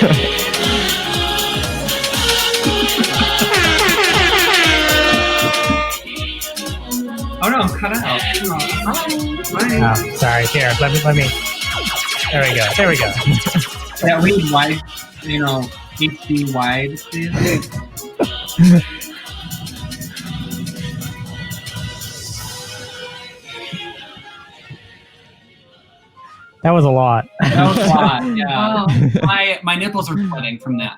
Oh no, I'm cut out. Oh, sorry. Here, let me. There we go. Yeah, we wide, HD wide. That was a lot. That was a lot. Yeah. Wow. My nipples are sweating from that.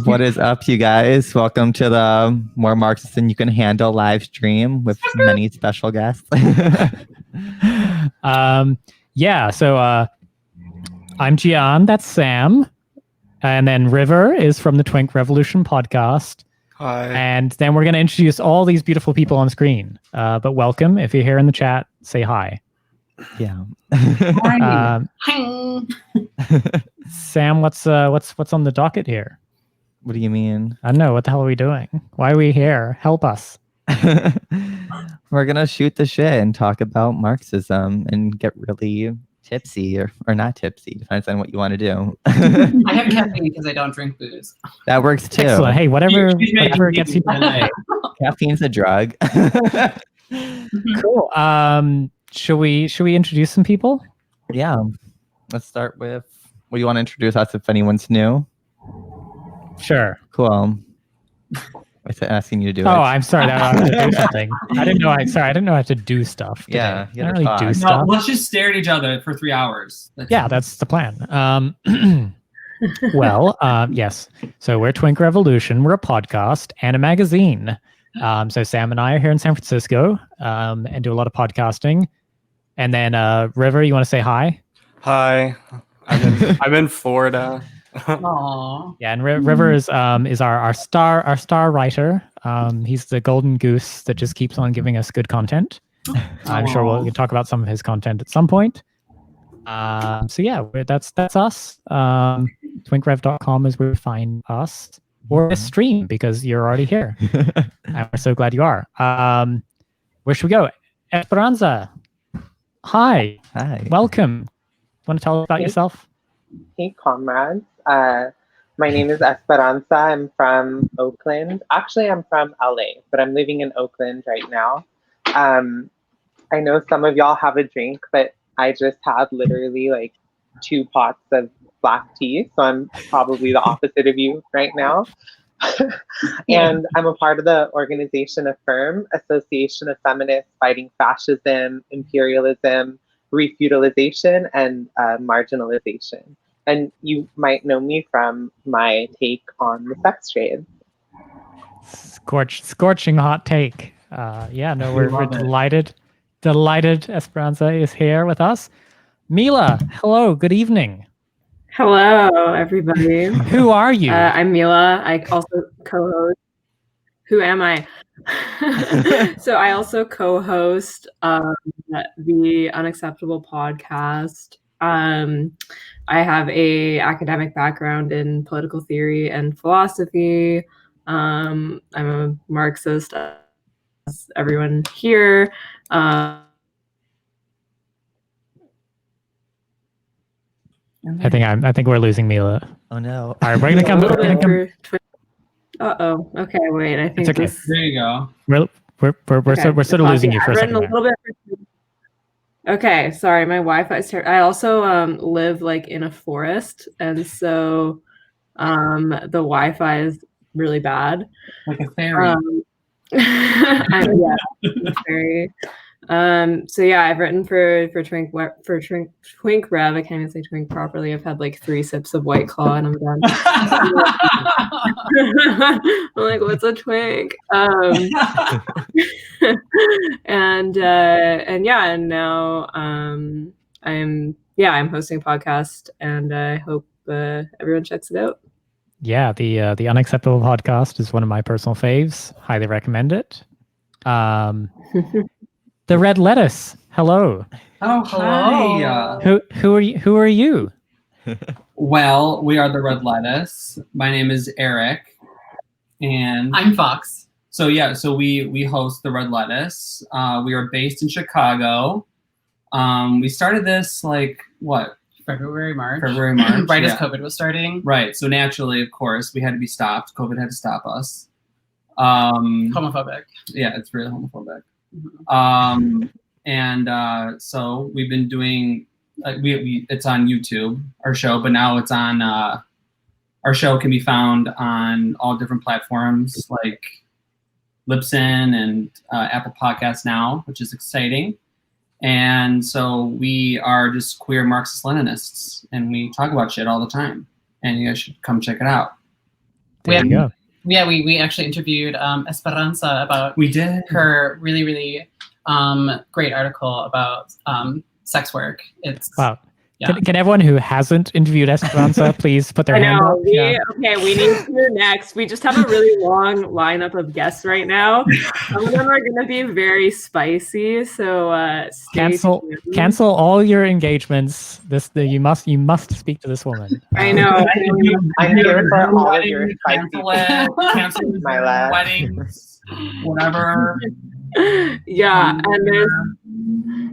What is up, you guys? Welcome to the More Marxists Than You Can Handle live stream with many special guests. So I'm Gian, that's Sam. And then River is from the Twink Revolution podcast. Hi. And then we're going to introduce all these beautiful people on screen. But welcome. If you're here in the chat, say hi. Yeah. Sam, what's on the docket here? What do you mean? I don't know. What the hell are we doing? Why are we here? Help us. We're going to shoot the shit and talk about Marxism and get really tipsy or not tipsy. Depends on what you want to do. I have caffeine because I don't drink booze. That works too. Excellent. Hey, whatever gets you. Caffeine's a drug. Cool. Should we introduce some people? Yeah. Let's start with, what do you want to introduce us if anyone's new? Sure. Cool. I was asking you to do it. Oh, I'm sorry. I have to do something. I didn't know I have to do stuff today. Yeah. I don't really do stuff. No, let's just stare at each other for 3 hours. That's the plan. Yes. So we're Twink Revolution. We're a podcast and a magazine. So Sam and I are here in San Francisco and do a lot of podcasting. And then River, you want to say hi? Hi. I'm in Florida. Aww. Yeah, and River is our star writer. He's the golden goose that just keeps on giving us good content. I'm sure we'll talk about some of his content at some point. That's us. Twinkrev.com is where you find us, or a stream because you're already here. And we're so glad you are. Where should we go? Esperanza. Hi. Welcome. Want to tell us about yourself? Hey, comrades. My name is Esperanza. I'm from Oakland. Actually, I'm from LA, but I'm living in Oakland right now. I know some of y'all have a drink, but I just have literally like 2 pots of black tea. So I'm probably the opposite of you right now. And I'm a part of the organization AFFIRM, Association of Feminists Fighting Fascism, Imperialism, Refeudalization, and Marginalization. And you might know me from my take on the sex trade. Scorching hot take. We're delighted. Delighted Esperanza is here with us. Mila, hello, good evening. Hello, everybody. Who are you? I'm Mila. I also co-host. Who am I? So I also co-host the Unacceptable podcast. I have a academic background in political theory and philosophy. I'm a Marxist, as everyone here. I think we're losing Mila. Oh no! All right, we're gonna come. Okay, wait. I think okay. There you go. We're sort of losing you for a second. A little bit. Okay, sorry, my Wi-Fi is terrible. I also live like in a forest, and so the Wi-Fi is really bad. Like a fairy. Fairy. So yeah, I've written for Twink Rev. I can't even say Twink properly. I've had like 3 sips of White Claw and I'm done. I'm like, what's a twink? And now I'm hosting a podcast and I hope everyone checks it out. Yeah, the Unacceptable podcast is one of my personal faves. Highly recommend it. The Red Lettuce. Hello. Oh, hi. Who are you? Well, we are the Red Lettuce. My name is Eric, and I'm Fox. So we host the Red Lettuce. We are based in Chicago. We started this 4 February, March. Right as yeah. COVID was starting. Right. So naturally, of course, we had to be stopped. COVID had to stop us. Homophobic. Yeah, it's really homophobic. Mm-hmm. So we've been doing. It's on YouTube, our show, but now it's on. Our show can be found on all different platforms like Libsyn and Apple Podcasts now, which is exciting. And so we are just queer Marxist-Leninists, and we talk about shit all the time. And you guys should come check it out. There you go. Yeah, we actually interviewed Esperanza about We did her really, really great article about sex work. It's Wow. Yeah. Can everyone who hasn't interviewed Esperanza please put their hand up? Okay, we need to next. We just have a really long lineup of guests right now. Some of them are going to be very spicy, so cancel all your engagements. You must speak to this woman. I know. I'm here for all of your cancel my lad. weddings, whatever. Yeah, and there's.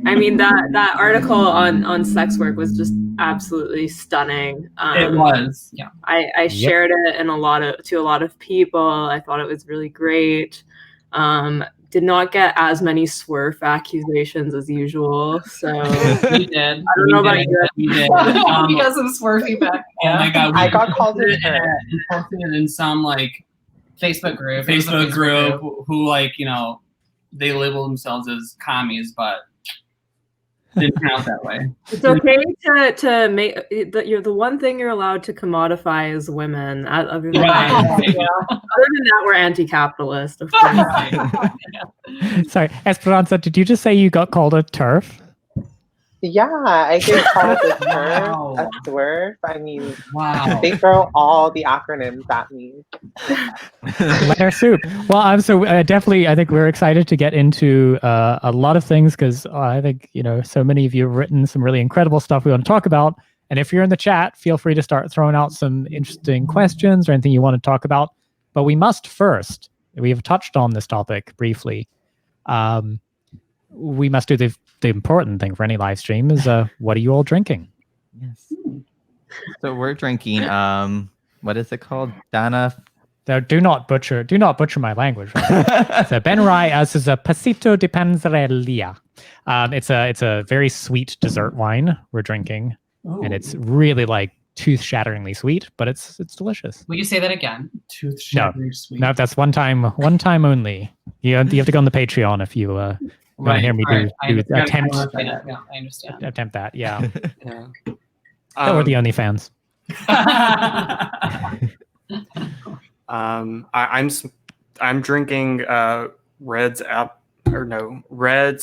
I mean that article on sex work was just absolutely stunning. It was, yeah. I shared it to a lot of people. I thought it was really great. Did not get as many swerve accusations as usual. So we did. I don't know about you. We did. We got some swervy back. Oh my god! I got called it in some like Facebook group who like they label themselves as commies, but didn't count that way. It's okay to make you're the one thing you're allowed to commodify as women. Other than that, we're anti-capitalist, of course. Sorry, Esperanza, did you just say you got called a TERF? Yeah, I get called a TERF, a swerve. I mean, they throw all the acronyms at me. Letter soup. Well, definitely. I think we're excited to get into a lot of things because I think so many of you have written some really incredible stuff we want to talk about. And if you're in the chat, feel free to start throwing out some interesting questions or anything you want to talk about. But we must first. We have touched on this topic briefly. We must do the important thing for any live stream is what are you all drinking? Yes. So we're drinking what is it called? Dana. Do not butcher my language. Right? So Ben Rai as is a Pasito de Panzerella. It's a very sweet dessert wine we're drinking. Ooh. And it's really like tooth-shatteringly sweet, but it's delicious. Will you say that again? Tooth-shatteringly sweet. No, that's one time only. You have to go on the Patreon if you want to hear me attempt I understand. Attempt that, yeah. Yeah. We're the only fans. I'm drinking Red's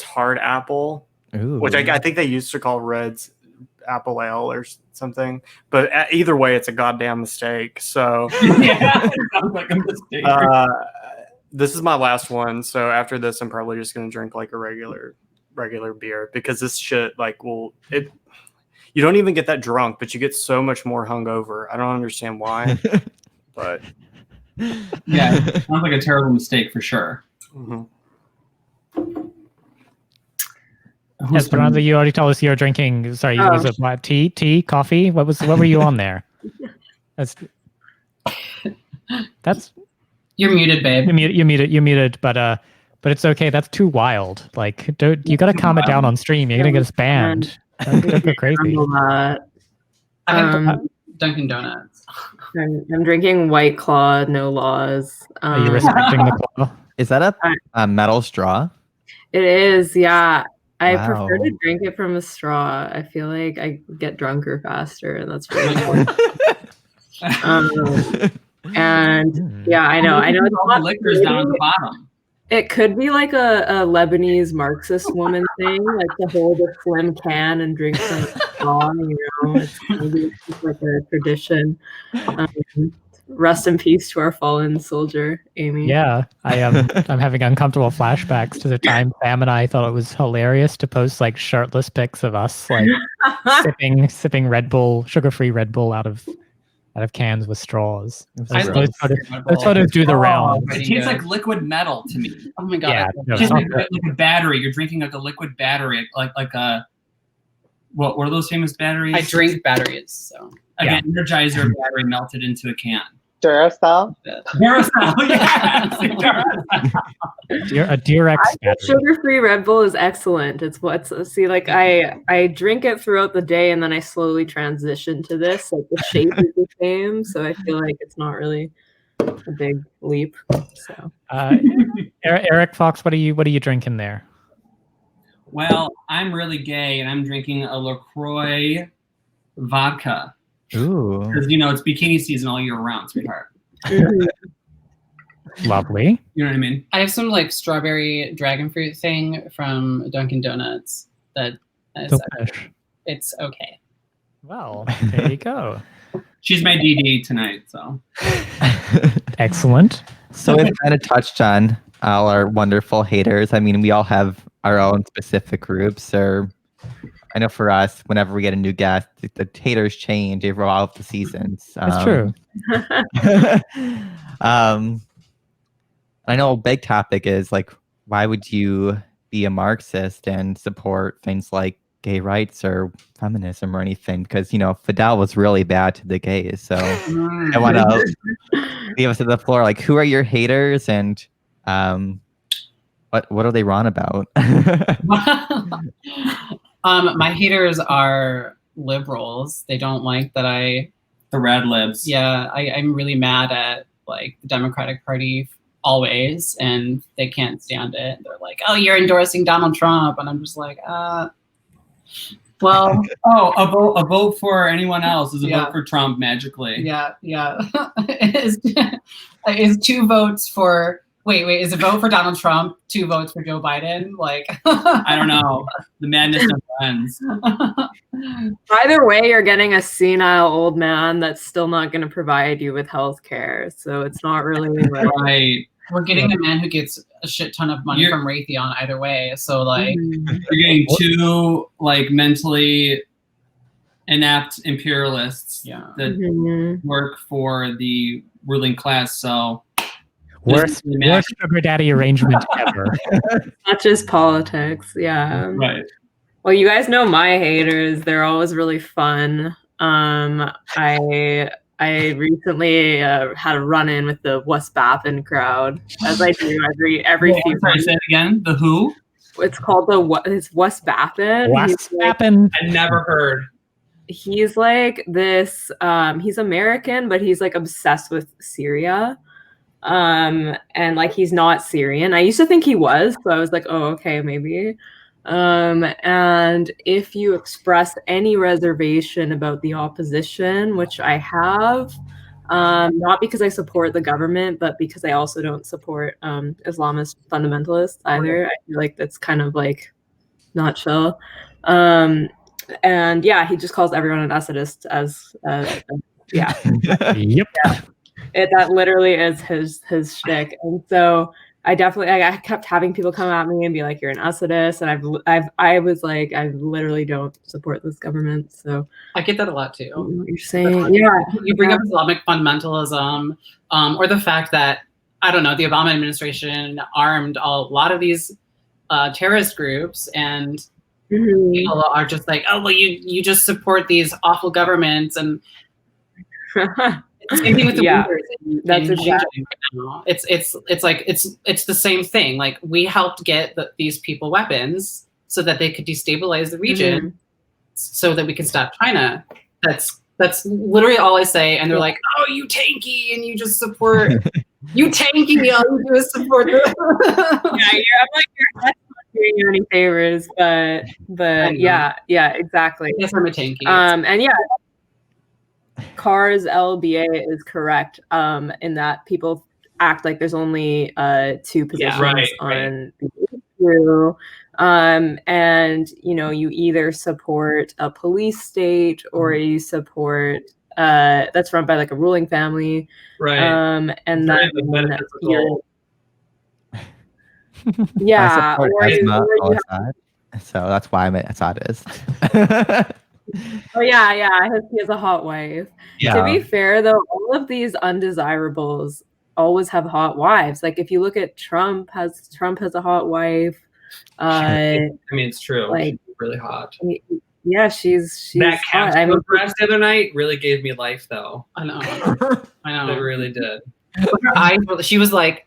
Hard Apple, Ooh. which I think they used to call Red's Apple Ale or something. But either way, it's a goddamn mistake. So yeah, it sounds like a mistake. This is my last one, so after this, I'm probably just gonna drink like a regular beer because this shit you don't even get that drunk, but you get so much more hungover. I don't understand why, but yeah, it sounds like a terrible mistake for sure. Mm-hmm. Esperanza, you already told us you're drinking. Sorry, was it what, tea, coffee? What were you on there? That's. You're muted, babe. You're muted, but it's okay. That's too wild. Like, you got to calm it down on stream. You're gonna get us banned. Don't go crazy. I have Dunkin' Donuts. I'm drinking White Claw, no laws. Are you respecting the claw? Is that a metal straw? It is, yeah. I prefer to drink it from a straw. I feel like I get drunker faster, and that's really important. And yeah, I know it's all the liquors down at the bottom. It could be like a Lebanese Marxist woman thing, like to hold a slim can and drink some straw. It's maybe just like a tradition. Rest in peace to our fallen soldier, Amy. Yeah, I'm having uncomfortable flashbacks to the time Sam and I thought it was hilarious to post like shirtless pics of us like sipping Red Bull, sugar-free Red Bull out of cans with straws. Those photos do the rounds. It tastes like liquid metal to me. Oh my god! Yeah, it tastes like a battery. You're drinking like a liquid battery, like what are those famous batteries? I drink batteries, so Again, Energizer battery melted into a can. Duracell. Duracell, yes. A Durex battery. Sugar-free Red Bull is excellent. It's like I drink it throughout the day and then I slowly transition to this. Like the shape is the same, so I feel like it's not really a big leap. So Eric Fox, what are you drinking there? Well, I'm really gay and I'm drinking a LaCroix vodka. Ooh. Because it's bikini season all year round, sweetheart. Lovely. You know what I mean? I have some like strawberry dragon fruit thing from Dunkin' Donuts that is it's okay. Well, there you go. She's my DD tonight, so. Excellent. So we've kind of touched on all our wonderful haters. I mean, we all have our own specific groups, or I know for us, whenever we get a new guest, the haters change over all of the seasons. That's true. I know a big topic is like, why would you be a Marxist and support things like gay rights or feminism or anything? Because Fidel was really bad to the gays. So I want to leave us to the floor. Like, who are your haters, and what are they wrong about? My haters are liberals. They don't like that the rad libs. Yeah, I'm really mad at like the Democratic Party always, and they can't stand it. They're like, "Oh, you're endorsing Donald Trump," and I'm just like, well, a vote for anyone else is a vote for Trump magically. Yeah. Is 2 votes for. Wait, is a vote for Donald Trump 2 votes for Joe Biden? Like, I don't know. The madness never ends. Either way, you're getting a senile old man that's still not going to provide you with health care. So it's not really right. We're getting a man who gets a shit ton of money from Raytheon either way. So like, you're getting 2 like mentally inept imperialists that work for the ruling class. So. Worst sugar daddy arrangement ever. Not just politics, yeah. Right. Well, you guys know my haters. They're always really fun. I recently had a run-in with the West Bappin crowd, as I do every few times. Say it again. The who? It's called it's West Bappin. West Bappin. I never heard. He's like this. He's American, but he's like obsessed with Syria. And like he's not Syrian. I used to think he was, so I was like, oh, okay, maybe. And if you express any reservation about the opposition, which I have, not because I support the government, but because I also don't support Islamist fundamentalists either. I feel like that's kind of like not chill. And yeah, he just calls everyone an Assadist as yeah. Yep. Yeah. That literally is his shtick, and so I kept having people come at me and be like, "You're an Assadist," and I was like, I literally don't support this government. So I get that a lot too. What you're saying, yeah, you bring up Islamic fundamentalism, or the fact that I don't know, the Obama administration armed a lot of these terrorist groups, and people are just like, "Oh, well, you just support these awful governments," and same thing with the leaders. That's exactly. It's like it's the same thing. Like we helped get these people weapons so that they could destabilize the region, so that we can stop China. That's literally all I say. And they're like, "Oh, you tanky, and you just support you tanky. All you do is support." I'm like, you're not doing you any favors, but yeah, exactly. Yes, I'm a tanky. And yeah. Cars LBA is correct in that people act like there's only 2 positions on the issue. And you either support a police state or you support that's run by like a ruling family. Right. And then I support Esma al-Assad, so that's why I'm an Assadist. Oh yeah, he has a hot wife. Yeah. To be fair though, all of these undesirables always have hot wives. Like if you look at Trump has a hot wife. I mean, it's true. Like really hot. Yeah, she's That hot. I mean, capsule the other night really gave me life, though. I know. I It know. really did. But her eyes were, she was like,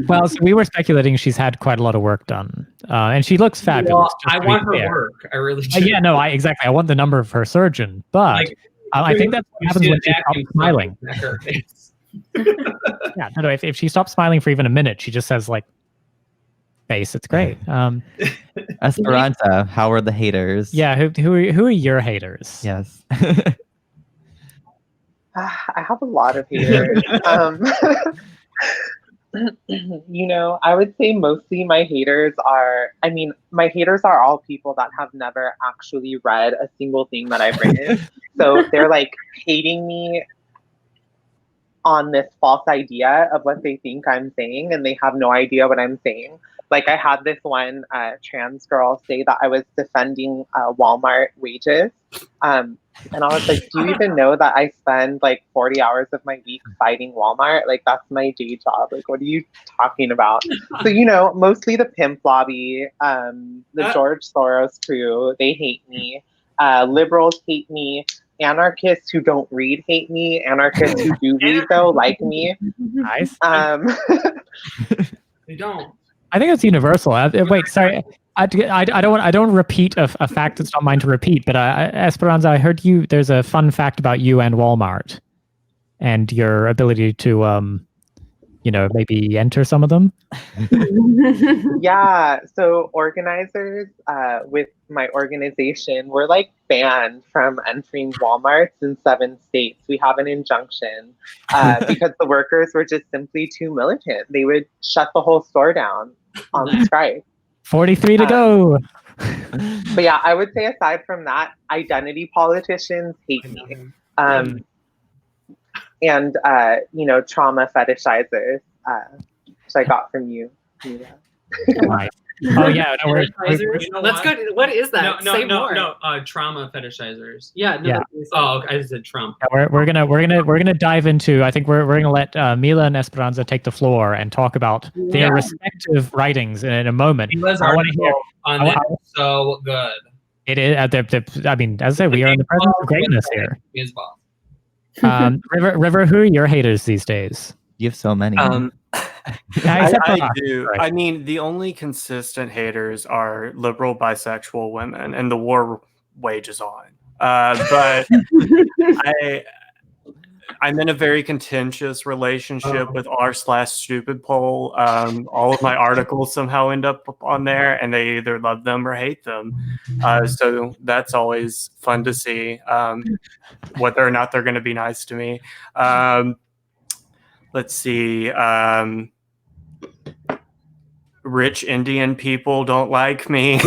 Well, so we were speculating she's had quite a lot of work done, and she looks fabulous. Well, just I to be want her fair. work. I really do. Yeah, no, exactly. I want the number of her surgeon, but Like, I think that's what you happens see when the she stops vacuum smiling. suck in her face. Yeah, no, if she stops smiling for even a minute, she just says like, "Face, it's great." Esperanza, how are the haters? Yeah, who are your haters? Yes. I have a lot of haters. You know, I would say mostly my haters are, I mean, my haters are all people that have never actually read a single thing that I've written. So they're like hating me on this false idea of what they think I'm saying, and they have no idea what I'm saying. Like, I had this one trans girl say that I was defending Walmart wages. And I was like, do you even know that I spend like 40 hours of my week fighting Walmart? Like, that's my day job. Like, what are you talking about? So, you know, mostly the pimp lobby, the George Soros crew, they hate me. Liberals hate me. Anarchists who don't read hate me. Anarchists who do read, though, like me. Nice. They don't. I think it's universal. Wait, sorry. I don't want to repeat a fact that's not mine to repeat, but Esperanza, I heard you. There's a fun fact about you and Walmart, and your ability to maybe enter some of them. Yeah. So organizers with my organization, we're like banned from entering Walmarts in 7 states. We have an injunction because the workers were just simply too militant. They would shut the whole store down on strike. 43 to go. But yeah, I would say aside from that, identity politicians hate me. And trauma fetishizers, which I got from you. Nice. Oh yeah, no, let's go. What is that? No, Say more. Trauma fetishizers. Yeah. Yeah. Oh, I said Trump. Yeah, we're gonna dive into. I think we're gonna let Mila and Esperanza take the floor and talk about their respective writings in a moment. Mila's I want to hear. On this is so good. It is. I mean, as I said, we are in the presence of greatness here. River, who are your haters these days? You have so many. I do. Right. I mean, the only consistent haters are liberal bisexual women, and the war wages on. But I'm in a very contentious relationship with r/stupid poll. All of my articles somehow end up on there, and they either love them or hate them. So that's always fun to see, whether or not they're going to be nice to me. Let's see. Rich Indian people don't like me,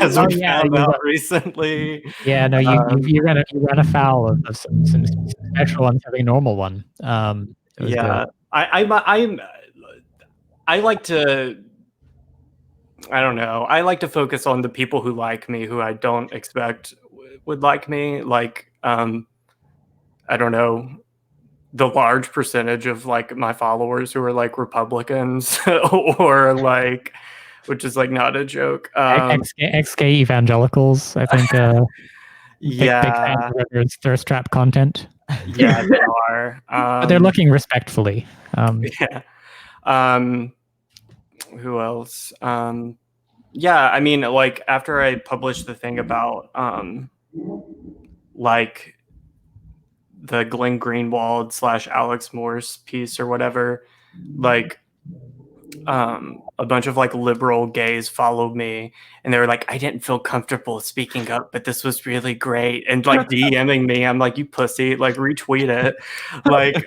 as we found out recently. Yeah, no, you ran afoul of some special ones having a normal one. Yeah, I like to. I don't know. I like to focus on the people who like me, who I don't expect would like me. Like, I don't know, the large percentage of like my followers who are like Republicans or like, which is like not a joke. Ex-gay evangelicals, I think. Big fans of River's thirst trap content. Yeah, they are. But they're looking respectfully. Yeah. Who else? Yeah, I mean, like after I published the thing about like the Glenn Greenwald / Alex Morse piece or whatever, like a bunch of like liberal gays followed me, and they were like, I didn't feel comfortable speaking up, but this was really great, and like DMing me. I'm like, you pussy, like retweet it. Like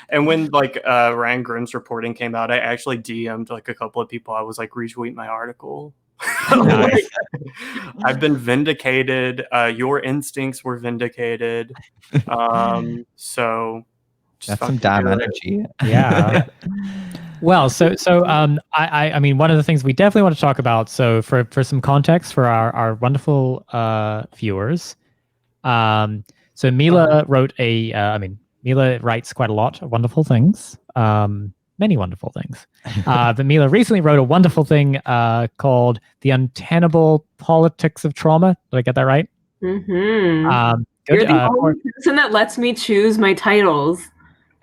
and when like Ryan Grimm's reporting came out, I actually DM'd like a couple of people. I was like, retweet my article. Like, I've been vindicated. Your instincts were vindicated. So that's some damn energy. Yeah. Well, so I mean, one of the things we definitely want to talk about. So for some context for our wonderful viewers, so Mila wrote Mila writes quite a lot of wonderful things. many wonderful things. But Mila recently wrote a wonderful thing called The Untenable Politics of Trauma. Did I get that right? Mm-hmm. Good. You're the only person that lets me choose my titles.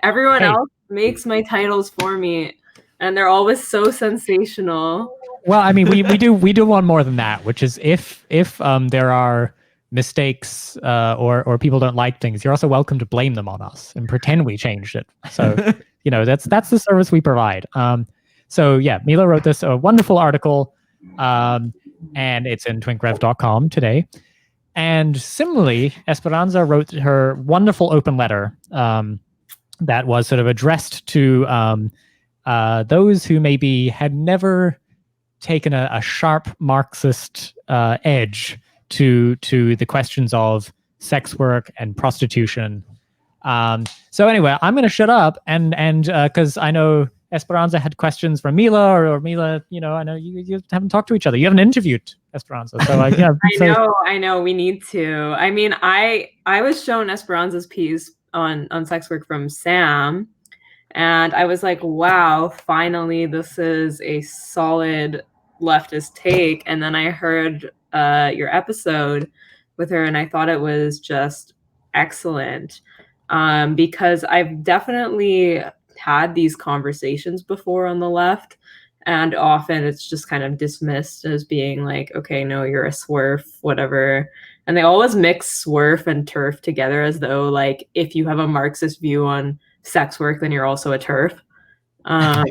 Everyone else makes my titles for me, and they're always so sensational. Well, I mean, we do want more than that, which is if there are mistakes or people don't like things, you're also welcome to blame them on us and pretend we changed it. So that's the service we provide. So yeah, Mila wrote this wonderful article, and it's in twinkrev.com today. And similarly, Esperanza wrote her wonderful open letter that was sort of addressed to those who maybe had never taken a sharp Marxist edge to the questions of sex work and prostitution. So anyway, I'm going to shut up and because I know Esperanza had questions from Mila or Mila, I know you haven't talked to each other. You haven't interviewed Esperanza. So yeah. I know. We need to. I mean, I was shown Esperanza's piece on sex work from Sam, and I was like, wow, finally, this is a solid leftist take. And then I heard your episode with her, and I thought it was just excellent, because I've definitely had these conversations before on the left, and often it's just kind of dismissed as being like, okay, no, you're a swerf, whatever. And they always mix swerf and turf together as though, like, if you have a Marxist view on sex work, then you're also a turf. I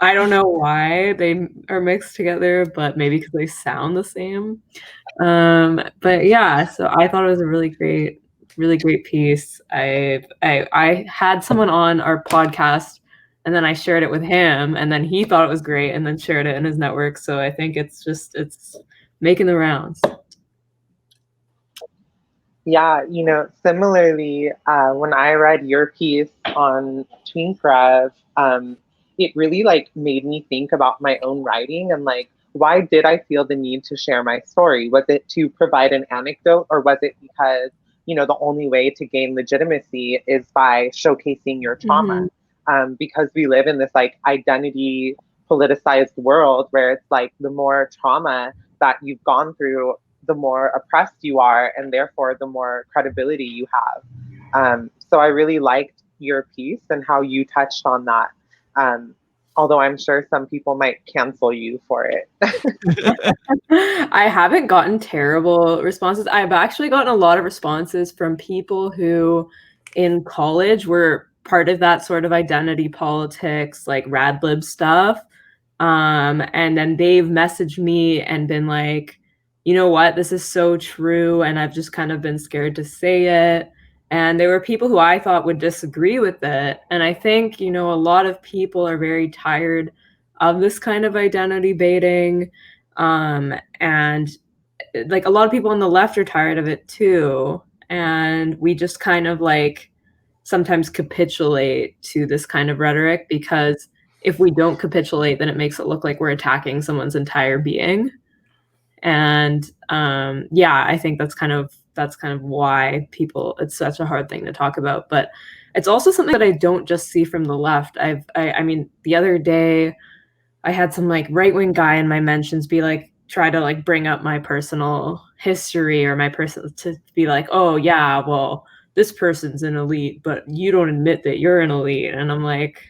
don't know why they are mixed together, but maybe because they sound the same. But yeah, so I thought it was a really great piece. I had someone on our podcast, and then I shared it with him, and then he thought it was great, and then shared it in his network. So I think it's making the rounds. Yeah, similarly, when I read your piece on Twink Rev, it really made me think about my own writing and why did I feel the need to share my story? Was it to provide an anecdote, or was it because the only way to gain legitimacy is by showcasing your trauma? Mm-hmm. Because we live in this identity politicized world where it's the more trauma that you've gone through, the more oppressed you are, and therefore the more credibility you have. So I really liked your piece and how you touched on that. Although I'm sure some people might cancel you for it. I haven't gotten terrible responses. I've actually gotten a lot of responses from people who in college were part of that sort of identity politics, like Radlib stuff. And then they've messaged me and been like, you know what, this is so true. And I've just kind of been scared to say it. And there were people who I thought would disagree with it. And I think, a lot of people are very tired of this kind of identity baiting. And a lot of people on the left are tired of it too. And we just kind of sometimes capitulate to this kind of rhetoric, because if we don't capitulate, then it makes it look like we're attacking someone's entire being. And I think that's kind of why it's such a hard thing to talk about. But it's also something that I don't just see from the left. I mean, the other day I had some right-wing guy in my mentions try to bring up my personal history or my personal, to be like, oh yeah, well, this person's an elite, but you don't admit that you're an elite. And I'm like,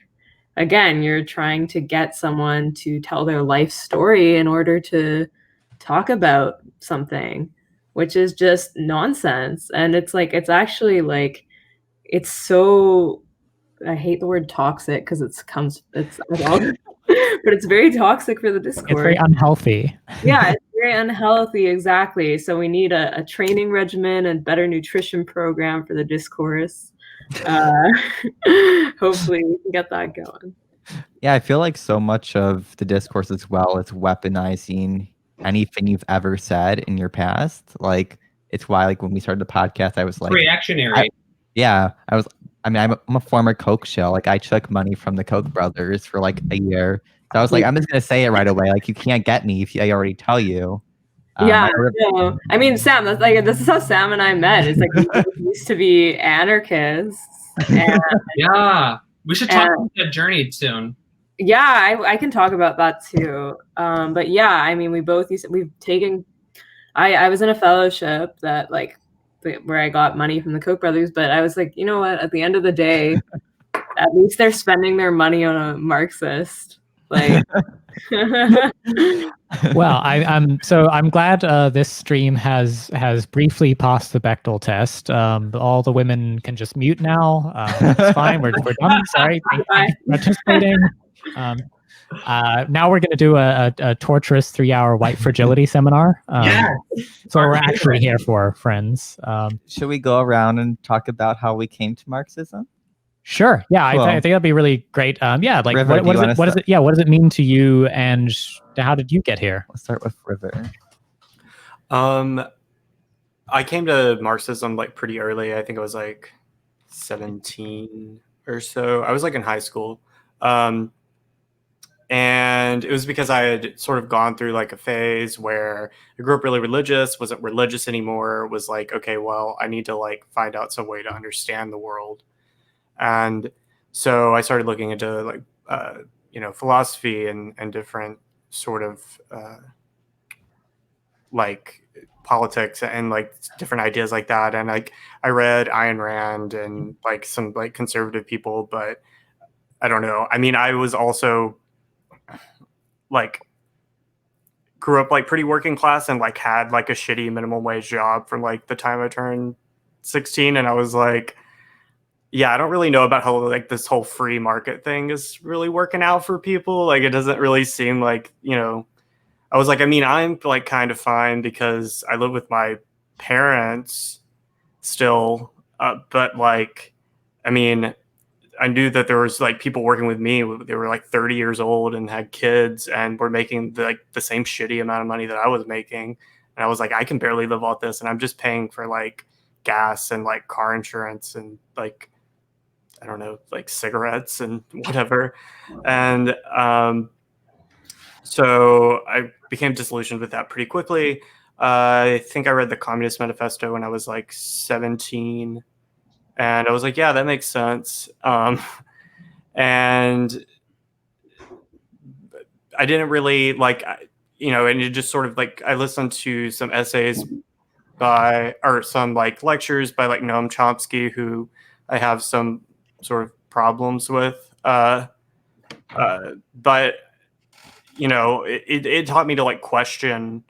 again, you're trying to get someone to tell their life story in order to talk about something, which is just nonsense. And it's actually it's so, I hate the word toxic because but it's very toxic for the discourse. It's very unhealthy. Yeah, it's very unhealthy, exactly. So we need a training regimen and better nutrition program for the discourse. Hopefully we can get that going. Yeah, I feel like so much of the discourse as well is weaponizing anything you've ever said in your past. It's why when we started the podcast, I was reactionary. I'm a former Coke shill. I took money from the Koch brothers for a year. So I was I'm just gonna say it right away. You can't get me if I already tell you. I mean, Sam, that's this is how Sam and I met. It's we used to be anarchists. And yeah. We should talk about that journey soon. Yeah, I can talk about that too. But yeah, I mean, we've taken. I was in a fellowship that like where I got money from the Koch brothers, but I was like, you know what? At the end of the day, at least they're spending their money on a Marxist. Like, well, I'm glad this stream has briefly passed the Bechdel test. All the women can just mute now. It's fine. We're done. Sorry. Thank you for participating. Now we're going to do a torturous 3-hour white fragility seminar. So we're actually here for friends. Should we go around and talk about how we came to Marxism? Sure. Yeah, Cool. I think that'd be really great. Yeah, like River, what is it? Yeah, what does it mean to you, and how did you get here? Let's start with River. I came to Marxism like pretty early. I think I was like 17 or so. I was like in high school. And it was because I had sort of gone through like a phase where I grew up really religious, wasn't religious anymore, was like, okay, well, I need to like find out some way to understand the world. And so I started looking into like, philosophy and different sort of like politics and like different ideas like that. And like I read Ayn Rand and like some like conservative people, but I don't know. I mean, I was also like grew up like pretty working class and like had like a shitty minimum wage job from like the time I turned 16. And I was like, yeah, I don't really know about how like this whole free market thing is really working out for people. Like it doesn't really seem like, I was like, I mean, I'm like kind of fine because I live with my parents still. But like, I mean, I knew that there was like people working with me. They were like 30 years old and had kids and were making the same shitty amount of money that I was making. And I was like, I can barely live off this. And I'm just paying for like gas and like car insurance and like, I don't know, like cigarettes and whatever. And so I became disillusioned with that pretty quickly. I think I read the Communist Manifesto when I was like 17. And I was like, yeah, that makes sense. And I didn't really like, and it just sort of like, I listened to some essays or some like lectures by like Noam Chomsky, who I have some sort of problems with. But, it taught me to like question,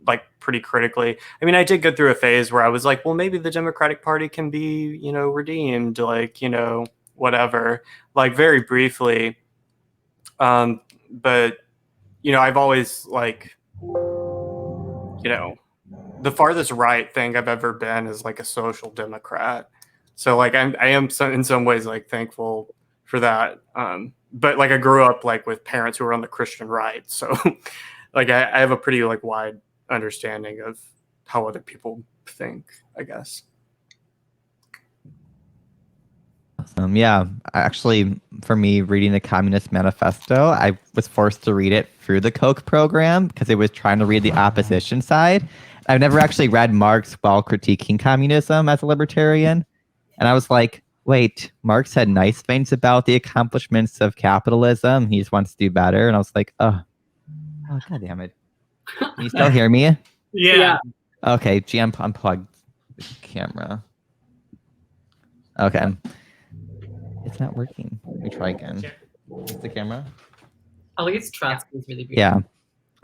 like pretty critically. I mean, I did go through a phase where I was like, well, maybe the Democratic Party can be, redeemed, like, whatever, like very briefly. But, I've always like, the farthest right thing I've ever been is like a social democrat. So like, I am in some ways like thankful for that. But like I grew up like with parents who were on the Christian right. So like I have a pretty like wide understanding of how other people think, I guess. Yeah, actually, for me, reading the Communist Manifesto, I was forced to read it through the Koch program because it was trying to read the opposition side. I've never actually read Marx while critiquing communism as a libertarian. And I was like, wait, Marx had nice things about the accomplishments of capitalism. He just wants to do better. And I was like, oh God damn it. Can you still hear me? Yeah. Okay, unplugged the camera. Okay. It's not working. Let me try again. Is the camera? At least Trotsky is really beautiful.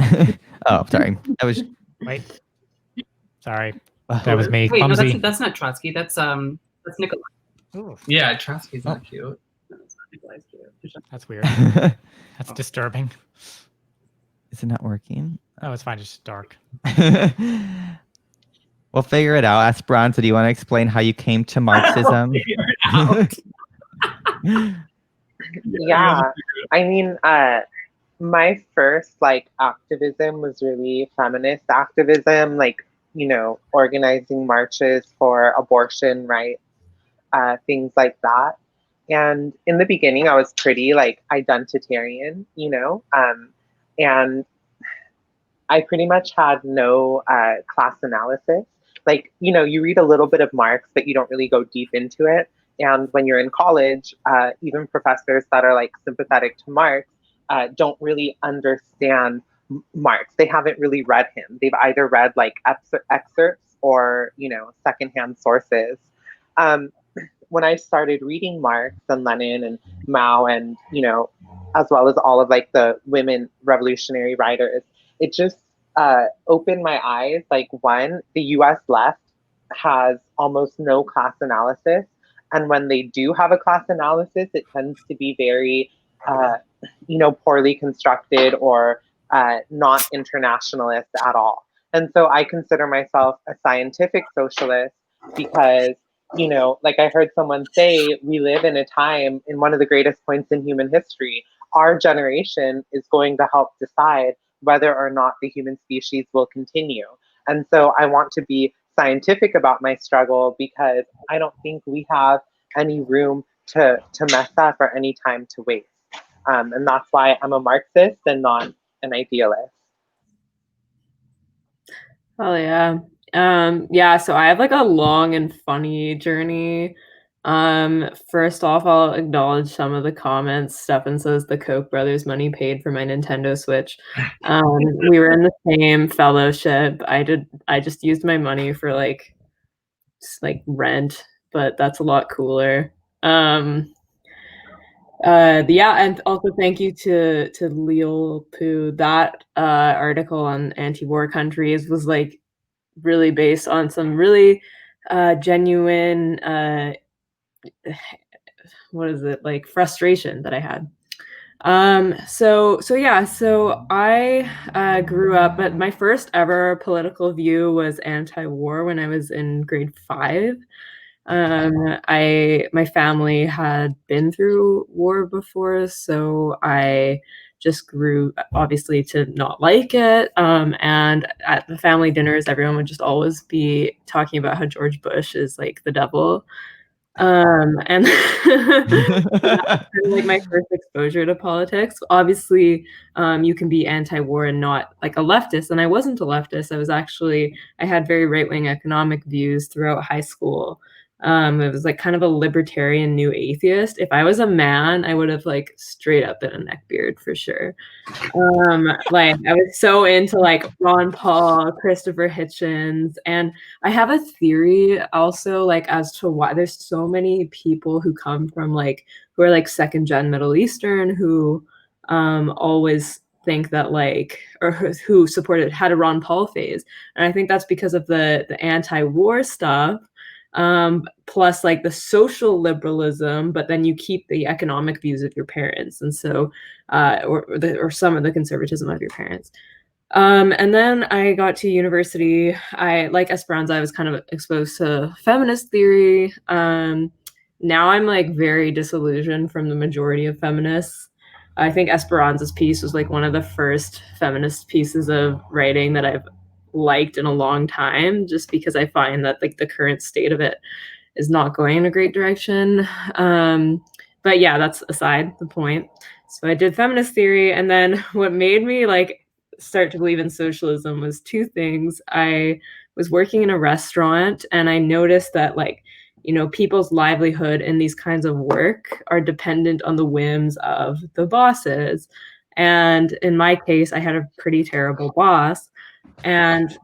Yeah. Oh, sorry. I was. Wait. Sorry. That was me. Wait, Clumsy. no, that's not Trotsky. That's Nikolai. Ooh, Yeah, Trotsky's not cute. No, it's not Nikolai's cute. that's weird. That's disturbing. Is it not working? Oh, it's fine. It's just dark. We'll figure it out. Esperanza, do you want to explain how you came to Marxism? Yeah, I mean, my first like activism was really feminist activism, like, organizing marches for abortion rights, things like that. And in the beginning, I was pretty like identitarian, and I pretty much had no class analysis. Like, you read a little bit of Marx, but you don't really go deep into it. And when you're in college, even professors that are like sympathetic to Marx don't really understand Marx. They haven't really read him. They've either read like excerpts or, you know, secondhand sources. When I started reading Marx and Lenin and Mao and, you know, as well as all of like the women revolutionary writers, it just opened my eyes. Like, one, the US left has almost no class analysis. And when they do have a class analysis, it tends to be very, you know, poorly constructed or not internationalist at all. And so I consider myself a scientific socialist because, you know, like I heard someone say, we live in a time in one of the greatest points in human history. Our generation is going to help decide whether or not the human species will continue. And so I want to be scientific about my struggle because I don't think we have any room to mess up or any time to waste. And that's why I'm a Marxist and not an idealist. Oh yeah. Yeah, so I have like a long and funny journey. First off, I'll acknowledge some of the comments. Stefan says the Koch brothers money paid for my Nintendo Switch. We were in the same fellowship. I just used my money for like rent, but that's a lot cooler. Yeah, and also thank you to Leal Poo. That article on anti-war countries was like really based on some really genuine what is it, like, frustration that I had. So yeah, so I grew up, but my first ever political view was anti-war when I was in grade 5. My family had been through war before, so I just grew obviously to not like it. And at the family dinners, everyone would just always be talking about how George Bush is like the devil. And that was like my first exposure to politics. Obviously, you can be anti-war and not like a leftist. And I wasn't a leftist. I had very right-wing economic views throughout high school. It was like kind of a libertarian new atheist. If I was a man, I would have like straight up been a neckbeard for sure. Like I was so into like Ron Paul, Christopher Hitchens, and I have a theory also like as to why there's so many people who come from like who are like second gen Middle Eastern who always think that like or who had a Ron Paul phase. And I think that's because of the anti-war stuff. Plus like the social liberalism, but then you keep the economic views of your parents, and so or some of the conservatism of your parents. And then I got to university. I, like Esperanza, I was kind of exposed to feminist theory. Now I'm like very disillusioned from the majority of feminists. I think Esperanza's piece was like one of the first feminist pieces of writing that I've liked in a long time, just because I find that like the current state of it is not going in a great direction. But yeah, that's aside the point. So I did feminist theory, and then what made me like start to believe in socialism was two things. I was working in a restaurant and I noticed that like, you know, people's livelihood in these kinds of work are dependent on the whims of the bosses. And in my case, I had a pretty terrible boss. And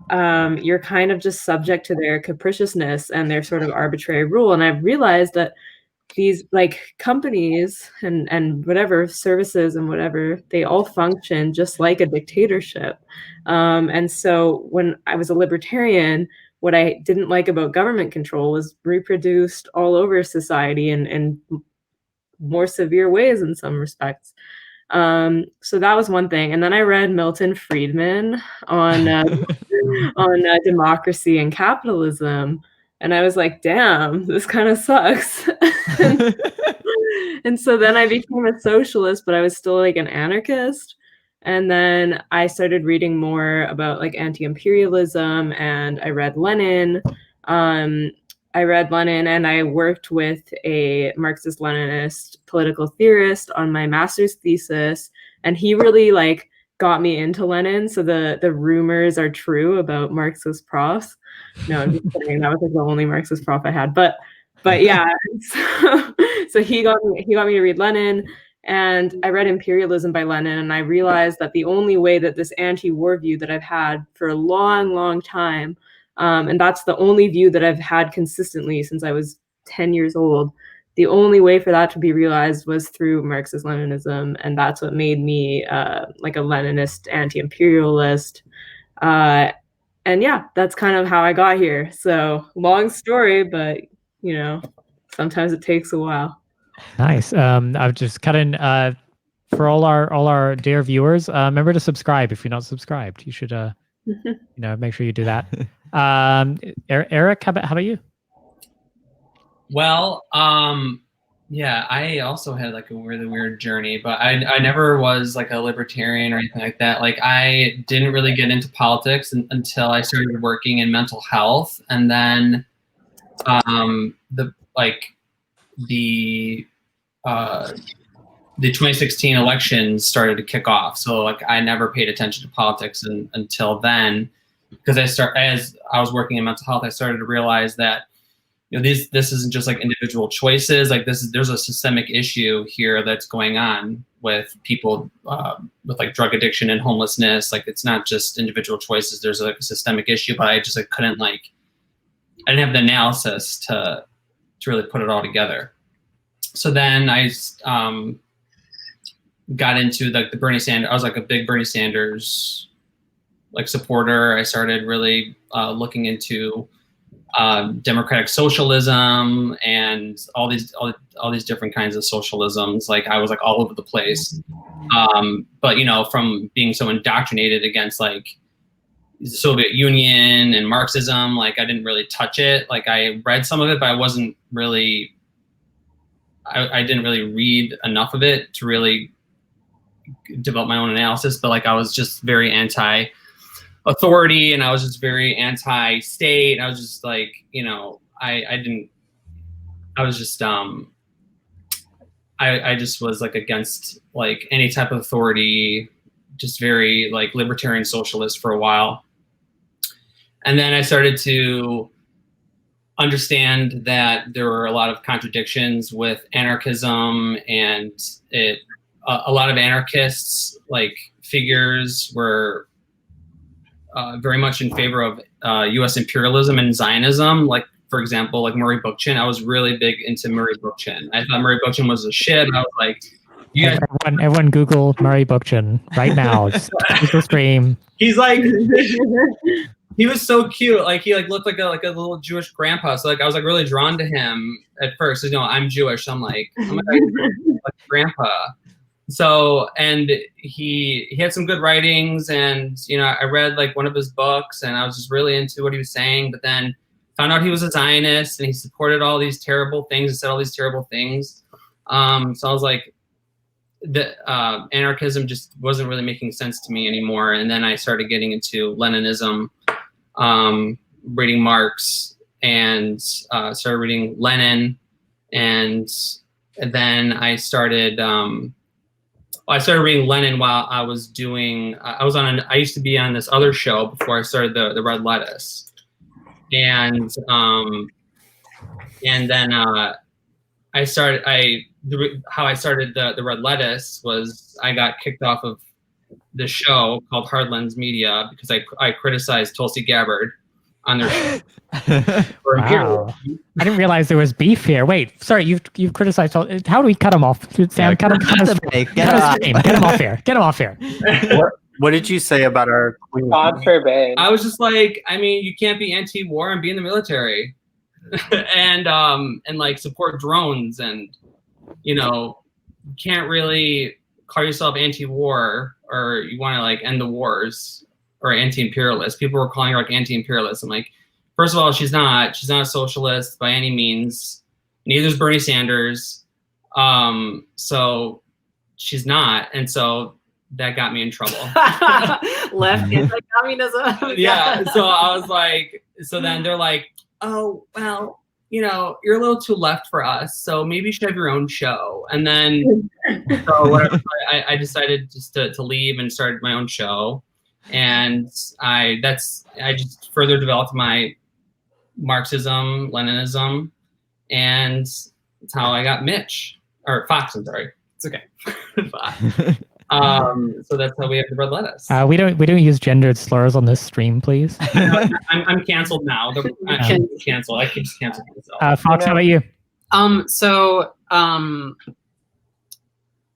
you're kind of just subject to their capriciousness and their sort of arbitrary rule. And I realized that these like companies and whatever services and whatever, they all function just like a dictatorship. And so when I was a libertarian, what I didn't like about government control was reproduced all over society in more severe ways in some respects. So that was one thing. And then I read Milton Friedman on democracy and capitalism, and I was like, damn, this kind of sucks. And so then I became a socialist, but I was still like an anarchist. And then I started reading more about like anti-imperialism, and I read Lenin. And I worked with a Marxist-Leninist political theorist on my master's thesis, and he really like got me into Lenin. So the rumors are true about Marxist profs. No, I'm just kidding. That was like the only Marxist prof I had. But But yeah, so he got me to read Lenin, and I read Imperialism by Lenin, and I realized that the only way that this anti-war view that I've had for a long, long time, and that's the only view that I've had consistently since I was 10 years old, the only way for that to be realized was through Marxist-Leninism, and that's what made me like a Leninist anti-imperialist. And yeah, that's kind of how I got here. So long story, but you know, sometimes it takes a while. Nice. I've just cut in for all our dear viewers. Remember to subscribe if you're not subscribed. You should make sure you do that. Eric, how about you? Well, yeah, I also had like a really weird journey, but I never was like a libertarian or anything like that. Like I didn't really get into politics until I started working in mental health, and then the 2016 elections started to kick off. So like I never paid attention to politics until then, because as I was working in mental health, I started to realize that this isn't just like individual choices. Like there's a systemic issue here that's going on with people with like drug addiction and homelessness. Like it's not just individual choices. There's like a systemic issue, but I just like I didn't have the analysis to really put it all together. So then I got into like the Bernie Sanders. I was like a big Bernie Sanders like supporter. I started really looking into democratic socialism and all these different kinds of socialisms. Like I was like all over the place. But from being so indoctrinated against like the Soviet Union and Marxism, like I didn't really touch it. Like I read some of it, but I wasn't really, I didn't really read enough of it to really develop my own analysis. But like I was just very anti-authority, and I was just very anti-state. I was just like, I just was like against like any type of authority, just very like libertarian socialist for a while. And then I started to understand that there were a lot of contradictions with anarchism, and a lot of anarchists like figures were very much in favor of U.S. imperialism and Zionism. Like, for example, like Murray Bookchin. I was really big into Murray Bookchin. I thought Murray Bookchin was a shit. I was like, you guys, everyone Google Murray Bookchin right now. Just Google stream. He's like, he was so cute. Like he like looked like a little Jewish grandpa. So like I was like really drawn to him at first. I'm Jewish. So I'm like grandpa. So, and he had some good writings, and I read like one of his books, and I was just really into what he was saying. But then found out he was a Zionist, and he supported all these terrible things and said all these terrible things. So I was like, the anarchism just wasn't really making sense to me anymore. And then I started getting into Leninism, reading Marx, and started reading Lenin, and then I started reading Lenin while I was doing. I used to be on this other show before I started the Red Lettuce, and then I started. How I started the Red Lettuce was I got kicked off of the show called Hardlands Media because I criticized Tulsi Gabbard on their show. Wow. I didn't realize there was beef here. Wait, sorry, you've criticized. How do we cut him off? Sam, cut him off here. Get him off here. What did you say about our queen? God forbid. I was just like, I mean, you can't be anti-war and be in the military, and like support drones, and you can't really call yourself anti-war or you want to like end the wars or anti-imperialist. People were calling her like anti-imperialist. I'm like, first of all, she's not a socialist by any means. Neither is Bernie Sanders. So she's not, and so that got me in trouble. Left anti-communism. Yeah. So I was like, so then they're like, oh, well, you're a little too left for us, so maybe you should have your own show. And then so I decided just to leave and started my own show. And I just further developed my Marxism, Leninism, and it's how I got Mitch or Fox. I'm sorry. It's okay. So that's how we have the red lettuce. We don't use gendered slurs on this stream, please. I'm canceled now. I'm canceled. I keep canceling myself. Fox, how about you?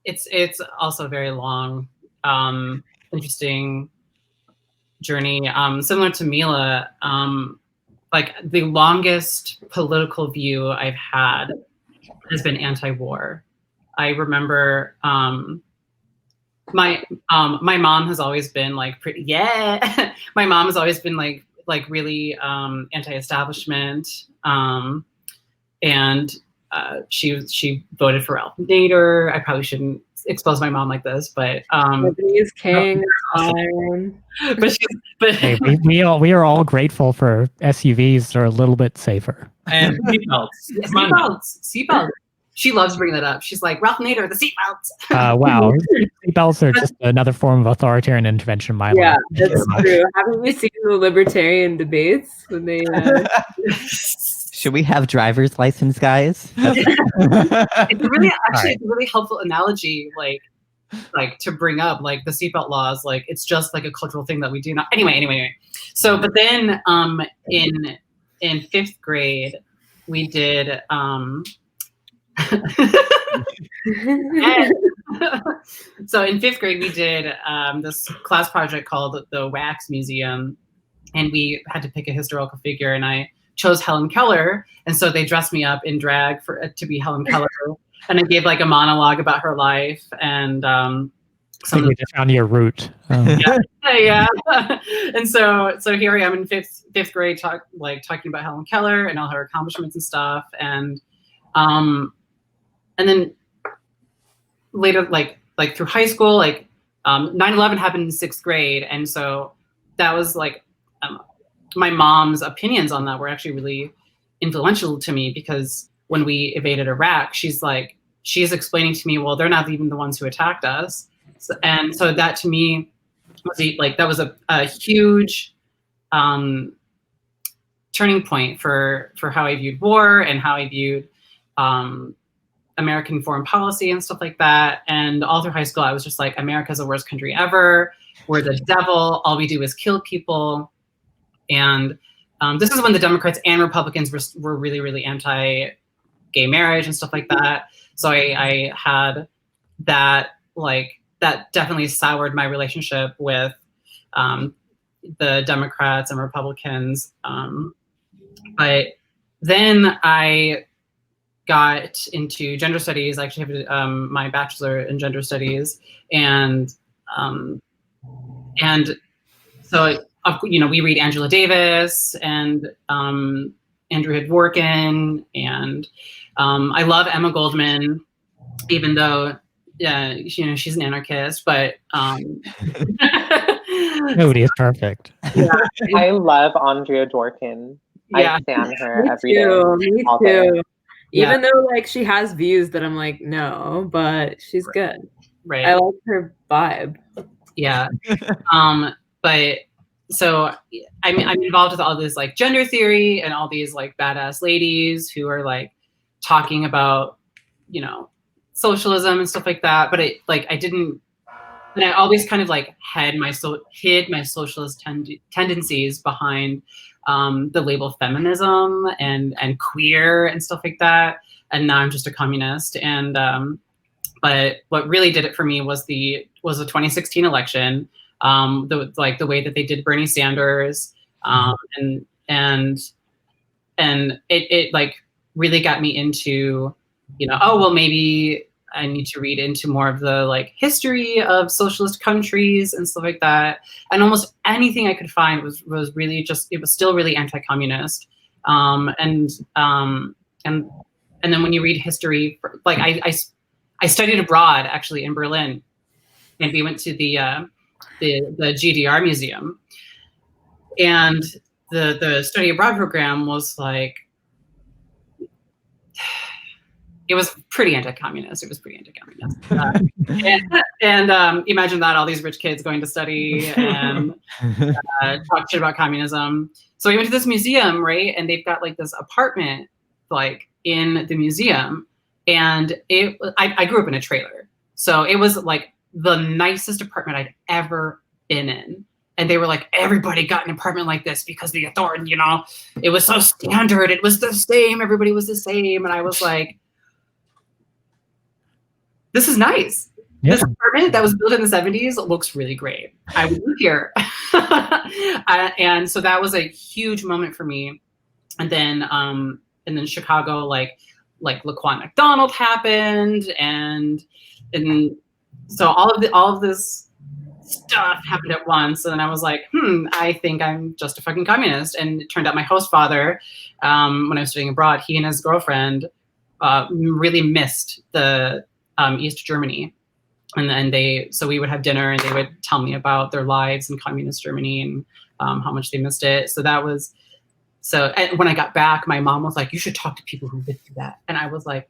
It's also a very long, interesting journey. Similar to Mila, like the longest political view I've had has been anti-war. I remember my mom has always been like my mom has always been like really anti-establishment, and she voted for Ralph Nader. I probably shouldn't expose my mom like this, but He's king. Hey, we are all grateful for SUVs that are a little bit safer. And seatbelts. She loves bringing that up. She's like, Ralph Nader, the seatbelts. Wow, seatbelts are just another form of authoritarian intervention in my life. Yeah, that's true. Haven't we seen the libertarian debates when they? Should we have driver's license, guys? It's a really helpful analogy, like to bring up like the seatbelt laws. Like it's just like a cultural thing that we do not. Anyway. So, but then in fifth grade, we did. So in fifth grade, we did this class project called the Wax Museum, and we had to pick a historical figure, and I chose Helen Keller, and so they dressed me up in drag to be Helen Keller, and I gave like a monologue about her life, and you just found your root. Yeah. And so here I am in fifth grade, talking about Helen Keller and all her accomplishments and stuff, and then later, like through high school, 9/11 happened in sixth grade, and so that was like. My mom's opinions on that were actually really influential to me, because when we evaded Iraq, she's explaining to me, well, they're not even the ones who attacked us. And so that to me was that was a huge turning point for how I viewed war and how I viewed American foreign policy and stuff like that. And all through high school, I was just like, America's the worst country ever. We're the devil. All we do is kill people. And this is when the Democrats and Republicans were really, really anti-gay marriage and stuff like that. So I had that, that definitely soured my relationship with the Democrats and Republicans. But then I got into gender studies. I actually have my bachelor in gender studies, and so we read Angela Davis and Andrew Dworkin, and I love Emma Goldman, even though she's an anarchist, but nobody is perfect. Yeah, I love Andrea Dworkin. Yeah. I stand her every day. Me too. Even though she has views that I'm like, no, but she's good. Right. I like her vibe. Yeah. But so I'm involved with all this gender theory and all these badass ladies who are talking about socialism and stuff like that. But I didn't, and I always kind of hid my socialist tendencies behind the label feminism and queer and stuff like that. And now I'm just a communist. And but what really did it for me was the 2016 election. The way that they did Bernie Sanders, and it really got me into, maybe I need to read into more of the history of socialist countries and stuff like that. And almost anything I could find was really it was still really anti-communist. And then when you read history, I studied abroad actually in Berlin, and we went to the GDR museum, and the study abroad program was it was pretty anti-communist. And imagine that, all these rich kids going to study and talk shit about communism. So we went to this museum, right? And they've got this apartment in the museum, and I grew up in a trailer, so it was like the nicest apartment I'd ever been in. And they were like, everybody got an apartment like this because the authority, it was so standard. It was the same. Everybody was the same. And I was like, this is nice. Yeah. This apartment that was built in the 70s looks really great. I would live here. And so that was a huge moment for me. And then Chicago, like Laquan McDonald happened. And so all of this stuff happened at once, and then I was like, I think I'm just a fucking communist. And it turned out my host father, when I was studying abroad, he and his girlfriend really missed the East Germany, and then so we would have dinner and they would tell me about their lives in communist Germany and how much they missed it. And when I got back, my mom was like, you should talk to people who've been through that. And I was like,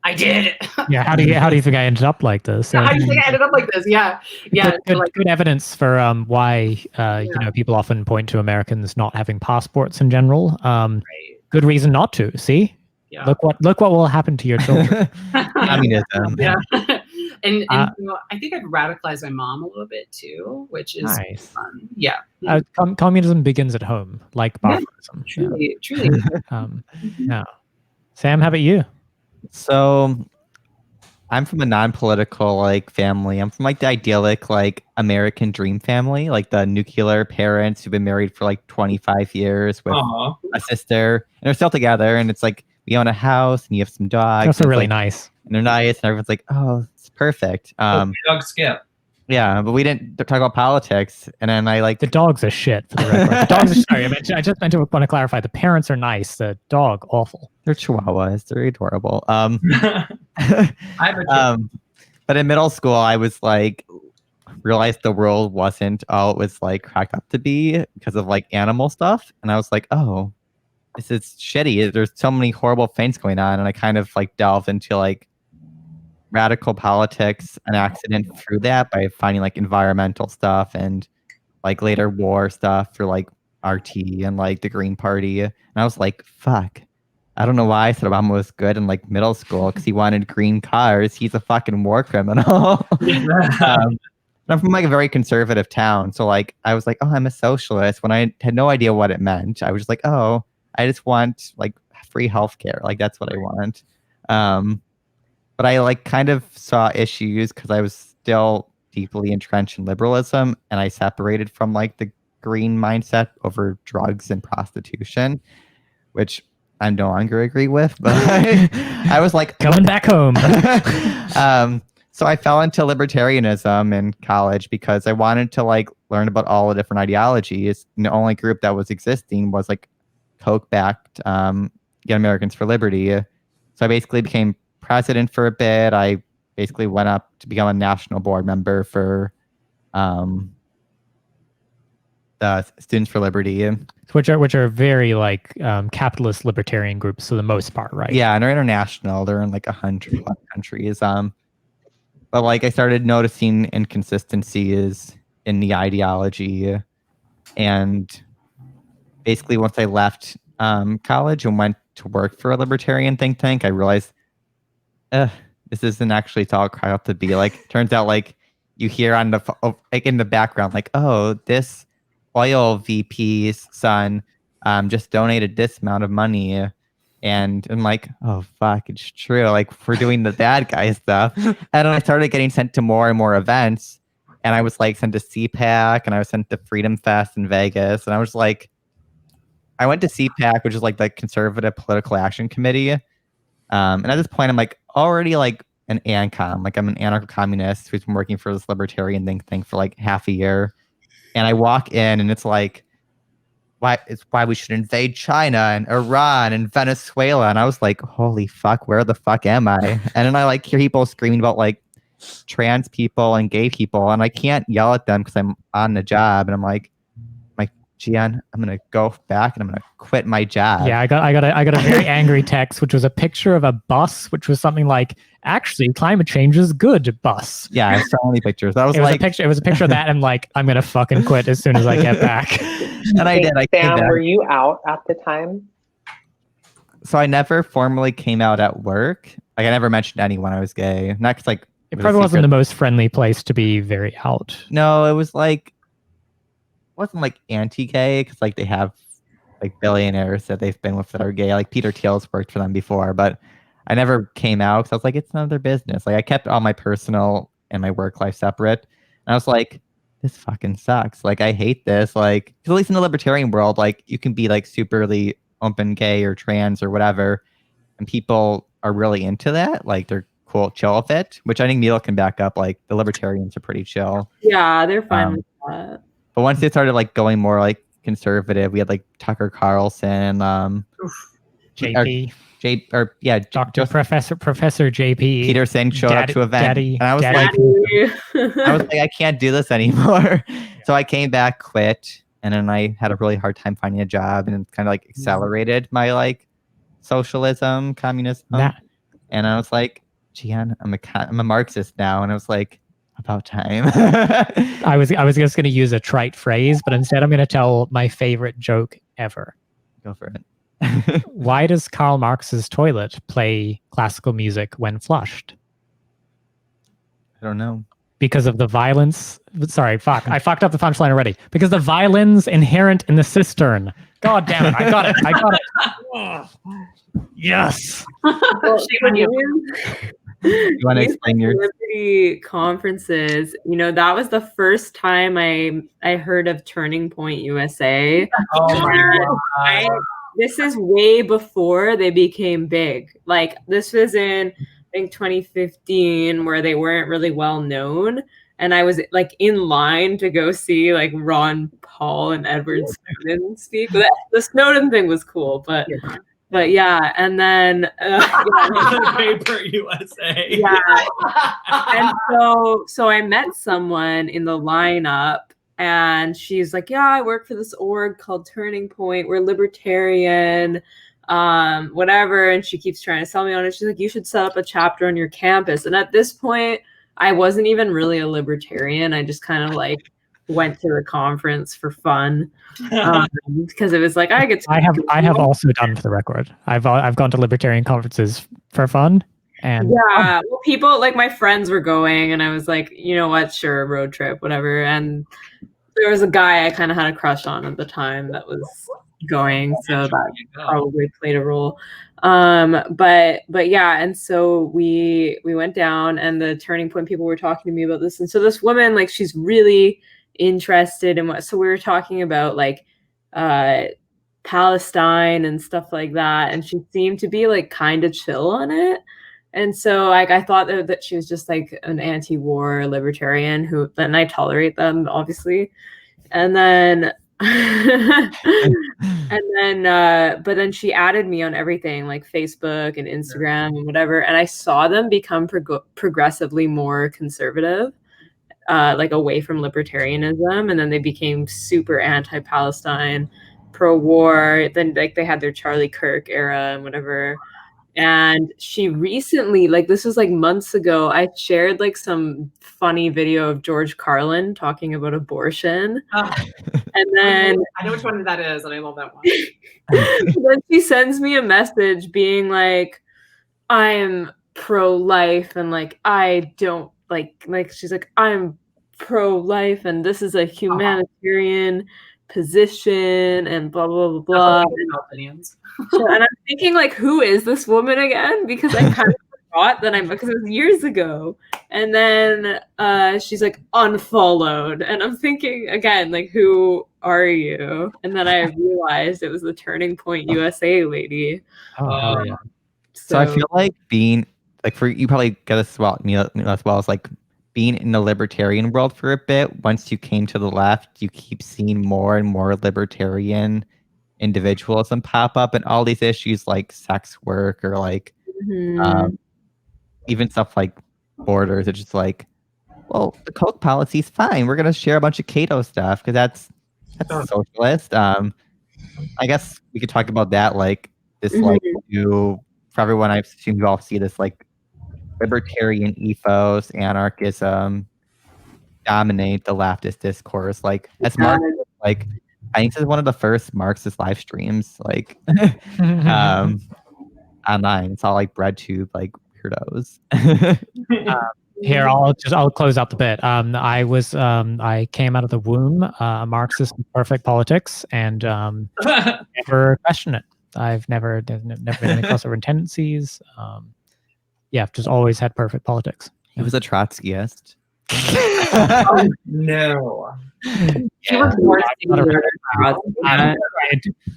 I did. Yeah. How do you think I ended up like this? How do you think I ended up like this? Yeah. Yeah. Good evidence for why people often point to Americans not having passports in general. Right. Good reason not to. See? Yeah. Look what will happen to your children. Communism. Yeah. And I think I've radicalized my mom a little bit too, which is nice. fun. Yeah. Communism begins at home, like barbarism. Truly. Yeah. Sam, how about you? So I'm from a non-political family. I'm from the idyllic American dream family, like the nuclear parents who've been married for 25 years with a sister, and they're still together. And it's we own a house and you have some dogs. That's really nice. And they're nice, and everyone's like, oh, it's perfect. Dog Skip. Yeah, but we didn't talk about politics. And then the dogs are shit, for the record. The dogs are sorry. I just want to clarify. The parents are nice. The dog, awful. They're chihuahuas. They're adorable. But in middle school, I was realized the world wasn't all it was cracked up to be because of animal stuff. And I was like, oh, this is shitty. There's so many horrible things going on. And I kind of delved into radical politics, an accident through that by finding environmental stuff and later war stuff for RT and the Green Party. And I was like, fuck. I don't know why I said Obama was good in middle school because he wanted green cars. He's a fucking war criminal. I'm from a very conservative town. So I was like, oh, I'm a socialist when I had no idea what it meant. I was just like, oh, I just want free healthcare. That's what I want. But I kind of saw issues because I was still deeply entrenched in liberalism, and I separated from the green mindset over drugs and prostitution, which I no longer agree with. But I was coming back home. So I fell into libertarianism in college because I wanted to learn about all the different ideologies. And the only group that was existing was Koch-backed Young Americans for Liberty. So I basically became president for a bit. I basically went up to become a national board member for the Students for Liberty, which are very capitalist libertarian groups for the most part, right? Yeah, and they're international. They're in 100 countries. But I started noticing inconsistencies in the ideology, and basically once I left college and went to work for a libertarian think tank, I realized this isn't actually all cracked up to be. Turns out you hear on the in the background oh, this oil VP's son just donated this amount of money, and I'm like, oh fuck, it's true. We're doing the bad guy stuff. And then I started getting sent to more and more events, and I was sent to CPAC, and I was sent to Freedom Fest in Vegas, and I was I went to CPAC, which is the Conservative Political Action Committee. And at this point, I'm already an ANCOM. I'm an anarcho-communist who's been working for this libertarian think tank for half a year. And I walk in, and it's why we should invade China and Iran and Venezuela. And I was like, holy fuck, where the fuck am I? And then I hear people screaming about trans people and gay people, and I can't yell at them because I'm on the job. And I'm like, Gian, I'm gonna go back and I'm gonna quit my job. Yeah, I got a very angry text, which was a picture of a bus, which was something actually climate change is good bus. Yeah, I saw many pictures. That was it was a picture of that, and I'm gonna fucking quit as soon as I get back. And I did. I came Sam, back. were you out at the time? So I never formally came out at work. Like I never mentioned to anyone I was gay. Not 'cause, like It probably wasn't the most friendly place to be very out. No, it was like wasn't like anti-gay because like they have like billionaires that they've been with that are gay. Like Peter Thiel's worked for them before, but I never came out because I was like, it's none of their business. Like I kept all my personal and my work life separate. And I was like, this fucking sucks. Like I hate this. Like, 'cause at least in the libertarian world, like you can be like superly open gay or trans or whatever, and people are really into that. Like they're cool, chill with it, which I think Neil can back up. Like the libertarians are pretty chill. Yeah, they're fine with that. But once they started like going more like conservative, we had like Tucker Carlson, JP. Dr. Professor JP. Peter Singh showed up to event, Daddy, and I was like, I can't do this anymore. So I came back, quit, and then I had a really hard time finding a job, and it kind of like accelerated my like socialism, communism, and I was like, Gian, I'm a Marxist now, and I was like, about time. I was just going to use a trite phrase, but instead I'm going to tell my favorite joke ever. Go for it. Why does Karl Marx's toilet play classical music when flushed? I don't know. Because of the violence. Sorry, fuck. I fucked up the punchline already. Because the violins inherent in the cistern. God damn it. I got it. Oh, yes. You want to explain your Liberty conferences? You know, that was the first time I heard of Turning Point USA. This is way before they became big. Like this was in I think 2015, where they weren't really well known, and I was like in line to go see like Ron Paul and Edward Snowden speak. The Snowden thing was cool, but yeah, and then Paper USA. Yeah, and so I met someone in the lineup, and she's like, "Yeah, I work for this org called Turning Point. We're libertarian, whatever." And she keeps trying to sell me on it. She's like, "You should set up a chapter on your campus." And at this point, I wasn't even really a libertarian. I just kind of like went to the conference for fun. Because it was like I have also done, for the record. I've gone to libertarian conferences for fun, and well, people like my friends were going, and I was like, you know what, sure, road trip, whatever. And there was a guy I kind of had a crush on at the time that was going, so that probably played a role. But yeah, and so we went down, and the Turning Point people were talking to me about this, and so this woman, like, she's really interested in so we were talking about like Palestine and stuff like that, and she seemed to be like kind of chill on it. And so like I thought that she was just like an anti-war libertarian and I tolerate them, obviously. And then but then she added me on everything like Facebook and Instagram and whatever, and I saw them become progressively more conservative, like away from libertarianism, and then they became super anti-Palestine, pro-war. Then like they had their Charlie Kirk era and whatever. And she recently, like this was like months ago, I shared like some funny video of George Carlin talking about abortion. And then I know which one that is, and I love that one. Then she sends me a message being like, I'm pro-life, and like I don't like she's like, I'm pro-life, and this is a humanitarian position, and blah blah blah blah. Opinions. And I'm thinking, like, who is this woman again? Because I kind of forgot that because it was years ago. And then she's like unfollowed, and I'm thinking again, like, who are you? And then I realized it was the Turning Point USA lady. Yeah. So I feel like being like, for you probably get as well as like being in the libertarian world for a bit. Once you came to the left, you keep seeing more and more libertarian individualism pop up, and all these issues like sex work or like even stuff like borders. It's just like, well, the Koch policy is fine. We're gonna share a bunch of Cato stuff because that's socialist. I guess we could talk about that. Like this, like for everyone, I assume you all see this like libertarian ethos, anarchism dominate the leftist discourse. Like as Marxist, like I think this is one of the first Marxist live streams. Like, online. It's all like BreadTube, like weirdos. Here, I'll close out the bit. I came out of the womb a Marxist with perfect politics, and never question it. There's never been any crossover tendencies. Yeah, just always had perfect politics. He was a Trotskyist. No. She was more singular about that.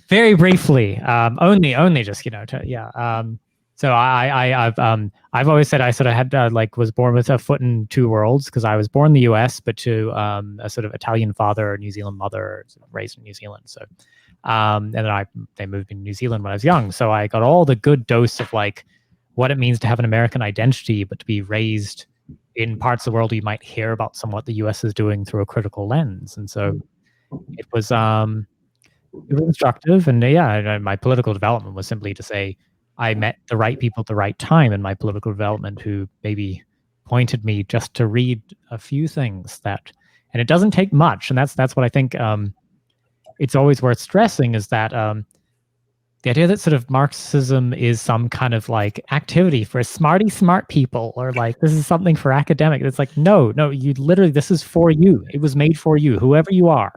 Very briefly, only just so I've always said I sort of had was born with a foot in two worlds, because I was born in the U.S. but to a sort of Italian father, New Zealand mother, raised in New Zealand. So and then they moved me to New Zealand when I was young, so I got all the good dose of like what it means to have an American identity, but to be raised in parts of the world you might hear about somewhat the U.S. is doing through a critical lens. And so it was instructive. And my political development was simply to say I met the right people at the right time in my political development who maybe pointed me just to read a few things and it doesn't take much. And that's what I think it's always worth stressing, is that the idea that sort of Marxism is some kind of like activity for smart people, or like this is something for academics. It's like, no, you literally, this is for you. It was made for you, whoever you are,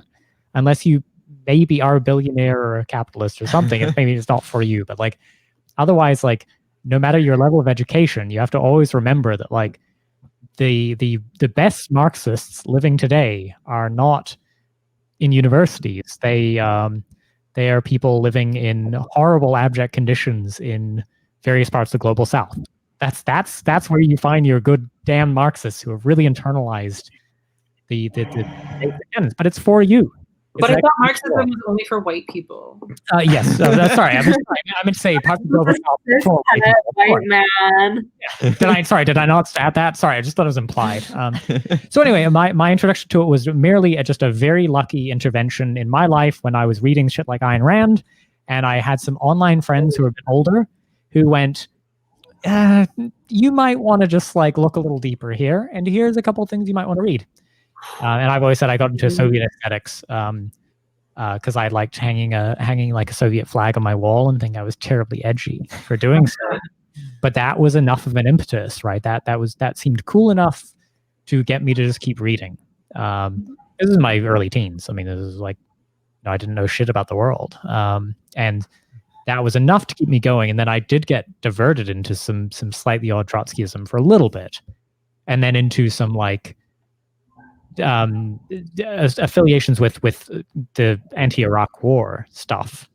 unless you maybe are a billionaire or a capitalist or something. Maybe it's not for you, but like otherwise, like no matter your level of education, you have to always remember that like the best Marxists living today are not in universities. They are people living in horrible, abject conditions in various parts of the global South. That's where you find your good damn Marxists who have really internalized the but it's for you. But I thought Marxism was only for white people. Yes. Sorry. I meant to say parts of the global South for white man. Yeah. Did I not stat that? Sorry, I just thought it was implied. So anyway, my introduction to it was merely just a very lucky intervention in my life when I was reading shit like Ayn Rand, and I had some online friends who were a bit older who went, you might want to just like look a little deeper here, and here's a couple of things you might want to read. And I've always said I got into Soviet aesthetics because I liked hanging like a Soviet flag on my wall and think I was terribly edgy for doing so. But that was enough of an impetus, right? That seemed cool enough to get me to just keep reading. This is my early teens. I mean, this is like, I didn't know shit about the world, and that was enough to keep me going. And then I did get diverted into some slightly odd Trotskyism for a little bit, and then into some like affiliations with the anti-Iraq war stuff.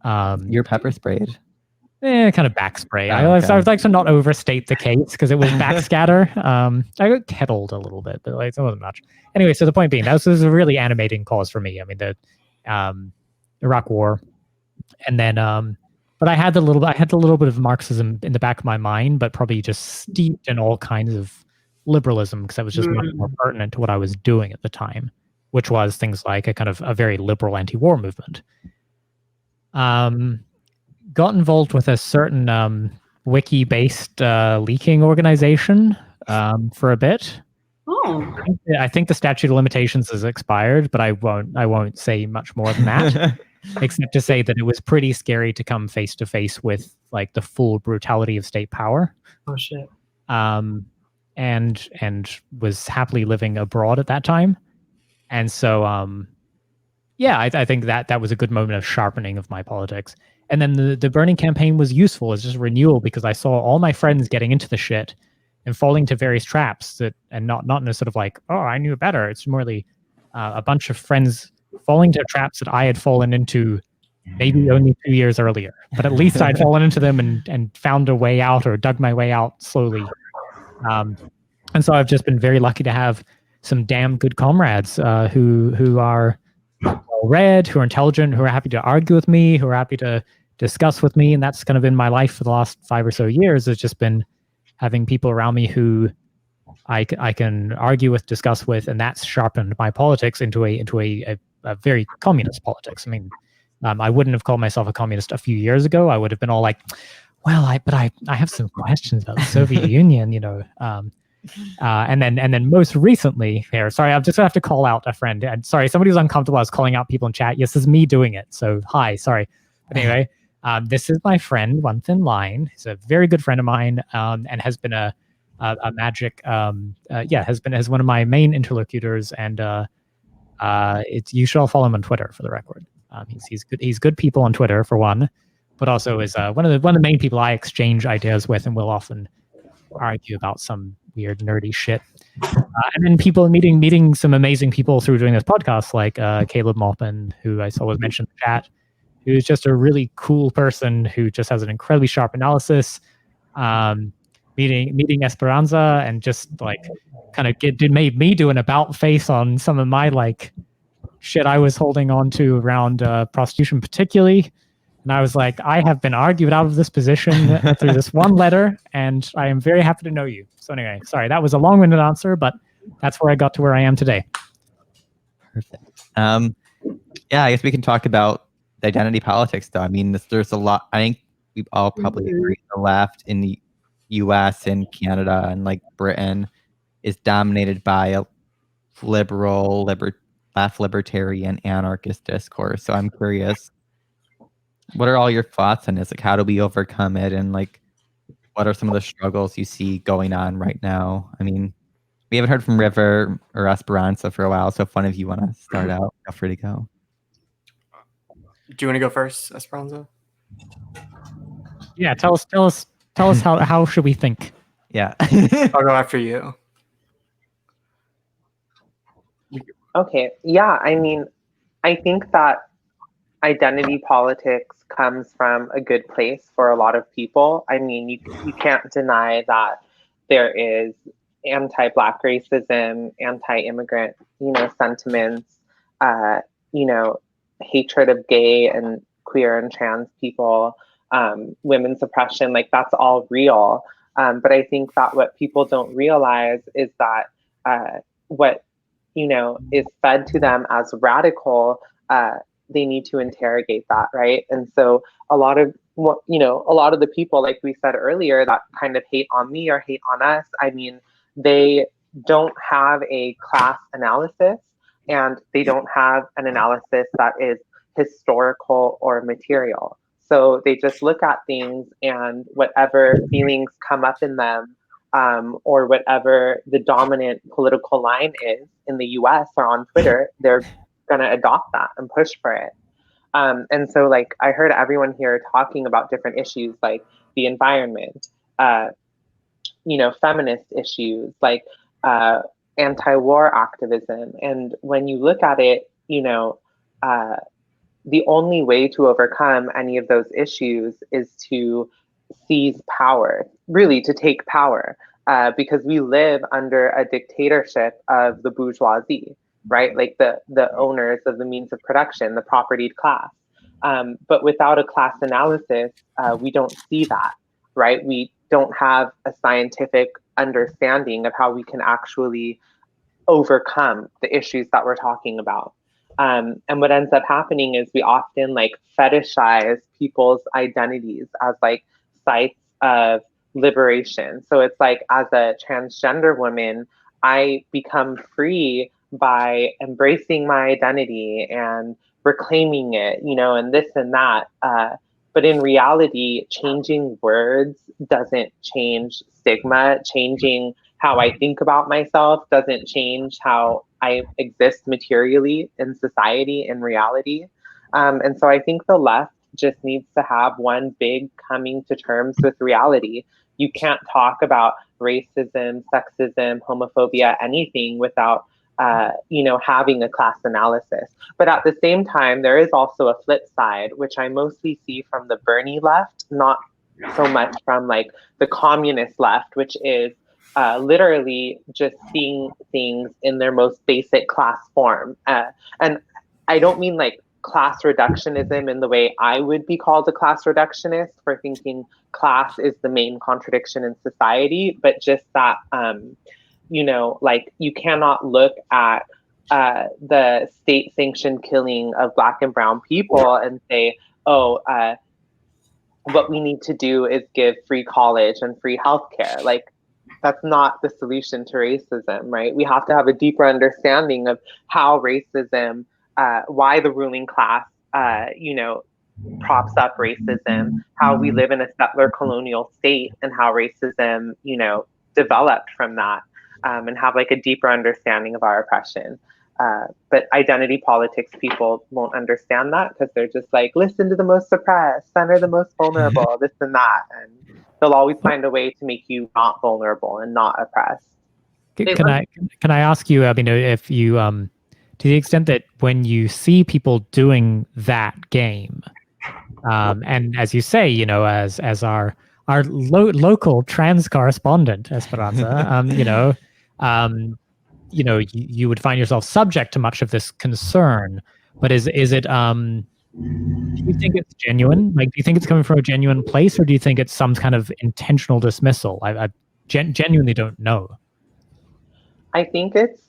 You're pepper sprayed. Kind of back spray. Oh, I would like to not overstate the case because it was backscatter. I got kettled a little bit, but like it wasn't much. Anyway, so the point being, that was a really animating cause for me. I mean, the Iraq war, and then but I had the little bit of Marxism in the back of my mind, but probably just steeped in all kinds of liberalism because that was just much more pertinent to what I was doing at the time, which was things like a very liberal anti-war movement. Got involved with a certain wiki-based leaking organization for a bit. Oh, I think the statute of limitations has expired, but I won't say much more than that, except to say that it was pretty scary to come face to face with like the full brutality of state power. oh shit. And was happily living abroad at that time. And so, I think that was a good moment of sharpening of my politics. And then the burning campaign was useful as just renewal because I saw all my friends getting into the shit and falling to various traps and not in a sort of like, oh, I knew better. It's merely a bunch of friends falling to traps that I had fallen into maybe only 2 years earlier. But at least I'd fallen into them and found a way out or dug my way out slowly. And so I've just been very lucky to have some damn good comrades who are well-read, who are intelligent, who are happy to argue with me, who are happy to discuss with me. And that's kind of been my life for the last 5 or so years. It's just been having people around me who I can argue with, discuss with, and that's sharpened my politics into a very communist politics. I mean, I wouldn't have called myself a communist a few years ago. I would have been all like, well, I have some questions about the Soviet Union, and then most recently here, sorry, I'm just gonna have to call out a friend. And sorry, somebody was uncomfortable. I was calling out people in chat. Yes, this is me doing it. So hi, sorry. But anyway, This is my friend, One Thin Line. He's a very good friend of mine, and has been a magic, has one of my main interlocutors. And you should all follow him on Twitter, for the record. He's good. He's good people on Twitter, for one, but also is one of the main people I exchange ideas with, and will often argue about some weird nerdy shit. And then meeting some amazing people through doing this podcast, like Caleb Maupin, who I saw was mentioned in the chat, who's just a really cool person who just has an incredibly sharp analysis. Meeting Esperanza, and just like kind of made me do an about face on some of my like shit I was holding on to around prostitution particularly. And I was like, I have been argued out of this position through this one letter, and I am very happy to know you. So anyway, sorry, that was a long-winded answer, but that's where I got to where I am today. Perfect. Yeah, I guess we can talk about identity politics, though. I mean, there's a lot. I think we all probably agree the left in the U.S. and Canada and like Britain is dominated by a left libertarian anarchist discourse. So I'm curious, what are all your thoughts on this? Like, how do we overcome it? And like, what are some of the struggles you see going on right now? I mean, we haven't heard from River or Esperanza for a while. So if one of you want to start out, feel free to go. Do you want to go first, Esperanza? Yeah, tell us how should we think? Yeah. I'll go after you. Okay. Yeah. I mean, I think that identity politics comes from a good place for a lot of people. I mean, you can't deny that there is anti-Black racism, anti-immigrant, sentiments, hatred of gay and queer and trans people, women's oppression, like that's all real. But I think that what people don't realize is that what is fed to them as radical, they need to interrogate that, right? And so a lot of the people, like we said earlier, that kind of hate on me or hate on us, I mean, they don't have a class analysis, and they don't have an analysis that is historical or material. So they just look at things, and whatever feelings come up in them, or whatever the dominant political line is in the US or on Twitter, they're going to adopt that and push for it. And so, like, I heard everyone here talking about different issues like the environment, feminist issues, like anti-war activism. And when you look at it, the only way to overcome any of those issues is to seize power, really to take power, because we live under a dictatorship of the bourgeoisie, right? Like the owners of the means of production, the propertied class. But without a class analysis, we don't see that, right? We don't have a scientific understanding of how we can actually overcome the issues that we're talking about. And what ends up happening is we often like fetishize people's identities as like sites of liberation. So it's like, as a transgender woman, I become free by embracing my identity and reclaiming it, and this and that. But in reality, changing words doesn't change stigma. Changing how I think about myself doesn't change how I exist materially in society, in reality. And so I think the left just needs to have one big coming to terms with reality. You can't talk about racism, sexism, homophobia, anything without having a class analysis. But at the same time, there is also a flip side, which I mostly see from the Bernie left, not so much from like the communist left, which is literally just seeing things in their most basic class form. And I don't mean like class reductionism in the way I would be called a class reductionist for thinking class is the main contradiction in society, but just that, like you cannot look at the state-sanctioned killing of Black and brown people and say, what we need to do is give free college and free healthcare. Like, that's not the solution to racism, right? We have to have a deeper understanding of how racism, why the ruling class, props up racism, how we live in a settler colonial state, and how racism, you know, developed from that, and have like a deeper understanding of our oppression. But identity politics people won't understand that because they're just like, listen to the most suppressed, center the most vulnerable, this and that. And they'll always find a way to make you not vulnerable and not oppressed. Can I ask you, I mean, if you, to the extent that when you see people doing that game, and as you say, you know, as our local trans correspondent, Esperanza, you would find yourself subject to much of this concern. But is it do you think it's genuine? Like, do you think it's coming from a genuine place, or do you think it's some kind of intentional dismissal? I genuinely don't know. I think it's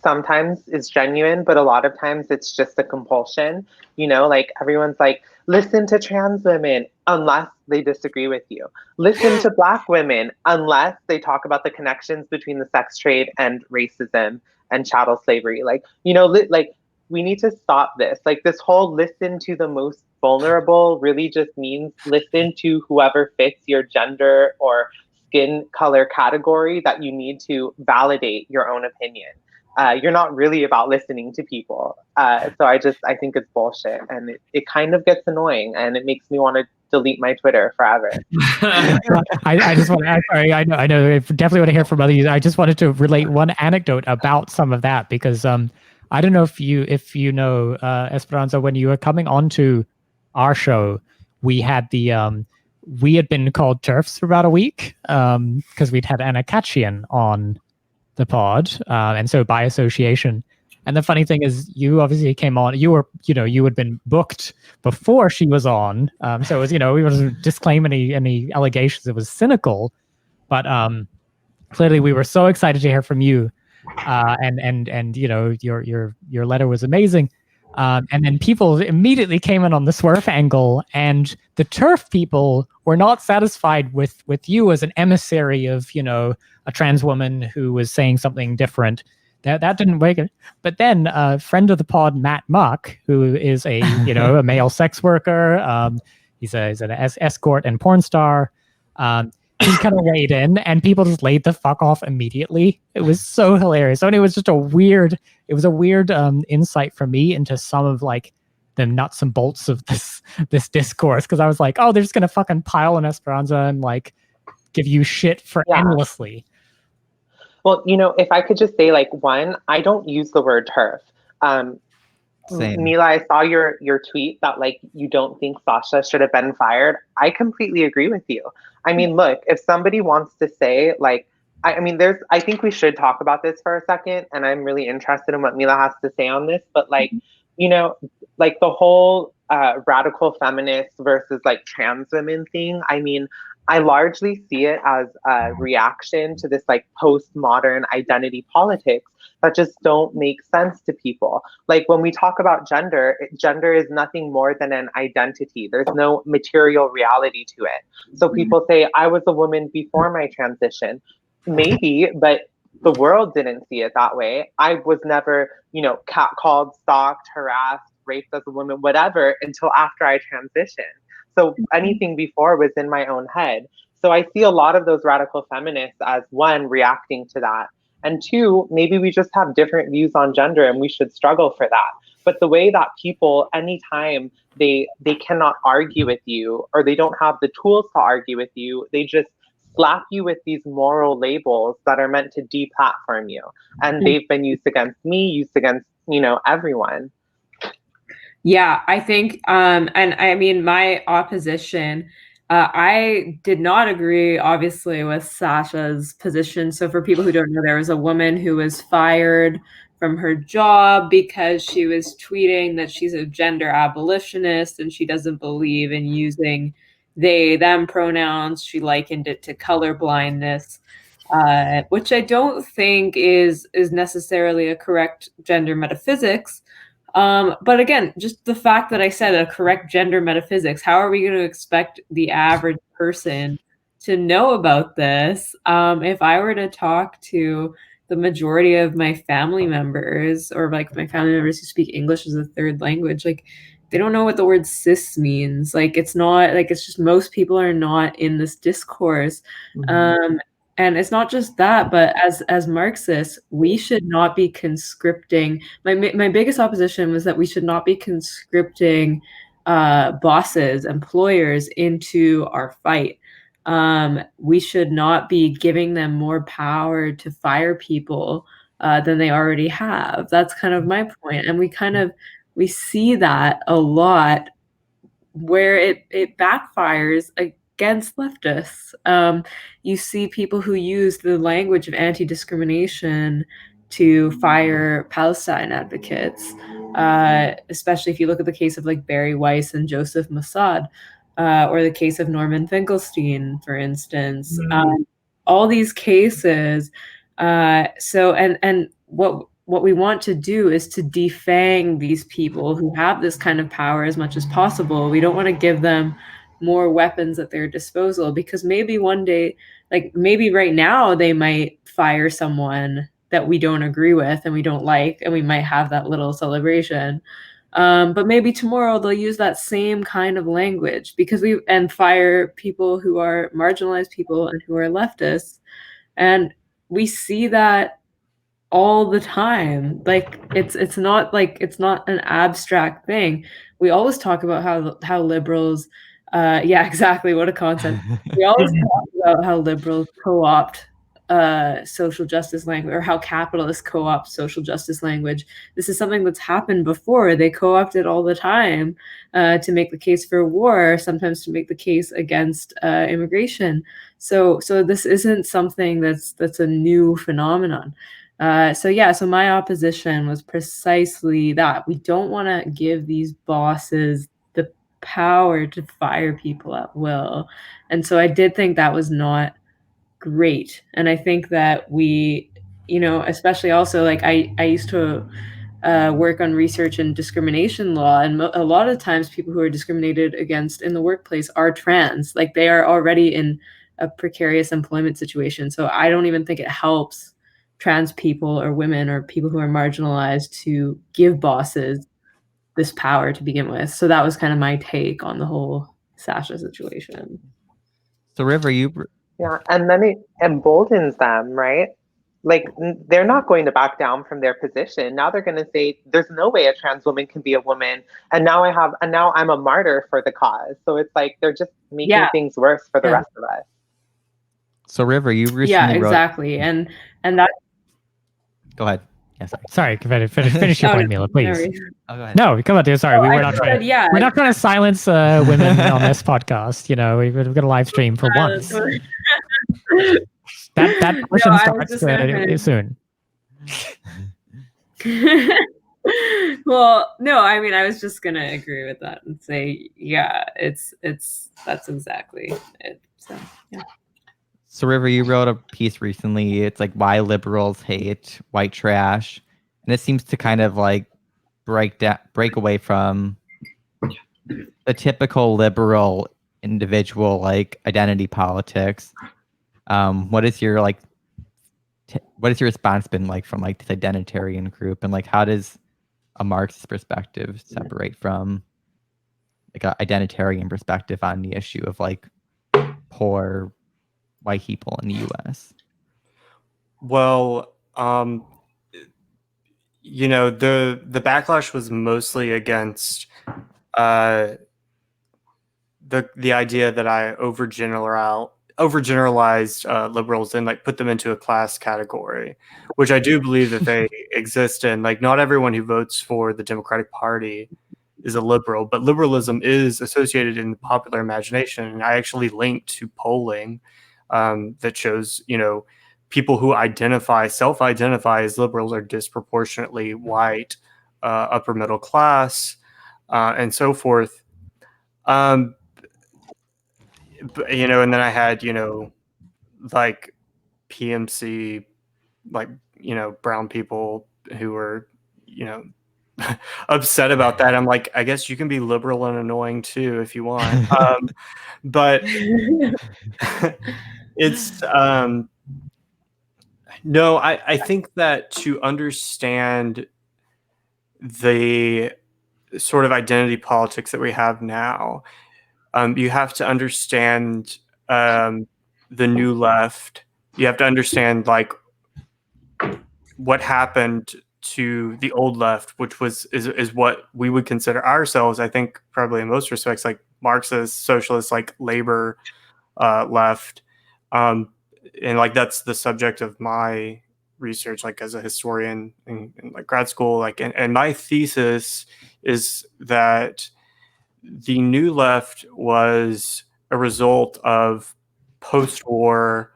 sometimes is genuine, but a lot of times it's just a compulsion. You know, like everyone's like, listen to trans women unless they disagree with you. Listen to Black women unless they talk about the connections between the sex trade and racism and chattel slavery. Like, you know, like we need to stop this. Like this whole listen to the most vulnerable really just means listen to whoever fits your gender or skin color category that you need to validate your own opinion. You're not really about listening to people. So I think it's bullshit, and it kind of gets annoying, and it makes me want to delete my Twitter forever. I just want to, sorry, I know, I definitely want to hear from others. I just wanted to relate one anecdote about some of that, because I don't know if you know, Esperanza, when you were coming onto our show, we had we had been called TERFs for about a week, because we'd had Anna Kachian on the pod, and so by association. And the funny thing is, you obviously came on. You were, you had been booked before she was on. So it was, we wasn't disclaim any allegations. It was cynical, but clearly we were so excited to hear from you, and your letter was amazing. And then people immediately came in on the swerve angle, and the TERF people were not satisfied with you as an emissary of, a trans woman who was saying something different. That didn't work. But then a friend of the pod, Matt Muck, who is a a male sex worker, he's an escort and porn star. He kind of weighed in, and people just laid the fuck off immediately. It was so hilarious. And it was just a weird insight for me into some of like the nuts and bolts of this discourse, because I was like, oh, they're just gonna fucking pile on Esperanza and like give you shit for endlessly. Well, if I could just say, like, one, I don't use the word TERF. Same. Mila, I saw your tweet that like you don't think Sasha should have been fired. I completely agree with you. I mean, look, if somebody wants to say like, I think we should talk about this for a second, and I'm really interested in what Mila has to say on this. But like, like the whole radical feminist versus like trans women thing. I mean, I largely see it as a reaction to this like postmodern identity politics that just don't make sense to people. Like when we talk about gender, gender is nothing more than an identity. There's no material reality to it. So people say, I was a woman before my transition. Maybe, but the world didn't see it that way. I was never, catcalled, stalked, harassed, raped as a woman, whatever, until after I transitioned. So anything before was in my own head. So I see a lot of those radical feminists as one, reacting to that. And two, maybe we just have different views on gender and we should struggle for that. But the way that people, anytime they cannot argue with you or they don't have the tools to argue with you, they just slap you with these moral labels that are meant to deplatform you. And they've been used against me, used against, everyone. Yeah, I think, and I mean, my opposition, I did not agree, obviously, with Sasha's position. So for people who don't know, there was a woman who was fired from her job because she was tweeting that she's a gender abolitionist and she doesn't believe in using they, them pronouns. She likened it to colorblindness, which I don't think is necessarily a correct gender metaphysics. But again, just the fact that I said a correct gender metaphysics, how are we going to expect the average person to know about this? If I were to talk to the majority of my family members or like my family members who speak English as a third language, like they don't know what the word cis means. Like, it's not like, it's just most people are not in this discourse. And it's not just that, but as Marxists, we should not be conscripting. My biggest opposition was that we should not be conscripting bosses, employers into our fight. We should not be giving them more power to fire people than they already have. That's kind of my point. And we see that a lot where it backfires against leftists. You see people who use the language of anti-discrimination to fire Palestine advocates, especially if you look at the case of like Barry Weiss and Joseph Mossad, or the case of Norman Finkelstein, for instance. All these cases. And what we want to do is to defang these people who have this kind of power as much as possible. We don't want to give them more weapons at their disposal, because maybe one day, like maybe right now, they might fire someone that we don't agree with and we don't like, and we might have that little celebration. But maybe tomorrow they'll use that same kind of language and fire people who are marginalized people and who are leftists. And we see that all the time. Like it's not an abstract thing. We always talk about how liberals yeah, exactly, what a concept. We always talk about how liberals co-opt social justice language, or how capitalists co-opt social justice language. This is something that's happened before. They co-opt it all the time to make the case for war, sometimes to make the case against immigration. So this isn't something that's a new phenomenon. So my opposition was precisely that. We don't want to give these bosses the power to fire people at will. And so I did think that was not great. And I think that we, especially also, like I used to work on research and discrimination law, and a lot of times people who are discriminated against in the workplace are trans. Like, they are already in a precarious employment situation. So I don't even think it helps trans people or women or people who are marginalized to give bosses this power to begin with. So that was kind of my take on the whole Sasha situation. So River, Yeah, and then it emboldens them, right? Like, they're not going to back down from their position. Now they're going to say, there's no way a trans woman can be a woman. And now I'm a martyr for the cause. So it's like, they're just making things worse for the rest of us. So River, you recently wrote... exactly. And that... Go ahead. Yeah, sorry, finish your point, Mila, please. Oh, go ahead. No, come on, dude. Sorry, we're not trying to silence women on this podcast. We've got a live stream for once. that question starts soon. Well, no, I mean, I was just gonna agree with that and say, yeah, that's exactly it. So yeah. So River, you wrote a piece recently. It's like why liberals hate white trash, and it seems to kind of like break away from the typical liberal individual like identity politics. What is your response been like from like this identitarian group, and like how does a Marxist perspective separate from like a identitarian perspective on the issue of like poor white people in the U.S.? Well, the backlash was mostly against the idea that I overgeneralized liberals and like put them into a class category, which I do believe that they exist in. Like, not everyone who votes for the Democratic Party is a liberal, but liberalism is associated in the popular imagination. And I actually linked to polling that shows, people who self-identify as liberals are disproportionately white, upper middle class, and so forth. And then I had, like PMC, like, brown people who were, upset about that. I'm like, I guess you can be liberal and annoying too if you want. But it's no, I think that to understand the sort of identity politics that we have now. You have to understand the new left. You have to understand like what happened to the old left, which is what we would consider ourselves, I think, probably in most respects, like Marxist, socialist, like labor left. And like that's the subject of my research, like as a historian in like grad school. Like, and my thesis is that the new left was a result of post-war.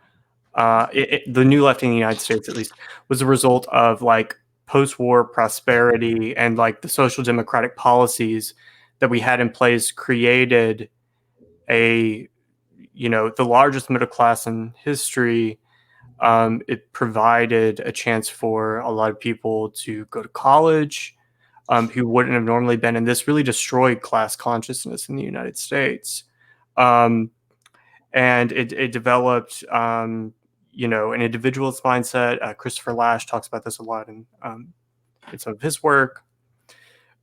The new left in the United States, at least, was a result of like post-war prosperity and like the social democratic policies that we had in place created a, the largest middle class in history. It provided a chance for a lot of people to go to college who wouldn't have normally been, and this really destroyed class consciousness in the United States. And it developed, an individualist mindset. Christopher Lasch talks about this a lot in some of his work.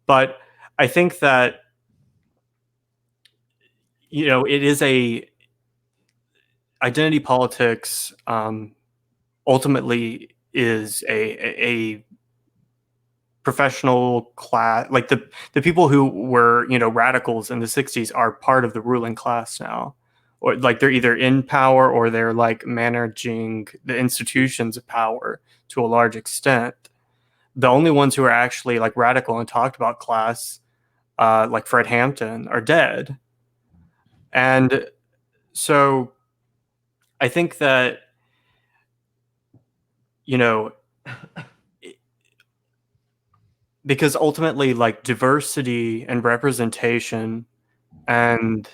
But I think that, it is a identity politics ultimately is a professional class, like the people who were radicals in the 60s are part of the ruling class now, or like they're either in power or they're like managing the institutions of power to a large extent. The only ones who are actually like radical and talked about class, like Fred Hampton, are dead. And so I think that because ultimately like diversity and representation and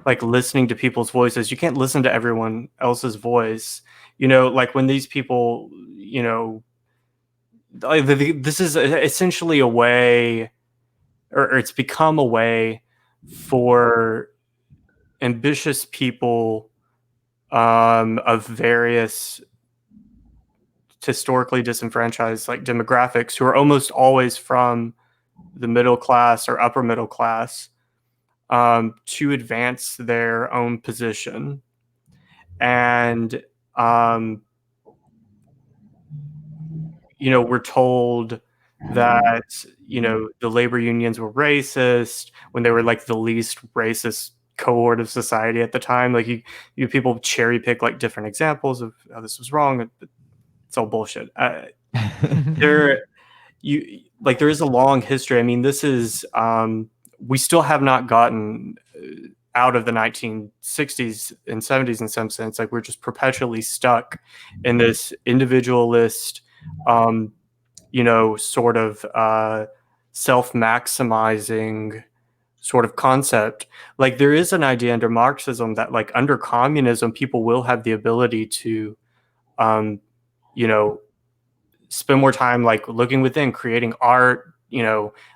like listening to people's voices, you can't listen to everyone else's voice, like when these people, this is essentially a way, or it's become a way for ambitious people of various historically disenfranchised like demographics who are almost always from the middle class or upper middle class to advance their own position. And we're told that the labor unions were racist when they were like the least racist cohort of society at the time. Like you people cherry pick like different examples of how this was wrong. It's all bullshit. There is a long history. I mean, this is we still have not gotten out of the 1960s and 70s in some sense. Like we're just perpetually stuck in this individualist, sort of self-maximizing sort of concept. Like there is an idea under Marxism that like under communism, people will have the ability to, spend more time like looking within, creating art,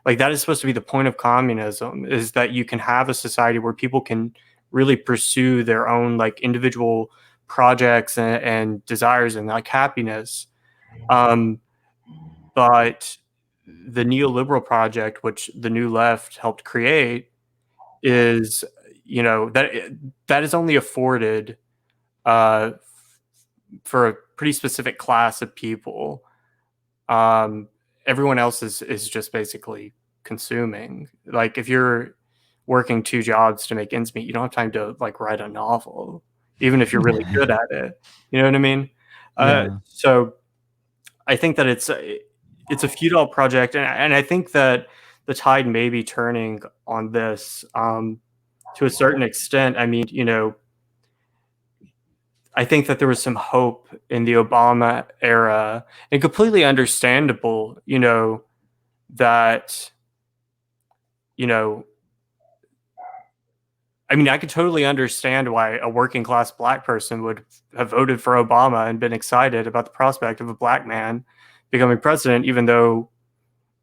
like that is supposed to be the point of communism, is that you can have a society where people can really pursue their own like individual projects and desires and like happiness. But the neoliberal project, which the New Left helped create, is that is only afforded for a pretty specific class of people. Everyone else is just basically consuming. Like if you're working 2 jobs to make ends meet, you don't have time to like write a novel, even if you're really good at it. You know what I mean? Yeah. So I think that it's a futile project, and I think that the tide may be turning on this to a certain extent. I mean, I think that there was some hope in the Obama era, and completely understandable, that, I mean, I could totally understand why a working class black person would have voted for Obama and been excited about the prospect of a black man becoming president, even though,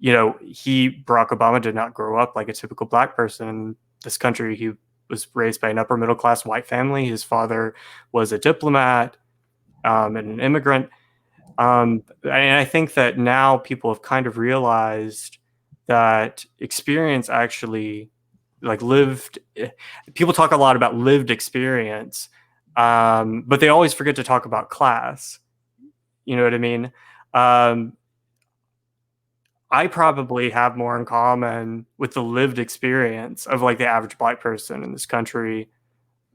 Barack Obama did not grow up like a typical black person in this country. He was raised by an upper middle class white family. His father was a diplomat and an immigrant. And I think that now people have kind of realized that experience actually, like lived, people talk a lot about lived experience, but they always forget to talk about class. You know what I mean? I probably have more in common with the lived experience of like the average Black person in this country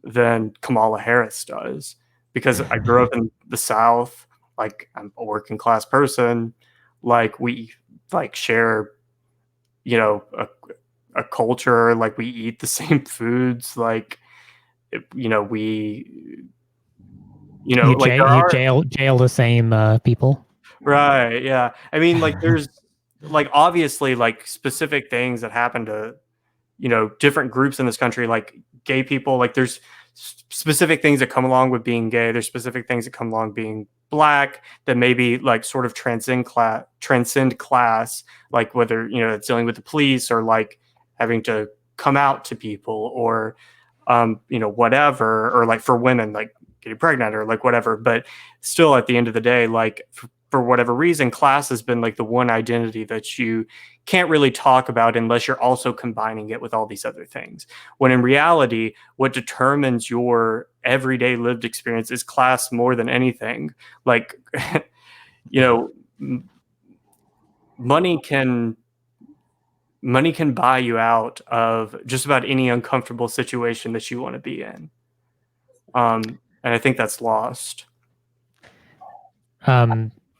than Kamala Harris does, because I grew up in the South. Like, I'm a working class person. Like, we like share, you know, a culture. Like, we eat the same foods. Like, you know, we, you know, like there are, jail the same people. right? Yeah, I mean, like there's like obviously like specific things that happen to, you know, different groups in this country, like gay people. Like there's specific things that come along with being gay. There's specific things that come along being Black that maybe like sort of transcend class, like whether, you know, it's dealing with the police or like having to come out to people or you know, whatever, or like for women like getting pregnant or like whatever. But still, at the end of the day, like for whatever reason, class has been like the one identity that you can't really talk about unless you're also combining it with all these other things. When in reality, what determines your everyday lived experience is class more than anything. Like, you know, money can buy you out of just about any uncomfortable situation that you want to be in. And I think that's lost.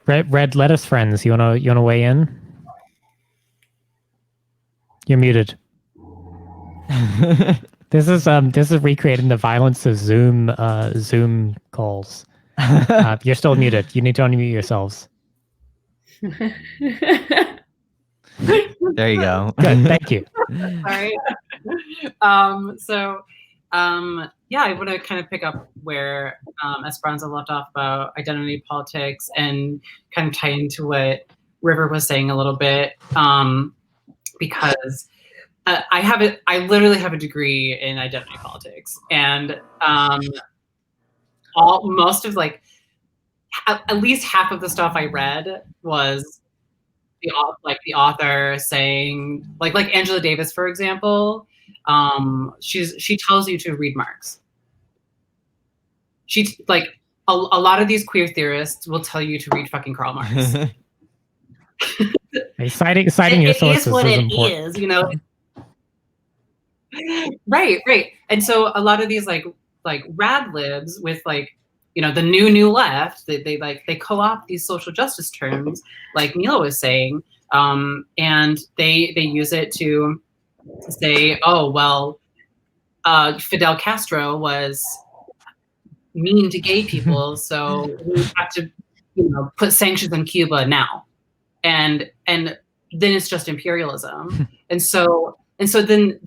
Red Lettuce Friends, you wanna weigh in? You're muted. This is recreating the violence of Zoom calls. You're still muted. You need to unmute yourselves. There you go. Good, thank you. Sorry. Yeah, I want to kind of pick up where Esperanza left off about identity politics and kind of tie into what River was saying a little bit, because I literally have a degree in identity politics, and most of like at least half of the stuff I read was the author saying like Angela Davis, for example. She tells you to read Marx. She like a lot of these queer theorists will tell you to read fucking Karl Marx. Hey, citing your sources is what is it important. is, you know. Right. And so a lot of these like rad libs with like, you know, the new left, they co-opt these social justice terms, like Mila was saying, and they use it to say, oh well, Fidel Castro was mean to gay people, so we have to, you know, put sanctions on Cuba now, and then it's just imperialism, and so then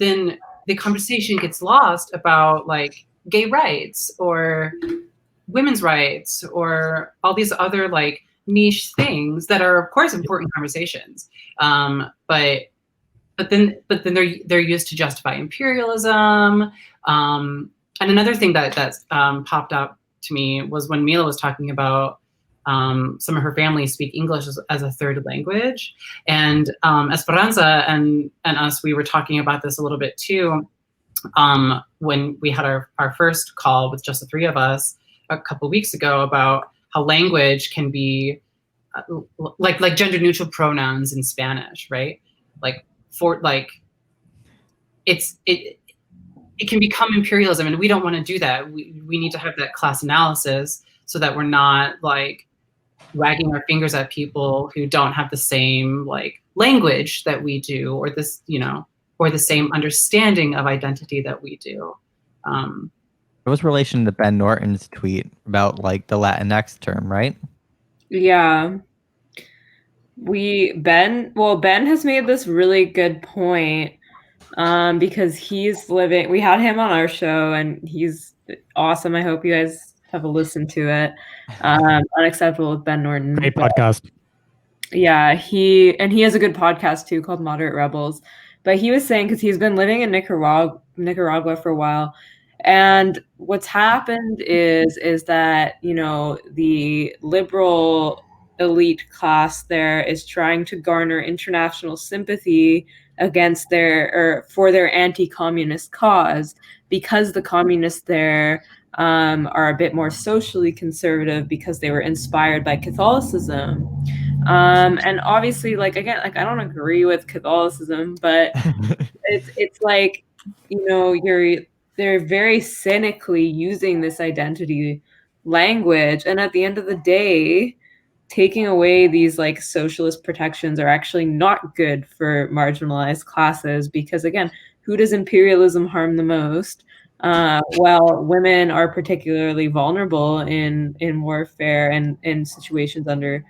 the conversation gets lost about like gay rights or women's rights or all these other like niche things that are of course important conversations, but then they're used to justify imperialism. And another thing that popped up to me was when Mila was talking about some of her family speak English as a third language, and Esperanza and us, we were talking about this a little bit too, when we had our first call with just the three of us a couple weeks ago about how language can be like gender neutral pronouns in Spanish, right? Like for like it can become imperialism, and we don't want to do that. We need to have that class analysis so that we're not like wagging our fingers at people who don't have the same like language that we do, or this, you know, or the same understanding of identity that we do. It was relation to Ben Norton's tweet about like the Latinx term, right? Yeah. Ben has made this really good point, because we had him on our show and he's awesome. I hope you guys have a listen to it. Unacceptable with Ben Norton. Great podcast. Yeah, he has a good podcast too called Moderate Rebels. But he was saying, because he's been living in Nicaragua for a while, and what's happened is that, you know, the liberal elite class there is trying to garner international sympathy against for their anti-communist cause, because the communists there are a bit more socially conservative because they were inspired by Catholicism. And obviously, like, again, like, I don't agree with Catholicism, but it's like, you know, they're very cynically using this identity language, and at the end of the day, taking away these like socialist protections are actually not good for marginalized classes, because again, who does imperialism harm the most? Well, women are particularly vulnerable in warfare and in situations under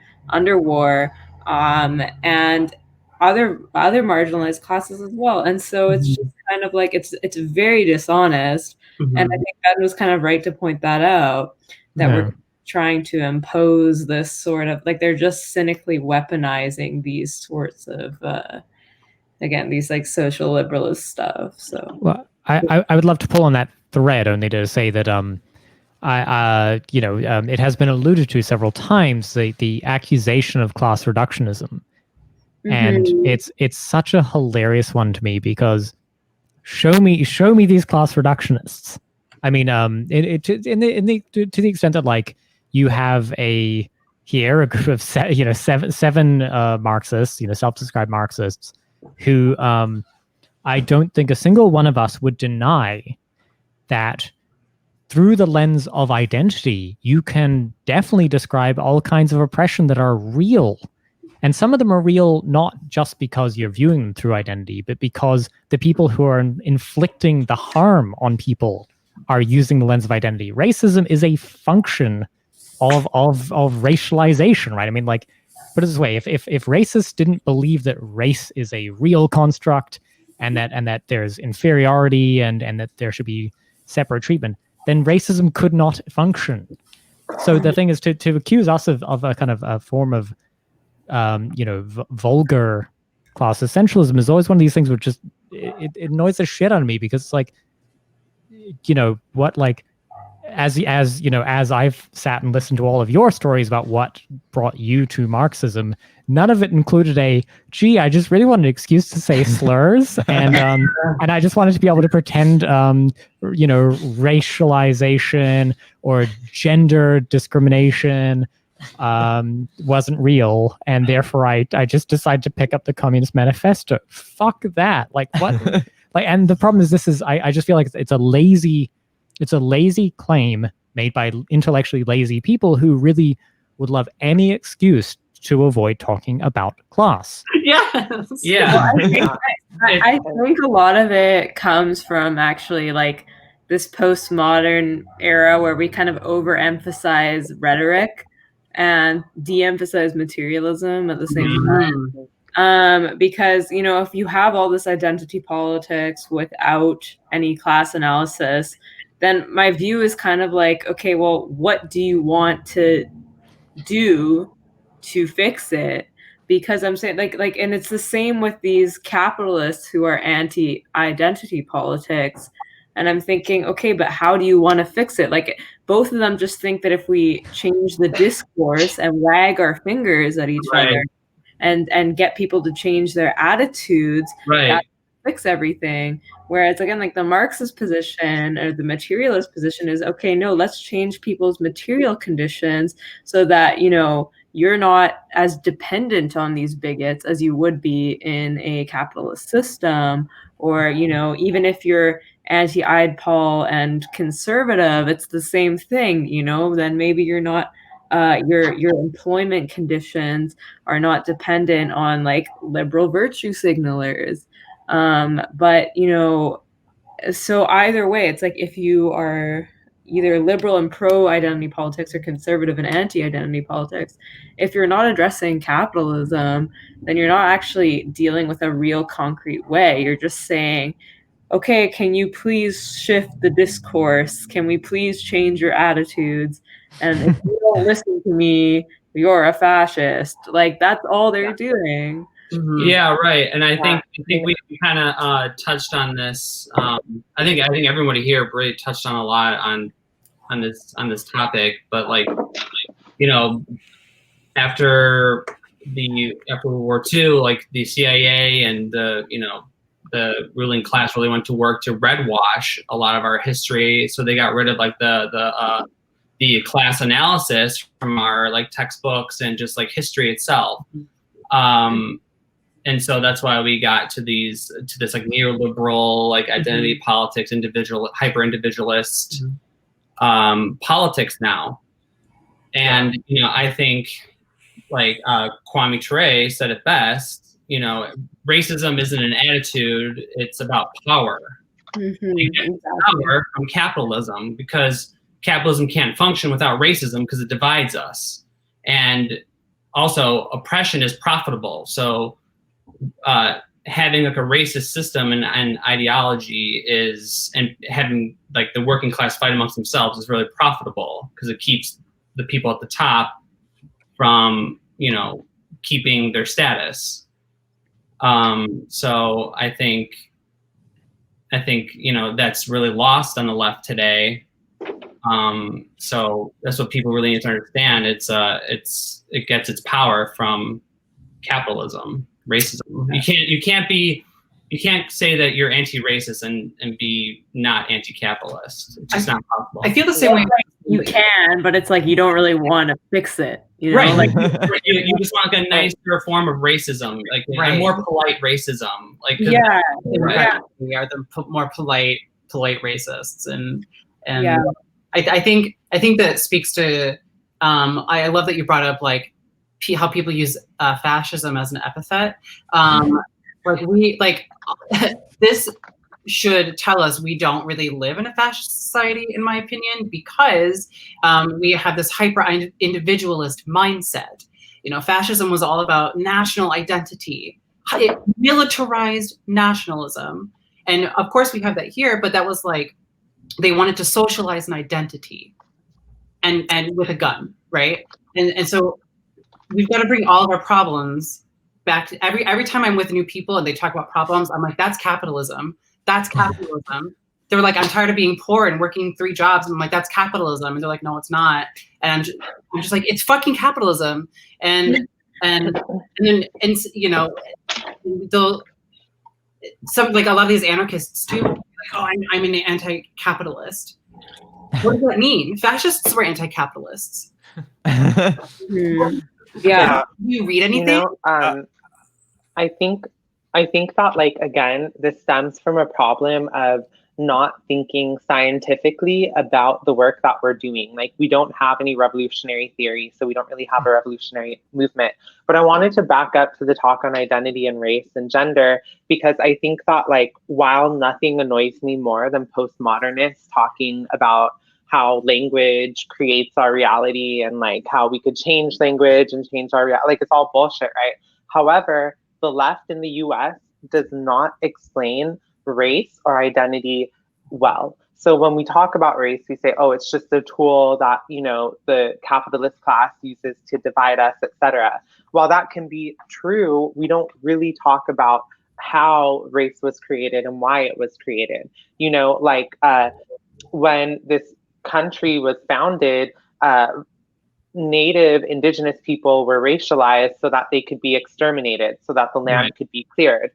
war, and other marginalized classes as well. And so it's just kind of like it's very dishonest. And I think Ben was kind of right to point that out, that we're trying to impose this sort of, like, they're just cynically weaponizing these sorts of again, these like social liberalist stuff. So well, I would love to pull on that thread, only to say that it has been alluded to several times, the accusation of class reductionism. And it's such a hilarious one to me, because show me these class reductionists. I mean, to the extent that, like, you have a group of seven Marxists, self-described Marxists, who I don't think a single one of us would deny that through the lens of identity, you can definitely describe all kinds of oppression that are real. And some of them are real not just because you're viewing them through identity, but because the people who are inflicting the harm on people are using the lens of identity. Racism is a function of racialization, right? I mean, like, put it this way: if racists didn't believe that race is a real construct, and that there's inferiority and that there should be separate treatment, then racism could not function. So the thing is, to accuse us of a kind of a form of vulgar class essentialism is always one of these things which just it annoys the shit out of me, because it's like, what, like, as I've sat and listened to all of your stories about what brought you to Marxism, none of it included I just really wanted an excuse to say slurs, and I just wanted to be able to pretend racialization or gender discrimination wasn't real, and therefore I just decided to pick up the Communist Manifesto. Fuck that. Like, what? Like, and the problem is, I just feel like it's a lazy claim made by intellectually lazy people who really would love any excuse to avoid talking about class. Yes. Yeah. I think a lot of it comes from actually like this postmodern era where we kind of overemphasize rhetoric and de-emphasize materialism at the same time. Because, if you have all this identity politics without any class analysis, then my view is kind of like, okay, well, what do you want to do to fix it? Because I'm saying, like, and it's the same with these capitalists who are anti-identity politics. And I'm thinking, okay, but how do you want to fix it? Like, both of them just think that if we change the discourse and wag our fingers at each other and get people to change their attitudes, that fix everything. Whereas, again, like, the Marxist position or the materialist position is, okay, no, let's change people's material conditions so that, you're not as dependent on these bigots as you would be in a capitalist system. Or, even if you're anti-IDPOL and conservative, it's the same thing, then maybe you're not, your employment conditions are not dependent on like liberal virtue signalers. But, so either way, it's like, if you are either liberal and pro-identity politics or conservative and anti-identity politics, if you're not addressing capitalism, then you're not actually dealing with a real concrete way. You're just saying, okay, can you please shift the discourse? Can we please change your attitudes? And if you don't listen to me, you're a fascist. Like, that's all they're doing. Yeah, right. And I think we kind of touched on this. I think everybody here really touched on a lot on this topic. But, like, after World War II, like the CIA and the ruling class really went to work to redwash a lot of our history. So they got rid of like the class analysis from our like textbooks and just like history itself. And so that's why we got to this like neoliberal, like identity politics, hyper individualist politics now. And I think like Kwame Ture said it best. Racism isn't an attitude; it's about power. You get power from capitalism, because capitalism can't function without racism because it divides us. And also, oppression is profitable. So having like a racist system and ideology and having like the working class fight amongst themselves is really profitable, because it keeps the people at the top from keeping their status. So I think that's really lost on the left today. So that's what people really need to understand. It gets its power from capitalism, racism. You can't say that you're anti-racist and be not anti-capitalist. It's just not possible. I feel the same way. You can, but it's like you don't really want to fix it. Right. Like you just want like a nicer form of racism, like a more polite racism. Like we are the more polite racists, and I think that speaks to. I love that you brought up like how people use fascism as an epithet. This should tell us we don't really live in a fascist society, in my opinion, because we have this hyper individualist mindset. Fascism was all about national identity, militarized nationalism. And of course we have that here, but that was like, they wanted to socialize an identity and with a gun, right? And so we've got to bring all of our problems back to every time I'm with new people and they talk about problems, I'm like, that's capitalism. That's capitalism. They were like, I'm tired of being poor and working 3 jobs. And I'm like, that's capitalism. And they're like, no, it's not. And I'm just like, it's fucking capitalism. And then some like a lot of these anarchists too, like, oh, I'm an anti-capitalist. What does that mean? Fascists were anti-capitalists. Yeah. Do you read anything? I think that, like, again, this stems from a problem of not thinking scientifically about the work that we're doing. Like, we don't have any revolutionary theory, so we don't really have a revolutionary movement. But I wanted to back up to the talk on identity and race and gender, because I think that, like, while nothing annoys me more than postmodernists talking about how language creates our reality and like how we could change language and change our reality, like, it's all bullshit, right? However, the left in the US does not explain race or identity well. So when we talk about race, we say, oh, it's just a tool that, the capitalist class uses to divide us, etc. While that can be true, we don't really talk about how race was created and why it was created. When this country was founded, Native Indigenous people were racialized so that they could be exterminated, so that the land could be cleared.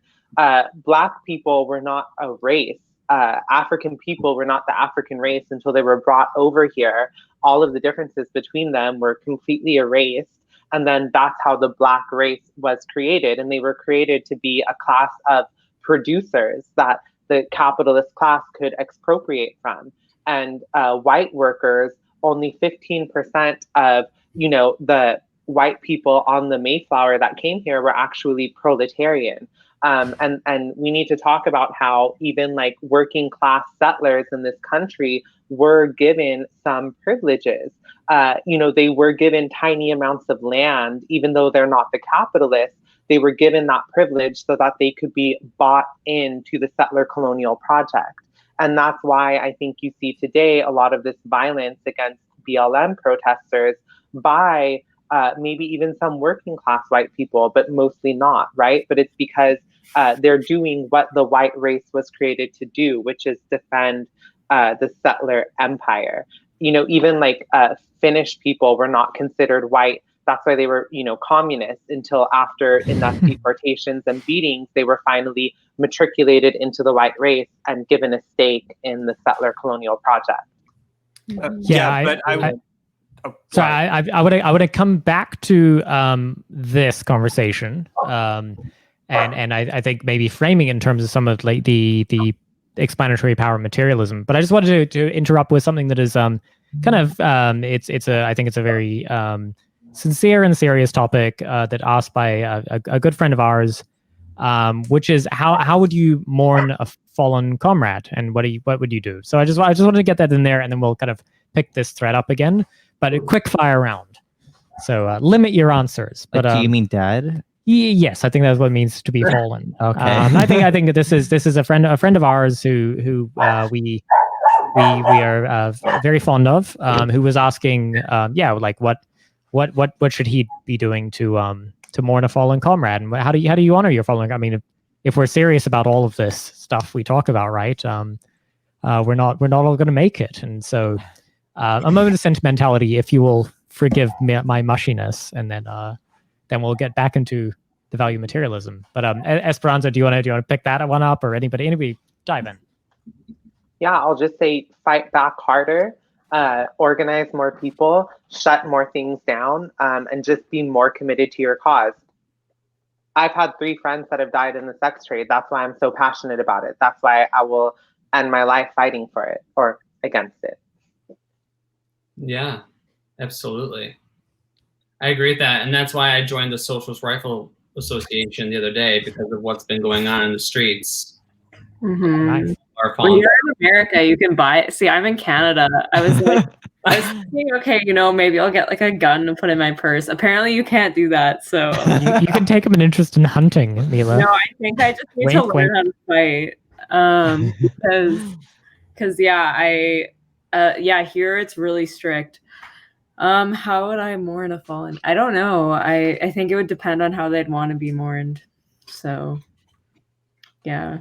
Black people were not a race. African people were not the African race until they were brought over here. All of the differences between them were completely erased. And then that's how the Black race was created. And they were created to be a class of producers that the capitalist class could expropriate from. And white workers, only 15% of, the white people on the Mayflower that came here were actually proletarian. And we need to talk about how even like working class settlers in this country were given some privileges. They were given tiny amounts of land, even though they're not the capitalists. They were given that privilege so that they could be bought into the settler colonial project. And that's why I think you see today a lot of this violence against BLM protesters by maybe even some working class white people, but mostly not, right? But it's because they're doing what the white race was created to do, which is defend the settler empire. Even like Finnish people were not considered white That's why they were, communists until after enough deportations and beatings, they were finally matriculated into the white race and given a stake in the settler colonial project. I would have come back to this conversation, and I think maybe framing in terms of some of like the explanatory power materialism. But I just wanted to interrupt with something that is I think it's a very sincere and serious topic that asked by a good friend of ours, which is how would you mourn a fallen comrade, and what would you do? So I just wanted to get that in there, and then we'll kind of pick this thread up again, but a quick fire round. So limit your answers. But do you mean dead? Yes, I think that's what it means to be fallen. Okay. I think that this is a friend of ours who we are very fond of, who was asking, like what should he be doing to mourn a fallen comrade, and how do you honor your fallen? I mean, if we're serious about all of this stuff we talk about, right? We're not all going to make it, and so a moment of sentimentality, if you will forgive my mushiness, and then we'll get back into the value materialism. But Esperanza, do you want to pick that one up, or anybody dive in? Yeah, I'll just say fight back harder, organize more people, shut more things down, and just be more committed to your cause. I've had 3 friends that have died in the sex trade. That's why I'm so passionate about it. That's why I will end my life fighting for it or against it. Yeah, absolutely. I agree with that. And that's why I joined the Socialist Rifle Association the other day, because of what's been going on in the streets. Mm-hmm. When you're in America, you can buy it. See, I'm in Canada. I was thinking, okay, maybe I'll get like a gun and put in my purse. Apparently you can't do that. So you can take up an interest in hunting, Mila. No, I think I just need to learn how to fight. Because here it's really strict. How would I mourn a fallen? I don't know. I think it would depend on how they'd want to be mourned. So, yeah,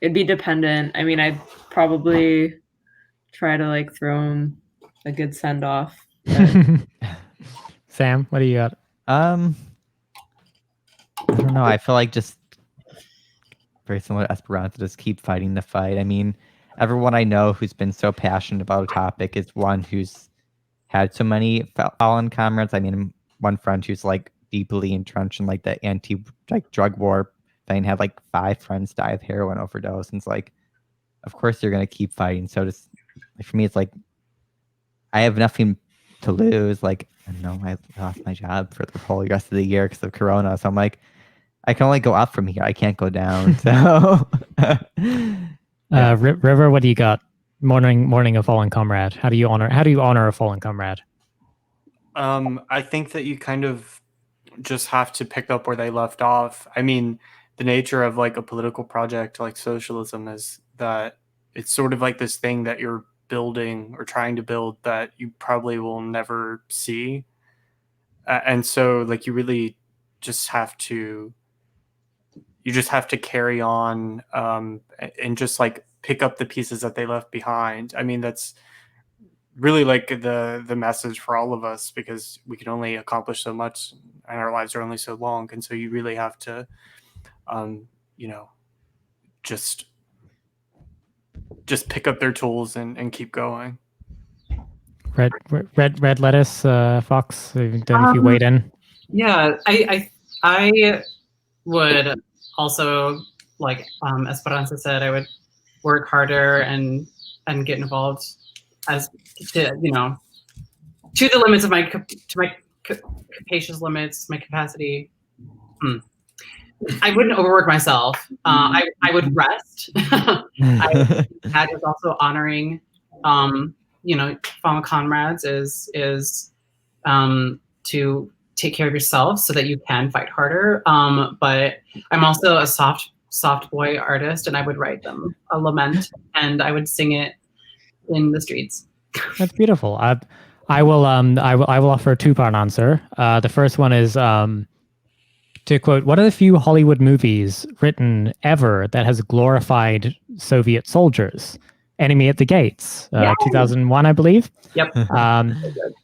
it'd be dependent. I mean, I'd probably try to like throw him a good send off. Sam, what do you got? I don't know. I feel like just very similar to Esperanza, just keep fighting the fight. I mean, everyone I know who's been so passionate about a topic is one who's had so many fallen comrades. I mean, one friend who's like deeply entrenched in like the drug war thing, had like 5 friends die of heroin overdose, and it's like, of course you're gonna keep fighting. So just for me, it's like I have nothing to lose. Like, I know I lost my job for the whole rest of the year because of Corona, so I'm like, I can only go up from here. I can't go down. So, River, what do you got? Mourning a fallen comrade. How do you honor a fallen comrade? I think that you kind of just have to pick up where they left off. I mean, the nature of like a political project like socialism is that it's sort of like this thing that you're building or trying to build that you probably will never see. And so like you really just have to carry on and just like pick up the pieces that they left behind. I mean, that's really like the message for all of us, because we can only accomplish so much and our lives are only so long. And so you really have to, just pick up their tools and keep going. Red lettuce, Fox, if you weighed in. Yeah, I would also, like Esperanza said, I would work harder and get involved as to the limits of my capacious limits, my capacity. I wouldn't overwork myself. I would rest. That is also honoring, fallen comrades is to take care of yourself so that you can fight harder. But I'm also a soft boy artist, and I would write them a lament, and I would sing it in the streets. That's beautiful. I will offer a 2-part answer. The first one is to quote, one of the few Hollywood movies written ever that has glorified Soviet soldiers. Enemy at the Gates, Yeah. 2001, I believe. Yep.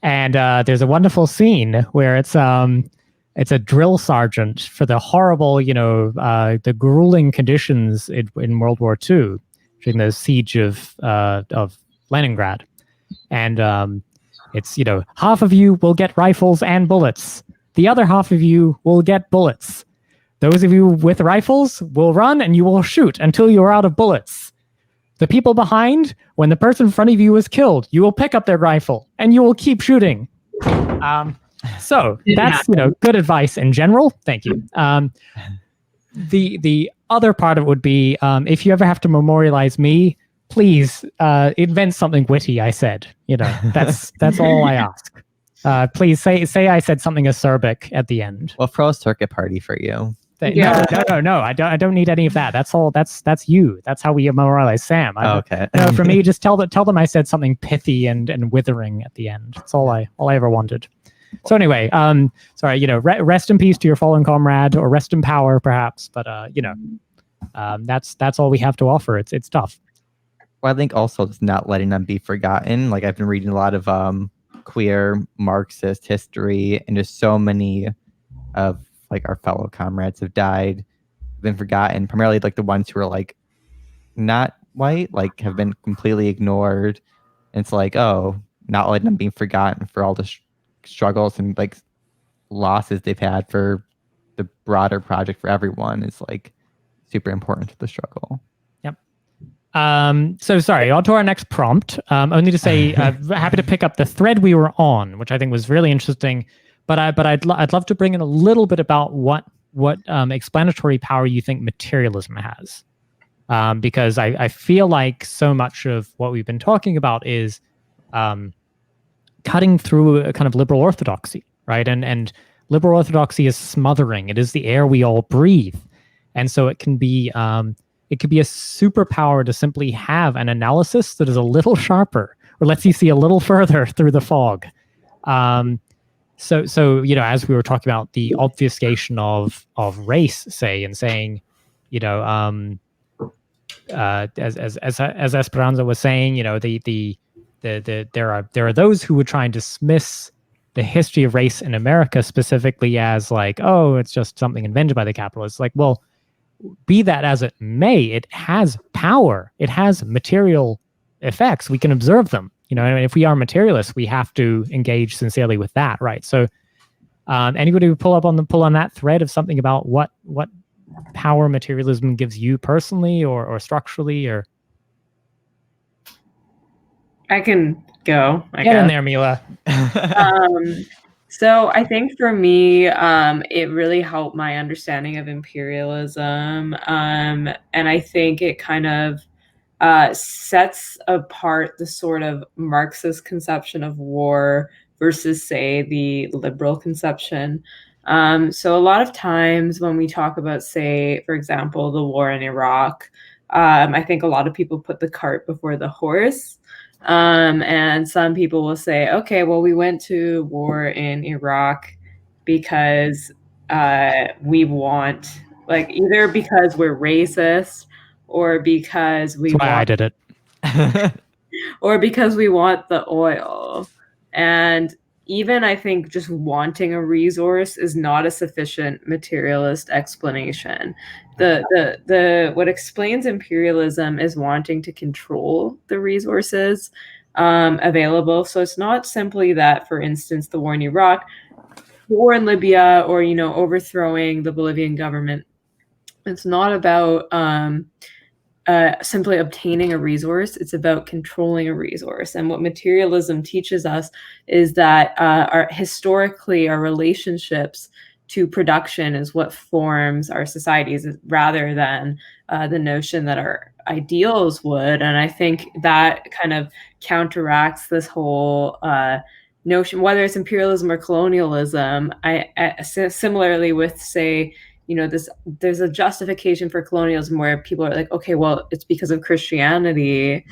And there's a wonderful scene where it's a drill sergeant for the horrible, the grueling conditions in World War II during the siege of Leningrad. And it's, half of you will get rifles and bullets. The other half of you will get bullets. Those of you with rifles will run and you will shoot until you are out of bullets. The people behind, when the person in front of you is killed, you will pick up their rifle and you will keep shooting. So that's, good advice in general. Thank you. The other part of it would be, if you ever have to memorialize me, please invent something witty. I said, that's all I ask. Please say I said something acerbic at the end. We'll throw a circuit party for you. Yeah. No. I don't need any of that. That's all. That's you. That's how we memorialize Sam. Okay. For me, just tell them I said something pithy and withering at the end. That's all I ever wanted. So anyway, sorry. Rest in peace to your fallen comrade, or rest in power, perhaps. But that's all we have to offer. It's tough. Well, I think also it's not letting them be forgotten. Like, I've been reading a lot of queer Marxist history, and just so many of like our fellow comrades have died, been forgotten. Primarily like the ones who are like not white, like have been completely ignored. And it's like, oh, not letting them be forgotten for all the struggles and like losses they've had for the broader project for everyone is like super important to the struggle. Yep. So sorry, on to our next prompt. Only to say, happy to pick up the thread we were on, which I think was really interesting. But I'd love to bring in a little bit about what explanatory power you think materialism has, because I feel like so much of what we've been talking about is cutting through a kind of liberal orthodoxy, right? And liberal orthodoxy is smothering. It is the air we all breathe, and so it can be a superpower to simply have an analysis that is a little sharper or lets you see a little further through the fog. So as we were talking about the obfuscation of race, say, and saying, as Esperanza was saying, there are those who would try and dismiss the history of race in America specifically as like, oh, it's just something invented by the capitalists. Like, well, be that as it may, it has power. It has material effects. We can observe them. And if we are materialists, we have to engage sincerely with that, right? So, anybody would pull on that thread of something about what power materialism gives you personally or structurally, or I can go. Get in there, Mila. So I think for me, it really helped my understanding of imperialism, and I think it kind of sets apart the sort of Marxist conception of war versus, say, the liberal conception. So a lot of times when we talk about, say, for example, the war in Iraq, I think a lot of people put the cart before the horse. And some people will say, okay, well, we went to war in Iraq because we want, like, either because we're racist or because we That's why I did it. or because we want the oil. And even I think just wanting a resource is not a sufficient materialist explanation. The what explains imperialism is wanting to control the resources available. So it's not simply that, for instance, the war in Iraq, war in Libya, or overthrowing the Bolivian government. It's not about simply obtaining a resource. It's about controlling a resource. And what materialism teaches us is that historically our relationships to production is what forms our societies, rather than the notion that our ideals would. And I think that kind of counteracts this whole notion, whether it's imperialism or colonialism. I similarly with, say, there's a justification for colonialism where people are like, okay, well, it's because of Christianity.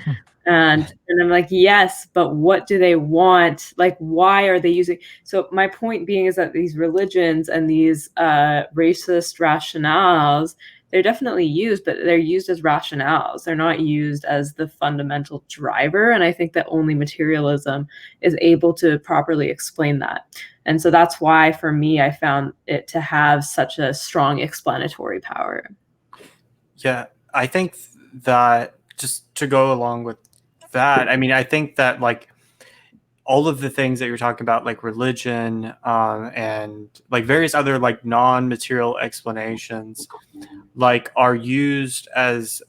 And I'm like, yes, but what do they want? Like, why are they using? So my point being is that these religions and these racist rationales, they're definitely used, but they're used as rationales. They're not used as the fundamental driver. And I think that only materialism is able to properly explain that. And so that's why, for me, I found it to have such a strong explanatory power. Yeah, I think that, just to go along with that, I mean, I think that like all of the things that you're talking about, like religion, and like various other like non-material explanations, like are used as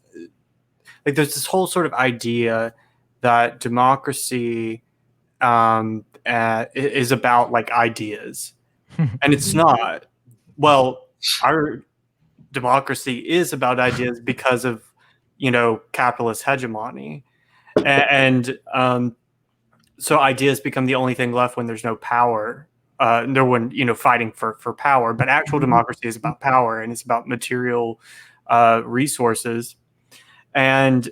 like there's this whole sort of idea that democracy is about like ideas, and it's not. Well, our democracy is about ideas because of, you know, capitalist hegemony, and so ideas become the only thing left when there's no power. No one, you know, fighting for power. But actual democracy is about power, and it's about material resources. And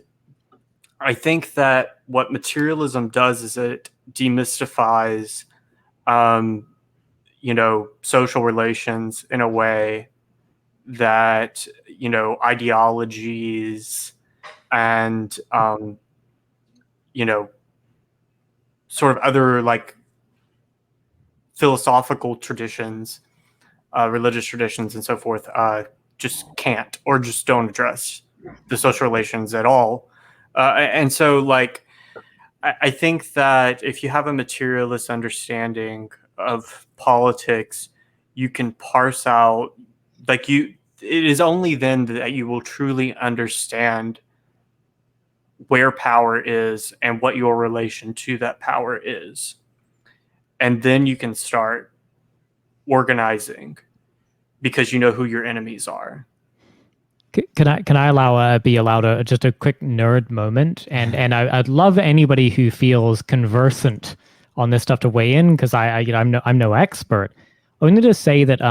I think that what materialism does is it demystifies, you know, social relations in a way that, you know, ideologies and, you know, sort of other like philosophical traditions, religious traditions and so forth, just can't, or just don't address the social relations at all. And so like, I think that if you have a materialist understanding of politics, you can parse out, like it is only then that you will truly understand where power is and what your relation to that power is. And then you can start organizing because you know who your enemies are. Can I be allowed just a quick nerd moment? And I'd love anybody who feels conversant on this stuff to weigh in, because I'm no expert. Only to say that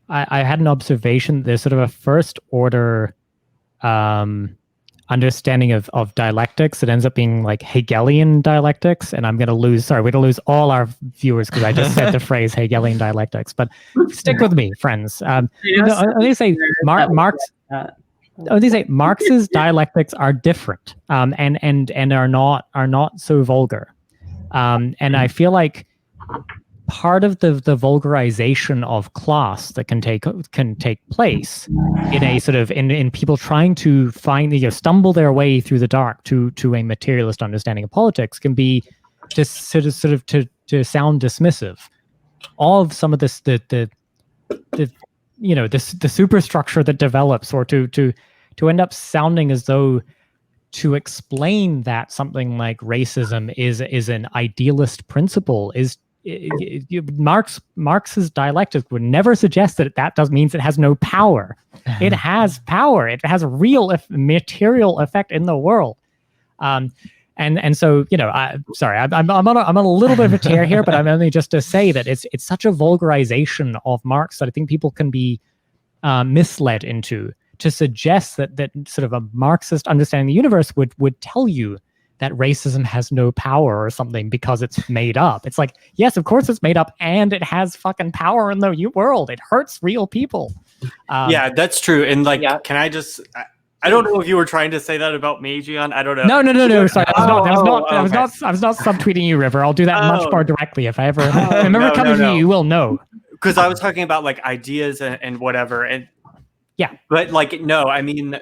I had an observation. There's sort of a first order understanding of dialectics that ends up being like Hegelian dialectics, and we're going to lose all our viewers because I just said the phrase Hegelian dialectics, but stick with me, friends. They say Marx's dialectics are different, and are not so vulgar, and I feel like part of the vulgarization of class that can take place in a sort of in people trying to find, stumble their way through the dark to a materialist understanding of politics can be just sort of to sound dismissive of some of this the superstructure that develops, or to end up sounding as though to explain that something like racism is an idealist principle is. Marx's dialectic would never suggest that means it has no power. It has power. It has a real material effect in the world. And so, I'm on a little bit of a tear here, but I'm only just to say that it's such a vulgarization of Marx that I think people can be misled into, to suggest that sort of a Marxist understanding of the universe would tell you that racism has no power or something because it's made up. It's like, yes, of course it's made up, and it has fucking power in the world. It hurts real people. Yeah, that's true. And like, can I just? I don't know if you were trying to say that about me, Gian. I don't know. No. Sorry, I was not subtweeting you, River. I'll do that much more directly if I ever remember coming to you. You will know. Because I was talking about like ideas and whatever, and yeah, but like no, I mean,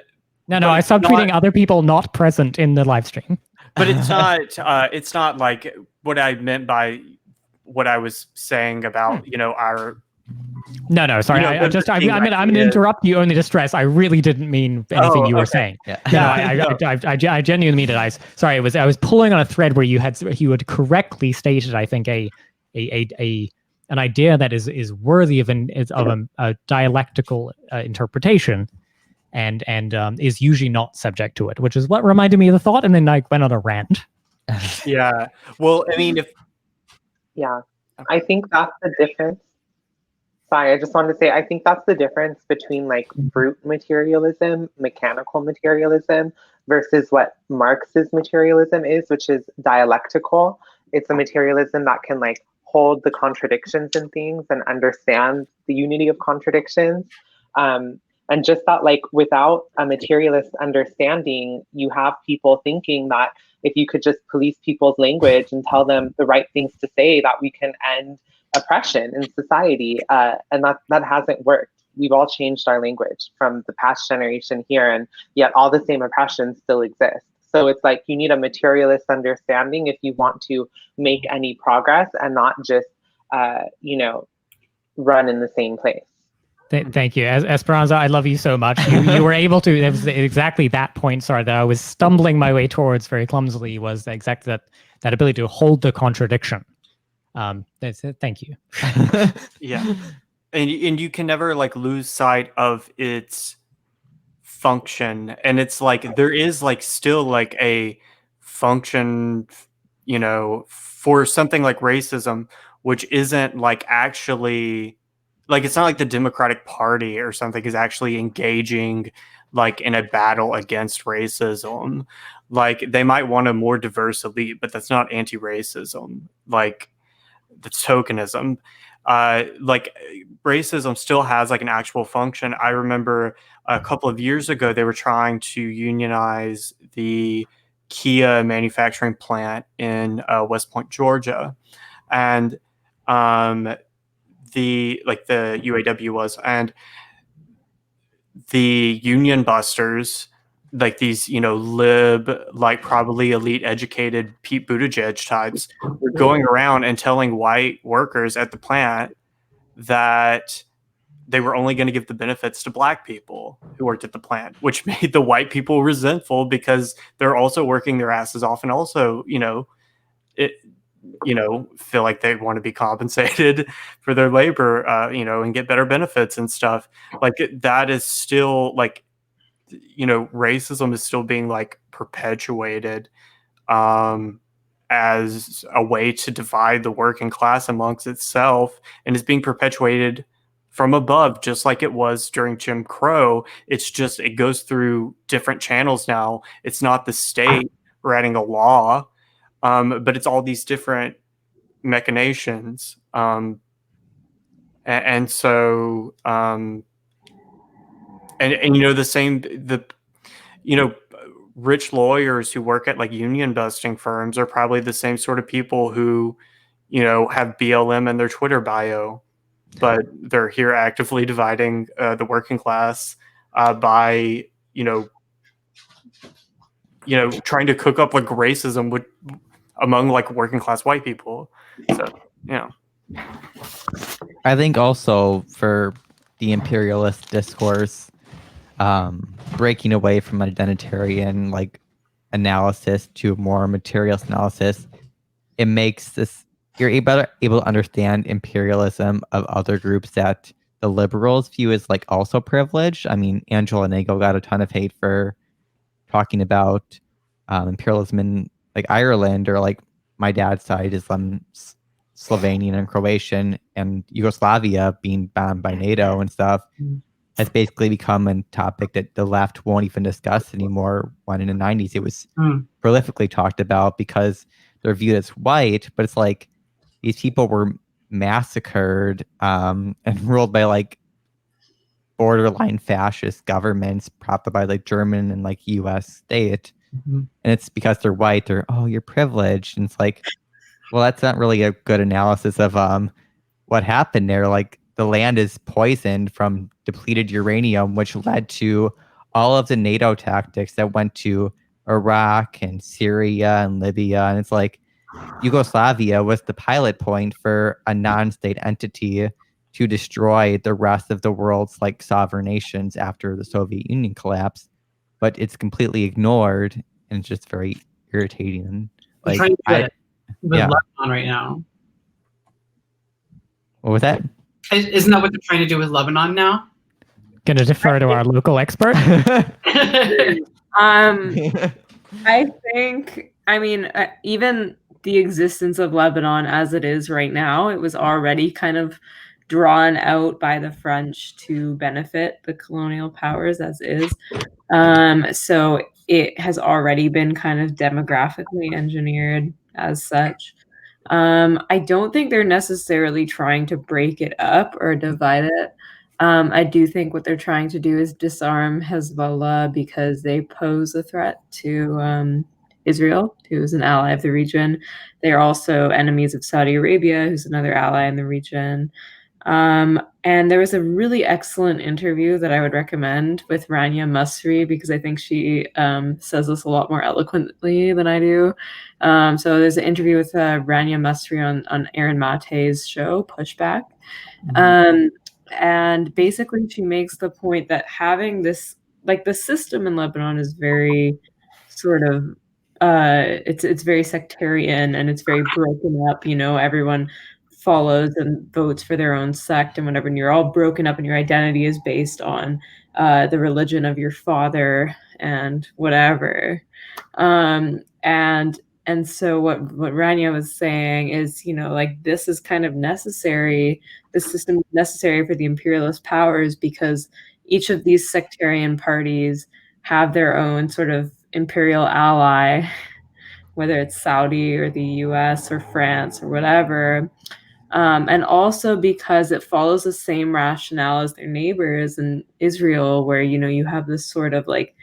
no. I subtweeting other people not present in the live stream. But it's not like what I meant by what I was saying about, our. No, sorry. I'm going to interrupt you only to stress I really didn't mean anything you were saying. Yeah. I genuinely mean it. I was pulling on a thread where you had correctly stated, I think, an idea that is worthy of a dialectical interpretation. And is usually not subject to it, which is what reminded me of the thought, and then I went on a rant. Yeah. Well, I mean, I think that's the difference. Sorry, I just wanted to say, I think that's the difference between like brute materialism, mechanical materialism, versus what Marx's materialism is, which is dialectical. It's a materialism that can like hold the contradictions in things and understand the unity of contradictions. And just that, like, without a materialist understanding, you have people thinking that if you could just police people's language and tell them the right things to say, that we can end oppression in society. And that hasn't worked. We've all changed our language from the past generation here, and yet all the same oppressions still exist. So it's like you need a materialist understanding if you want to make any progress and not just, run in the same place. Thank you. Esperanza, I love you so much. You were able to, it was exactly that point, sorry, that I was stumbling my way towards very clumsily, was exactly that ability to hold the contradiction. Thank you. Yeah. And you can never like lose sight of its function. And it's like, there is like still like a function, for something like racism, which isn't like actually, like, it's not like the Democratic Party or something is actually engaging like in a battle against racism. Like, they might want a more diverse elite, but that's not anti-racism. Like, that's tokenism. Like, racism still has like an actual function. I remember a couple of years ago, they were trying to unionize the Kia manufacturing plant in West Point, Georgia. And the UAW was, and the union busters, like these, lib, like probably elite educated Pete Buttigieg types, were going around and telling white workers at the plant that they were only going to give the benefits to black people who worked at the plant, which made the white people resentful because they're also working their asses off and also, feel like they want to be compensated for their labor, and get better benefits and stuff. Like, that is still like, racism is still being like perpetuated as a way to divide the working class amongst itself, and is being perpetuated from above, just like it was during Jim Crow. It's just, it goes through different channels now. It's not the state writing a law, but it's all these different machinations. And so, rich lawyers who work at like union busting firms are probably the same sort of people who, have BLM in their Twitter bio, but they're here actively dividing the working class by, trying to cook up like racism among like working class white people. So, I think also for the imperialist discourse, breaking away from identitarian like analysis to more materialist analysis, it makes this, you're able to understand imperialism of other groups that the liberals view as like also privileged. I mean, Angela Nagel got a ton of hate for talking about imperialism in like Ireland, or like my dad's side is Slovenian and Croatian, and Yugoslavia being bombed by NATO and stuff has basically become a topic that the left won't even discuss anymore, when in the 90s it was prolifically talked about because they're viewed as white. But it's like these people were massacred and ruled by like borderline fascist governments propped by like German and like US state. And it's because they're white, they're, oh, you're privileged. And it's like, well, that's not really a good analysis of what happened there. Like, the land is poisoned from depleted uranium, which led to all of the NATO tactics that went to Iraq and Syria and Libya. And it's like Yugoslavia was the pilot point for a non-state entity to destroy the rest of the world's like sovereign nations after the Soviet Union collapsed. But it's completely ignored, and it's just very irritating. We're Like, trying to do it with Lebanon right now. What was that? Isn't that what they're trying to do with Lebanon now? Gonna defer to our local expert. I think, even the existence of Lebanon as it is right now, it was already kind of drawn out by the French to benefit the colonial powers as is. So it has already been kind of demographically engineered as such. I don't think they're necessarily trying to break it up or divide it. I do think what they're trying to do is disarm Hezbollah because they pose a threat to Israel, who is an ally of the region. They are also enemies of Saudi Arabia, who's another ally in the region. And there was a really excellent interview that I would recommend with Rania Masri because I think she says this a lot more eloquently than I do. So there's an interview with Rania Masri on Aaron Mate's show, Pushback. And basically she makes the point that having this, like the system in Lebanon is very sort of, it's very sectarian and it's very broken up, you know, everyone follows and votes for their own sect and whatever, and you're all broken up and your identity is based on the religion of your father and whatever. And so what Rania was saying is, you know, like this is kind of necessary. This system is necessary for the imperialist powers because each of these sectarian parties have their own sort of imperial ally, whether it's Saudi or the US or France or whatever. And also because it follows the same rationale as their neighbors in Israel, where, you know, you have this sort of like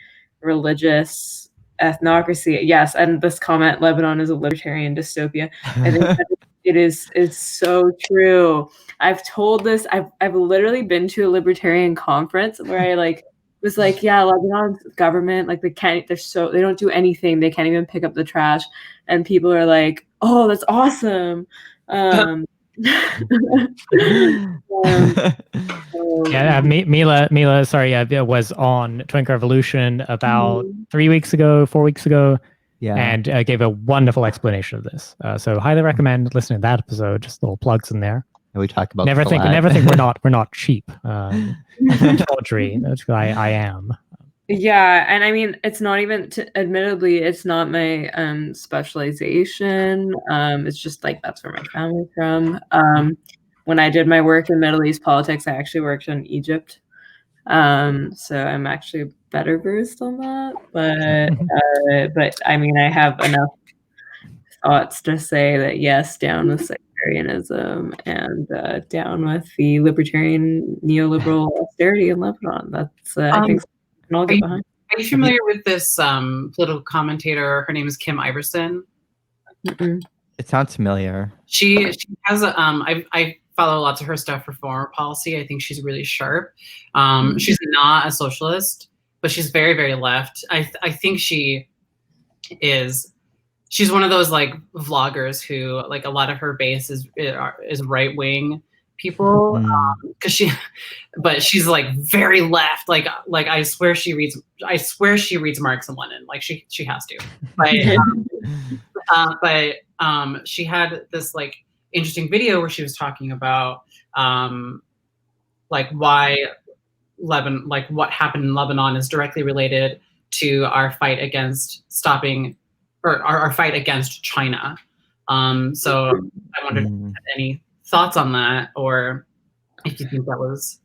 religious ethnocracy. Yes, and this comment, Lebanon is a libertarian dystopia. I think that it's so true. I've told this, I've literally been to a libertarian conference where I like was like, yeah, Lebanon's government, like they don't do anything. They can't even pick up the trash. And people are like, oh, that's awesome. Mila, sorry, was on Twink Revolution about 3 weeks ago, 4 weeks ago, and gave a wonderful explanation of this. So highly recommend listening to that episode. Just little plugs in there. And we talk about never think we're not cheap. Tawdry. That's why I am. Yeah, and I mean, it's not even, admittedly, it's not my specialization. It's just like that's where my family's from. When I did my work in Middle East politics, I actually worked in Egypt. So I'm actually better versed on that. But I mean, I have enough thoughts to say that yes, down with sectarianism and down with the libertarian neoliberal austerity in Lebanon. That's I think. I'll get behind. Are you familiar with this political commentator? Her name is Kim Iverson. It sounds familiar. She has a I follow lots of her stuff for foreign policy. I think she's really sharp. She's not a socialist, but she's very, very left. I think she's one of those like vloggers who like a lot of her base is right wing people, because she's like very left, like I swear she reads Marx and Lenin, like she has to, but she had this like interesting video where she was talking about like why Lebanon, like what happened in Lebanon is directly related to our fight against stopping or our fight against China. So I wondered if you had any thoughts on that, or if you think that was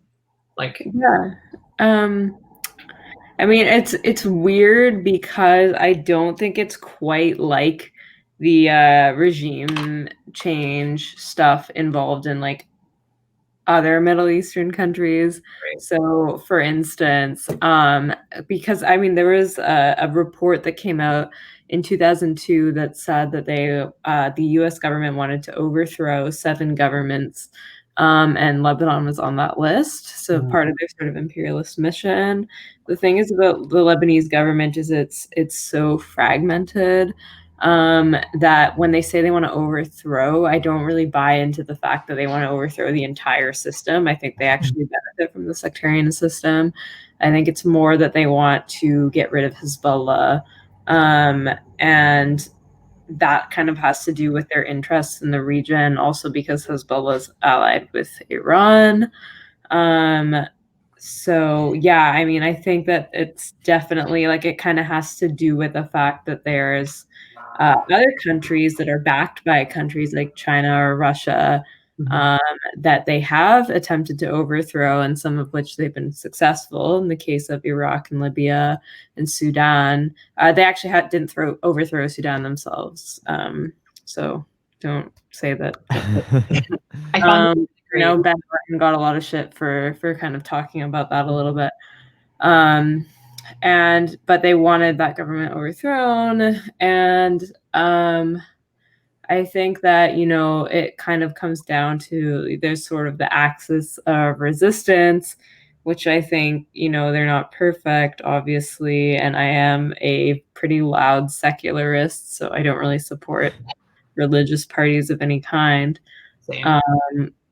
like I mean, it's weird because I don't think it's quite like the regime change stuff involved in like other Middle Eastern countries. Right. So for instance, because I mean there was a report that came out in 2002 that said that the US government wanted to overthrow 7 governments, and Lebanon was on that list. So part of their sort of imperialist mission. The thing is about the Lebanese government is it's so fragmented, that when they say they want to overthrow, I don't really buy into the fact that they want to overthrow the entire system. I think they actually benefit from the sectarian system. I think it's more that they want to get rid of Hezbollah. And that kind of has to do with their interests in the region, also because Hezbollah is allied with Iran. So yeah, I mean, I think that it's definitely like it kind of has to do with the fact that there's other countries that are backed by countries like China or Russia, that they have attempted to overthrow, and some of which they've been successful. In the case of Iraq and Libya and Sudan, they actually didn't overthrow Sudan themselves. So don't say that. I found you know, Ben Martin got a lot of shit for kind of talking about that a little bit. But they wanted that government overthrown, and I think that, you know, it kind of comes down to there's sort of the axis of resistance, which I think, you know, they're not perfect, obviously, and I am a pretty loud secularist, so I don't really support religious parties of any kind.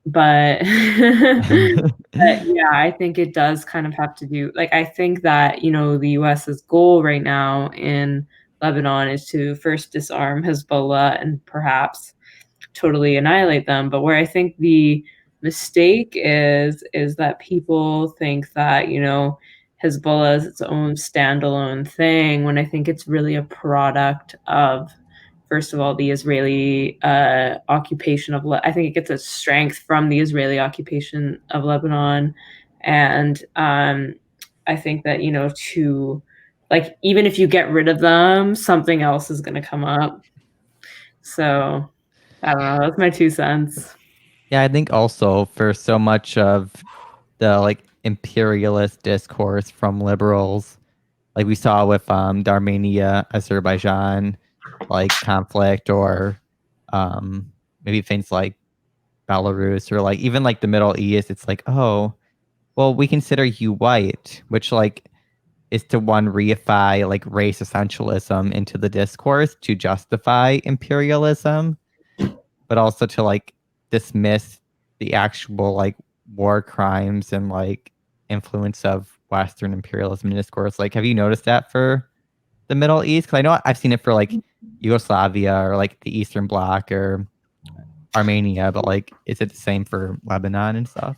But yeah, I think it does kind of have to do, like, I think that, you know, the US's goal right now in Lebanon is to first disarm Hezbollah and perhaps totally annihilate them. But where I think the mistake is that people think that, you know, Hezbollah is its own standalone thing, when I think it's really a product of, first of all, the Israeli occupation of, I think it gets its strength from the Israeli occupation of Lebanon. And I think that, you know, to, like, even if you get rid of them, something else is going to come up. So I don't know. That's my 2 cents. Yeah, I think also for so much of the like imperialist discourse from liberals, like we saw with the Armenia Azerbaijan like conflict, or maybe things like Belarus, or like even like the Middle East, it's like, oh, well, we consider you white, which like is to one reify like race essentialism into the discourse to justify imperialism, but also to like dismiss the actual like war crimes and like influence of Western imperialism in discourse. Like, have you noticed that for the Middle East? Because I know I've seen it for like Yugoslavia or like the Eastern Bloc or Armenia, but like, is it the same for Lebanon and stuff?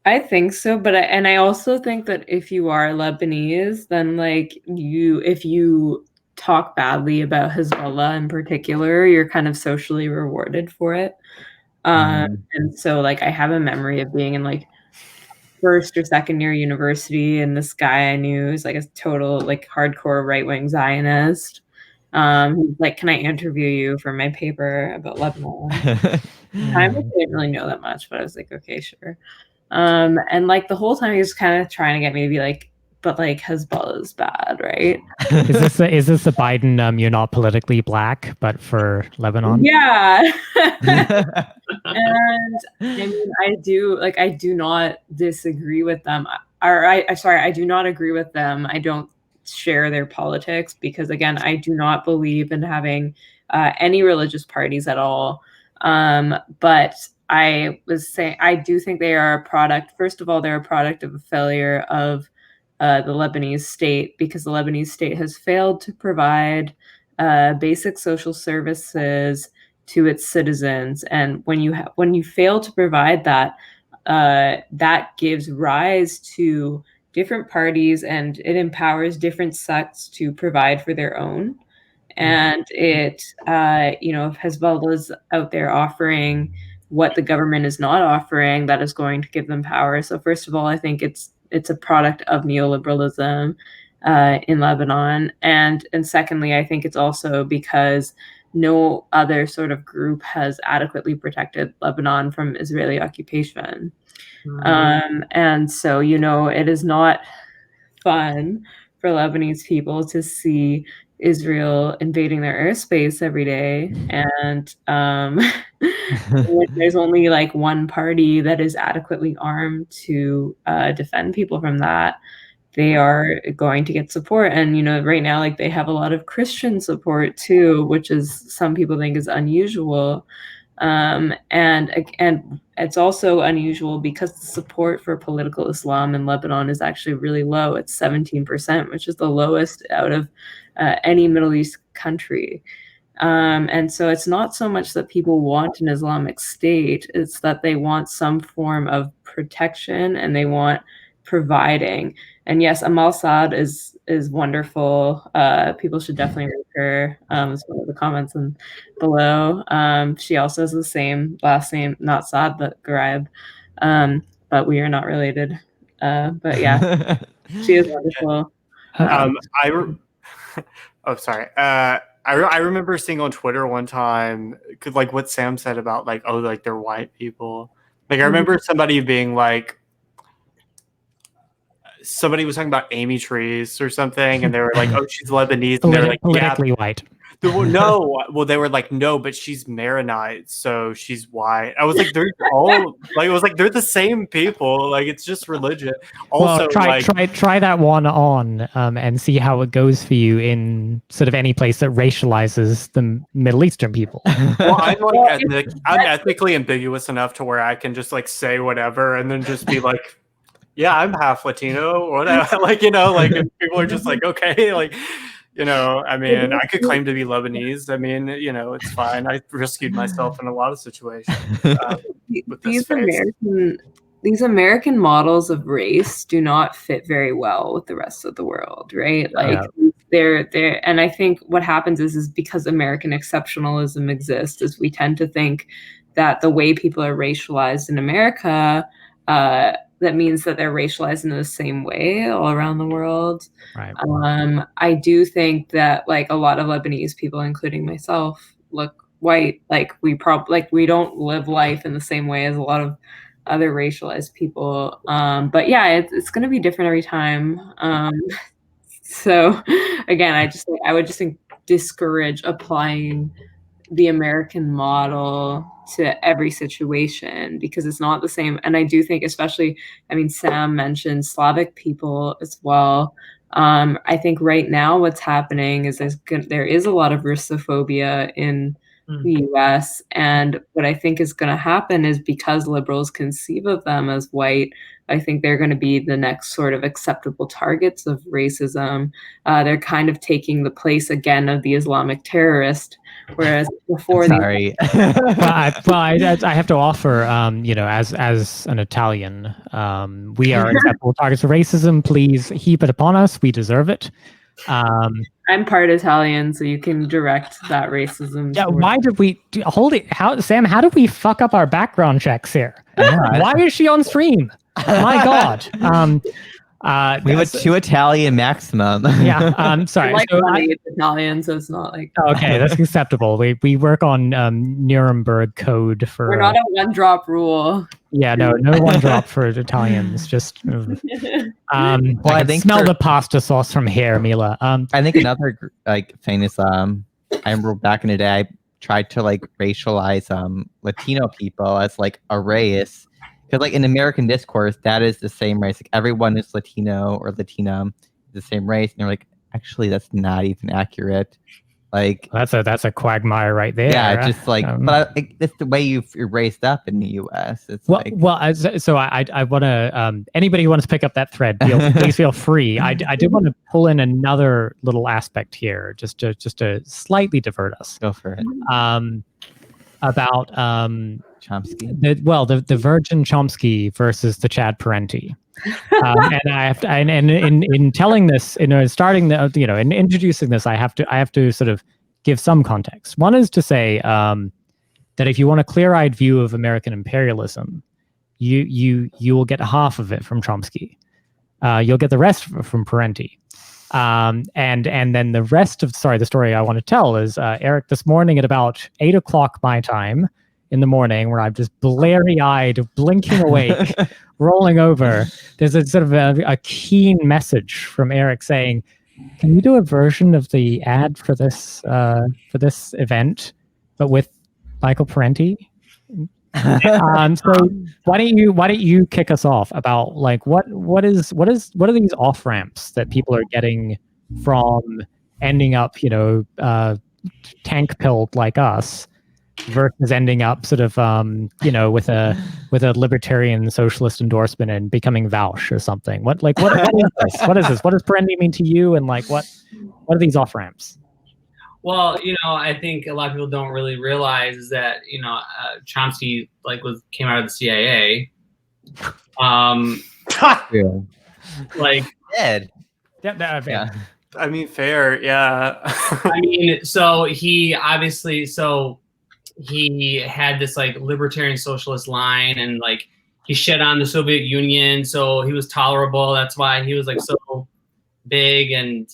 I think so, but I also think that if you are Lebanese, then like if you talk badly about Hezbollah in particular, you're kind of socially rewarded for it. And so like I have a memory of being in like first or second year university, and this guy I knew is like a total like hardcore right-wing Zionist. He's like, "Can I interview you for my paper about Lebanon?" I didn't really know that much, but I was like, "Okay, sure." And like the whole time he was kind of trying to get me to be like, but like Hezbollah is bad, right? Is this the Biden you're not politically black, but for Lebanon? Yeah. And I mean, I do not disagree with them. I do not agree with them. I don't share their politics because, again, I do not believe in having any religious parties at all. But I was saying, I do think they are a product. First of all, they're a product of a failure of the Lebanese state, because the Lebanese state has failed to provide basic social services to its citizens. And when you fail to provide that, that gives rise to different parties, and it empowers different sects to provide for their own. And it, you know, if Hezbollah is out there offering what the government is not offering, that is going to give them power. So first of all, I think it's a product of neoliberalism in Lebanon, and secondly, I think it's also because no other sort of group has adequately protected Lebanon from Israeli occupation. And so, you know, it is not fun for Lebanese people to see Israel invading their airspace every day. And when there's only like one party that is adequately armed to defend people from that, they are going to get support. And, you know, right now, like they have a lot of Christian support too, which is, some people think is unusual. And it's also unusual because the support for political Islam in Lebanon is actually really low. It's 17%, which is the lowest out of any Middle East country. And so it's not so much that people want an Islamic state, it's that they want some form of protection and they want providing. And yes, Amal Saad is wonderful. People should definitely read her. It's one of the comments below. She also has the same last name, not Saad, but Garaib. But we are not related. But yeah, she is wonderful. Oh, sorry. I remember seeing on Twitter one time, like what Sam said about like, oh, like they're white people. Like I remember somebody being like, somebody was talking about Amy Trees or something, and they were like, "Oh, she's Lebanese," and they were like, politically white. No, well, they were like, no, but she's Maronite, so she's white. I was like, they're all like, it was like they're the same people. Like, it's just religion. Also, well, try that one on, and see how it goes for you in sort of any place that racializes the Middle Eastern people. Well, I'm ethnically ambiguous enough to where I can just like say whatever and then just be like, yeah, I'm half Latino, whatever. Like, like if people are just like, okay, like. I mean, I could claim to be Lebanese. I mean, it's fine. I rescued myself in a lot of situations. With These American models of race do not fit very well with the rest of the world, right? Like they're and I think what happens is because American exceptionalism exists, is we tend to think that the way people are racialized in America, that means that they're racialized in the same way all around the world. Right. I do think that like a lot of Lebanese people, including myself, look white. Like we don't live life in the same way as a lot of other racialized people. But yeah, it's going to be different every time. So again, I would just discourage applying the American model to every situation because it's not the same. And I do think, especially, I mean, Sam mentioned Slavic people as well. I think right now what's happening is there is a lot of Russophobia in the US. And what I think is going to happen is because liberals conceive of them as white, I think they're going to be the next sort of acceptable targets of racism. They're kind of taking the place again of the Islamic terrorist. Whereas before, sorry, I have to offer, as an Italian, we are acceptable targets of racism. Please heap it upon us. We deserve it. I'm part Italian, so you can direct that racism. Yeah, why did we hold it? Sam, how did we fuck up our background checks here? Why is she on stream? My God. We have a 2 Italian maximum. Yeah, I'm sorry. Like it's Italian, so it's not like okay, that's acceptable. We work on Nuremberg code for. We're not a one-drop rule. Yeah, no one drop for Italians. Just. Well, I think smell the pasta sauce from here, Mila. I think another thing is I remember back in the day I tried to racialize Latino people as a race. Because in American discourse, that is the same race. Everyone is Latino or Latina, the same race. And they're like, actually, that's not even accurate. That's a quagmire right there. Yeah, just but it's the way you're raised up in the U.S. It's so I want to anybody who wants to pick up that thread, please feel free. I did want to pull in another little aspect here, just to slightly divert us. Go for it. About Chomsky. The Virgin Chomsky versus the Chad Parenti. And I have to, and in telling this, starting in introducing this, I have to sort of give some context. One is to say that if you want a clear-eyed view of American imperialism, you will get half of it from Chomsky. You'll get the rest from Parenti. And then the rest of the story I want to tell is Eric, this morning at about 8 o'clock my time in the morning, where I'm just blary-eyed, blinking awake, rolling over, there's a sort of a keen message from Eric saying, "Can you do a version of the ad for this event, but with Michael Parenti?" So why don't you kick us off about what are these off ramps that people are getting from ending up tank pilled like us versus ending up sort of with a libertarian socialist endorsement and becoming Vaush or something. What is this? What is this? What does Parenti mean to you? And what are these off ramps? Well, I think a lot of people don't really realize is that Chomsky came out of the CIA. Dead. Yeah. I mean, fair, yeah. I mean, so he obviously he had this libertarian socialist line, and he shit on the Soviet Union, so he was tolerable. That's why he was so big. And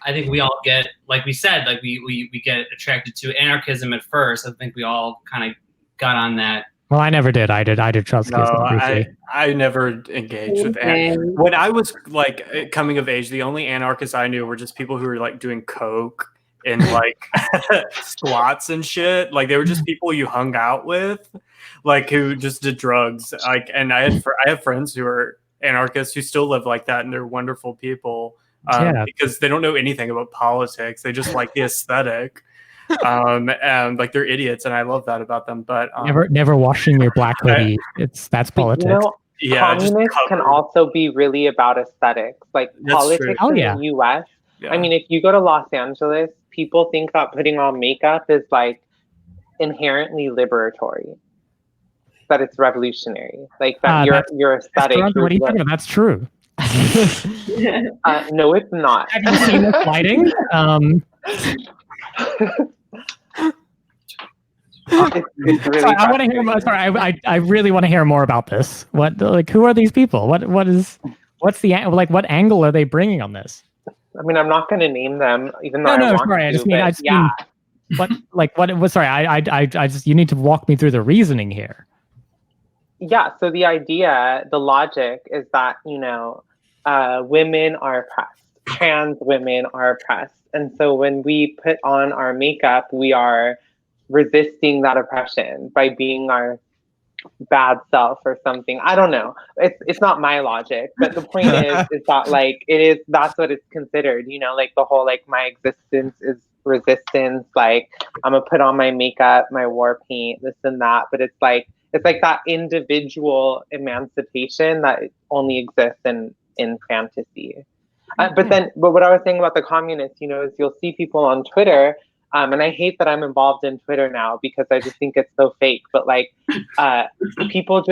I think we all get, like we said, we get attracted to anarchism at first. I think we all kind of got on that Well, I never did. I did Trotskyism briefly. I never engaged with when I was like coming of age. The only anarchists I knew were just people who were like doing coke and like squats and shit. Like they were just people you hung out with, like who just did drugs. Like, and I have friends who are anarchists who still live like that, and they're wonderful people because they don't know anything about politics. They just like the aesthetic. And like they're idiots, and I love that about them. But never washing your black hoodie. That's politics. You know, communists can also be really about aesthetics, like politics in the U.S. Yeah. I mean, if you go to Los Angeles, people think that putting on makeup is like inherently liberatory, that it's revolutionary, like that your aesthetic. What are you talking about? That's true. No, it's not. Have you seen this lighting? It's really I want to hear more. Sorry, I really want to hear more about this. Who are these people? What's the what angle are they bringing on this? I mean, I'm not going to name them, even though I want to. I just you need to walk me through the reasoning here. Yeah. So the idea, the logic is that women are oppressed, trans women are oppressed, and so when we put on our makeup, we are resisting that oppression by being our bad self or something. I don't know. It's not my logic, but the point is that like that's what it's considered, like the whole like my existence is resistance, like I'm gonna put on my makeup, my war paint, this and that, but it's like that individual emancipation that only exists in fantasy. But what I was saying about the communists, is you'll see people on Twitter. And I hate that I'm involved in Twitter now because I just think it's so fake. But like, people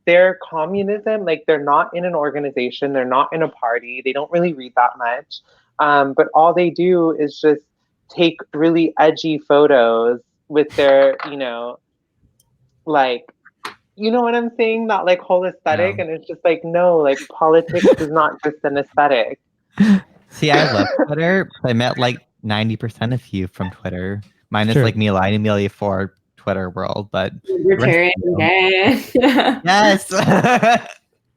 their communism, like they're not in an organization, they're not in a party, they don't really read that much. But all they do is just take really edgy photos with their, like, you know what I'm saying? That like whole aesthetic, and it's just like, no, like politics is not just an aesthetic. See, I love Twitter. I met like 90% of you from Twitter, minus like me, Amelia for Twitter world, but libertarian day. Yes. But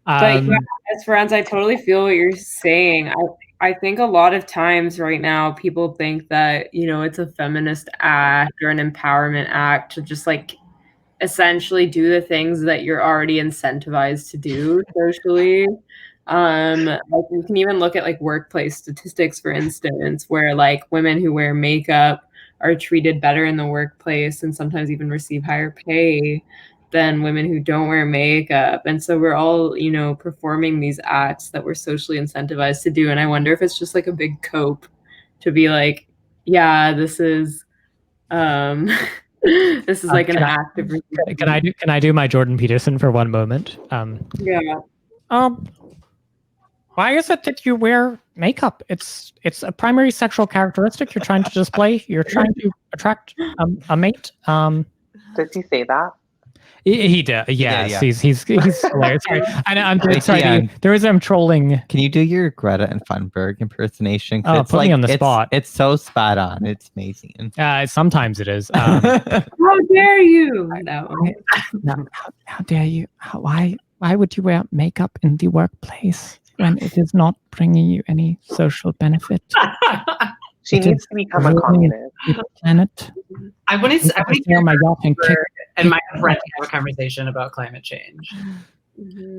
yeah, Esperanza, I totally feel what you're saying. I think a lot of times right now people think that it's a feminist act or an empowerment act to just like essentially do the things that you're already incentivized to do socially. Like you can even look at like workplace statistics, for instance, where like women who wear makeup are treated better in the workplace and sometimes even receive higher pay than women who don't wear makeup. And so we're all, performing these acts that we're socially incentivized to do. And I wonder if it's just like a big cope to be like, yeah, this is this is like an act of resistance. Can I do my Jordan Peterson for one moment? Yeah. Why is it that you wear makeup? It's a primary sexual characteristic you're trying to display. You're trying to attract a mate. Did he say that? He did. Yes, yeah. He's hilarious. Sorry. I'm sorry. I'm trolling. Can you do your Greta and Thunberg impersonation? Oh, put me on the spot. It's so spot on. It's amazing. Sometimes it is. How dare you? How dare you? Why would you wear makeup in the workplace when it is not bringing you any social benefit? She needs to become a communist. Planet. I want to hear my yacht and my friend have a conversation about climate change.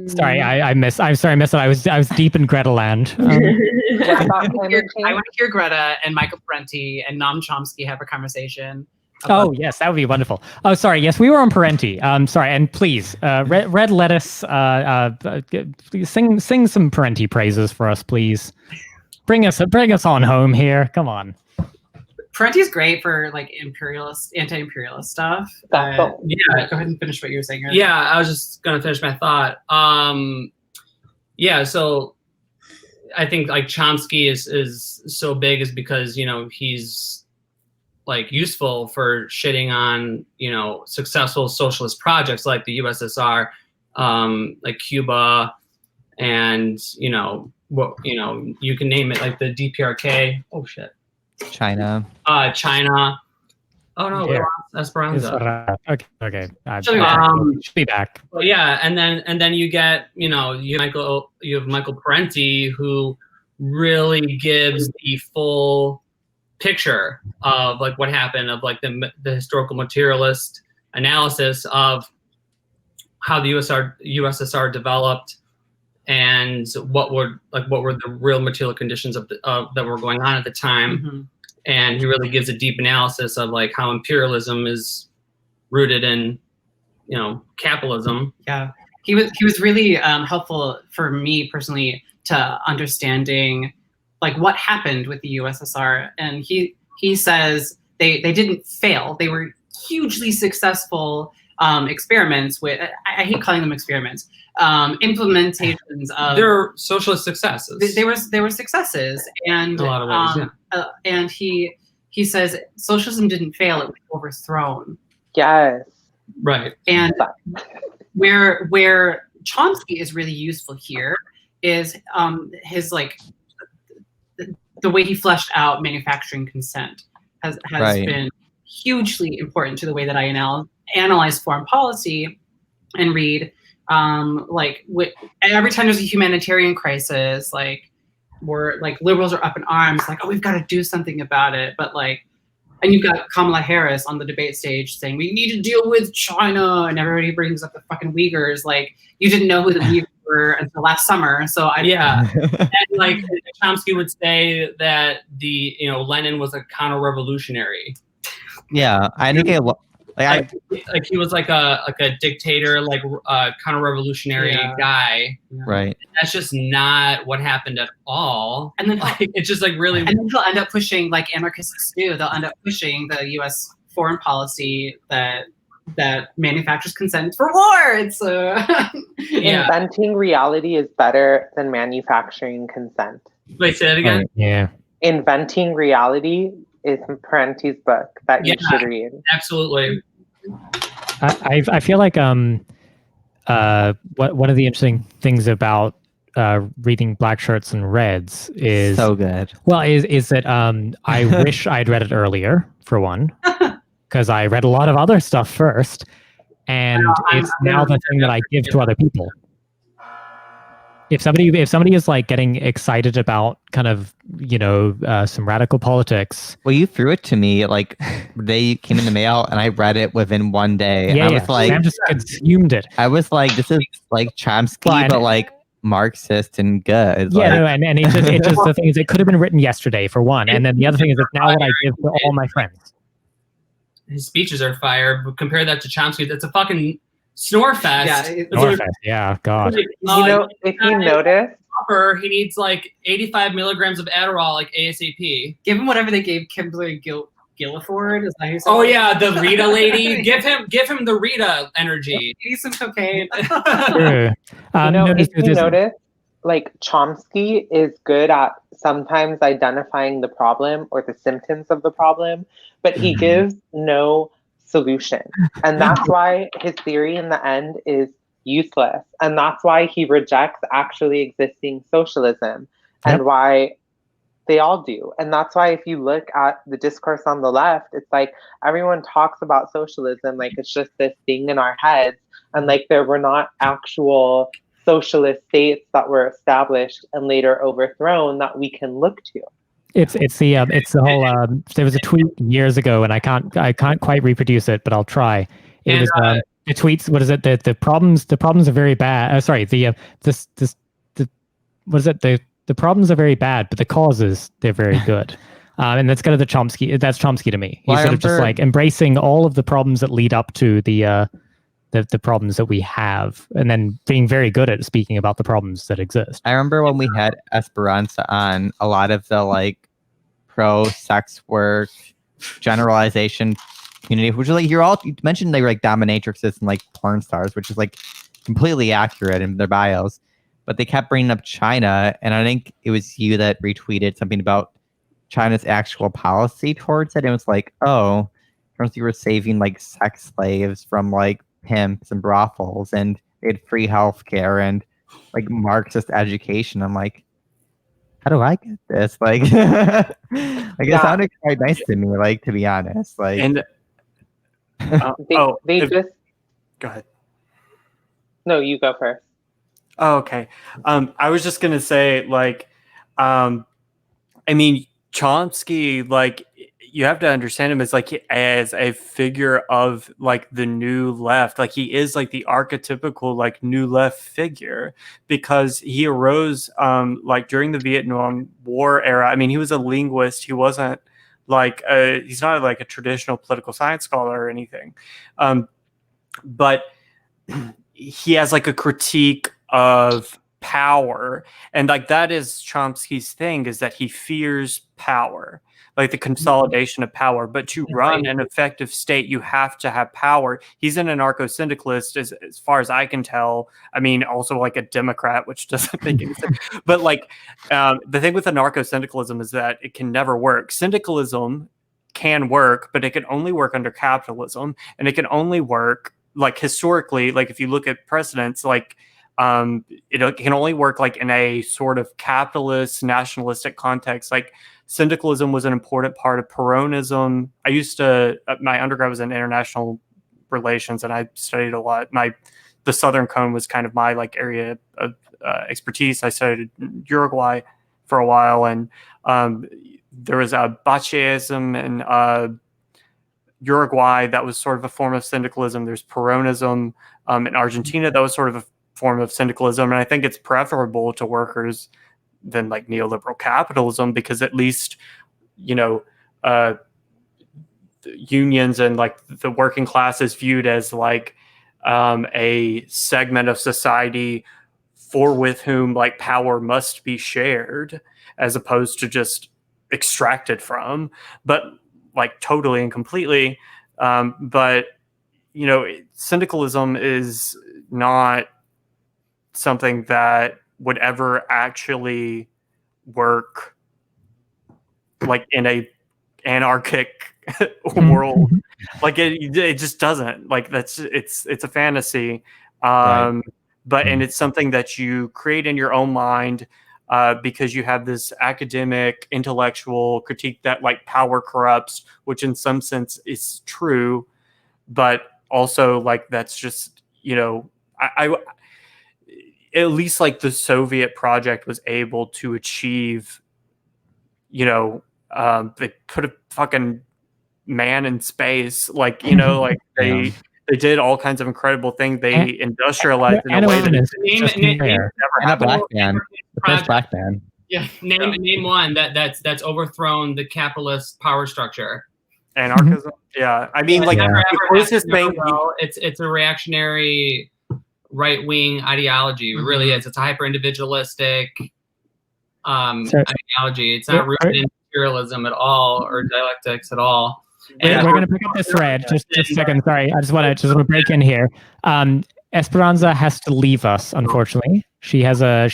Sorry, I missed it. I was deep in Greta land. I want to hear Greta and Michael Parenti and Noam Chomsky have a conversation. Oh yes, that would be wonderful. Oh, sorry. Yes, we were on Parenti. Sorry, and please, Red Lettuce, sing some Parenti praises for us, please. Bring us on home here. Come on. Parenti's great for like anti-imperialist stuff. Yeah, go ahead and finish what you were saying. Yeah, I was just gonna finish my thought. Yeah, so I think like Chomsky is so big is because he's like useful for shitting on successful socialist projects like the USSR, like Cuba, and you can name it, like the DPRK. Oh shit. China. China. Oh no, we Yeah. lost Esperanza. Okay. Should be back. But yeah, and then you get, you have Michael Parenti, who really gives the full picture of like what happened, of like the historical materialist analysis of how the USSR developed, and what were the real material conditions of that were going on at the time. Mm-hmm. And he really gives a deep analysis of like how imperialism is rooted in, capitalism. Yeah, he was really helpful for me personally to understanding like what happened with the USSR. And he says they didn't fail. They were hugely successful experiments with, I hate calling them experiments, implementations of. They're socialist successes. They were successes, and in a lot of ways, and he says socialism didn't fail; it was overthrown. Yes. Right. And where Chomsky is really useful here is his like the way he fleshed out manufacturing consent has Right. been hugely important to the way that I analyze foreign policy and read. Every time there's a humanitarian crisis, like where like liberals are up in arms, like, oh, we've got to do something about it. But like, and you've got Kamala Harris on the debate stage saying we need to deal with China, and everybody brings up the fucking Uyghurs. Like, you didn't know who the Uyghurs were until last summer. So and like Chomsky would say that Lenin was a counter-revolutionary. Yeah, I think like he was like a dictator, like counter-revolutionary guy. Right. That's just not what happened at all. And then it's just like really. And then they'll end up pushing, like anarchists do. They'll end up pushing the U.S. foreign policy that manufactures consent for war. It's Inventing reality is better than manufacturing consent. Wait, say that again. Yeah. Inventing reality is Parenti's book that you should read. Absolutely. I feel like one of the interesting things about reading Black Shirts and Reds is so good. Well, is that I wish I'd read it earlier, for one, because I read a lot of other stuff first, and it's now the thing that I give to other people. If somebody is like getting excited about kind of some radical politics, well, you threw it to me like they came in the mail and I read it within one day. Yeah, I was like, Sam just consumed it. I was like, this is like Chomsky, but like Marxist and good. Yeah, like, and it's just the thing is it could have been written yesterday for one, and then the other thing is it's now what I give to all my friends. His speeches are fire. But compare that to Chomsky. That's a fucking snore fest. Yeah, God. If you notice, he needs like 85 milligrams of Adderall, like ASAP. Give him whatever they gave Kimberly Guilford. Is that oh yeah, the Rita lady. give him the Rita energy. He needs some cocaine. Sure. If you notice, like Chomsky is good at sometimes identifying the problem or the symptoms of the problem, but he gives no solution. And that's why his theory in the end is useless. And that's why he rejects actually existing socialism and why they all do. And that's why if you look at the discourse on the left, it's like everyone talks about socialism like it's just this thing in our heads. And like there were not actual socialist states that were established and later overthrown that we can look to. It's the whole. There was a tweet years ago, and I can't quite reproduce it, but I'll try. It was the tweets. What is it? The problems are very bad. The problems are very bad, but the causes they're very good. And that's kind of That's Chomsky to me. He's sort of just like embracing all of the problems that lead up to the problems that we have, and then being very good at speaking about the problems that exist. I remember when we had Esperanza on, a lot of the like pro-sex work generalization community, which is like you mentioned they were like dominatrixes and like porn stars, which is like completely accurate in their bios, but they kept bringing up China, and I think it was you that retweeted something about China's actual policy towards it, and it was like, oh, turns you were saving like sex slaves from like pimps and brothels, and they had free healthcare and like Marxist education. I'm like, how do I get this? Like, it sounded quite nice to me, like, to be honest. Like, and They just go ahead. No, you go first. Oh, okay. I was just gonna say, like, I mean, Chomsky, like, you have to understand him as like as a figure of like the new left. Like, he is like the archetypical like new left figure because he arose like during the Vietnam War era. I mean, he was a linguist. He wasn't like he's not like a traditional political science scholar or anything, but he has like a critique of power, and like that is Chomsky's thing, is that he fears power, like the consolidation of power. But to run an effective state, you have to have power. He's an anarcho-syndicalist, as far as I can tell. I mean, also like a Democrat, which doesn't make any sense. But like the thing with anarcho-syndicalism is that it can never work. Syndicalism can work, but it can only work under capitalism, and it can only work like historically, like if you look at precedents, like it can only work like in a sort of capitalist nationalistic context. Like syndicalism was an important part of Peronism. I used to, my undergrad was in international relations, and I studied a lot. The Southern Cone was kind of my like area of expertise. I studied Uruguay for a while, and there was a Bacheism and Uruguay that was sort of a form of syndicalism. There's Peronism in Argentina that was sort of a form of syndicalism, and I think it's preferable to workers than like neoliberal capitalism, because at least unions and like the working class is viewed as like a segment of society with whom like power must be shared, as opposed to just extracted from, but like totally and completely. But syndicalism is not something that would ever actually work like in a anarchic world. Like it just doesn't. Like it's a fantasy. Right. But and it's something that you create in your own mind because you have this academic intellectual critique that like power corrupts, which in some sense is true, but also like that's just I at least like the Soviet project was able to achieve, they put a fucking man in space, like like they did all kinds of incredible things. They industrialized in a way that and a black man, the first black man. Yeah, name one that's overthrown the capitalist power structure. Anarchism. Yeah, I mean, like the closest thing. It's a reactionary right wing ideology. It really is. It's a hyper individualistic ideology. It's not rooted in materialism at all or dialectics at all. We're going to pick up this thread. Just a second. Sorry, I just want to break in here. Esperanza has to leave us, unfortunately. She has a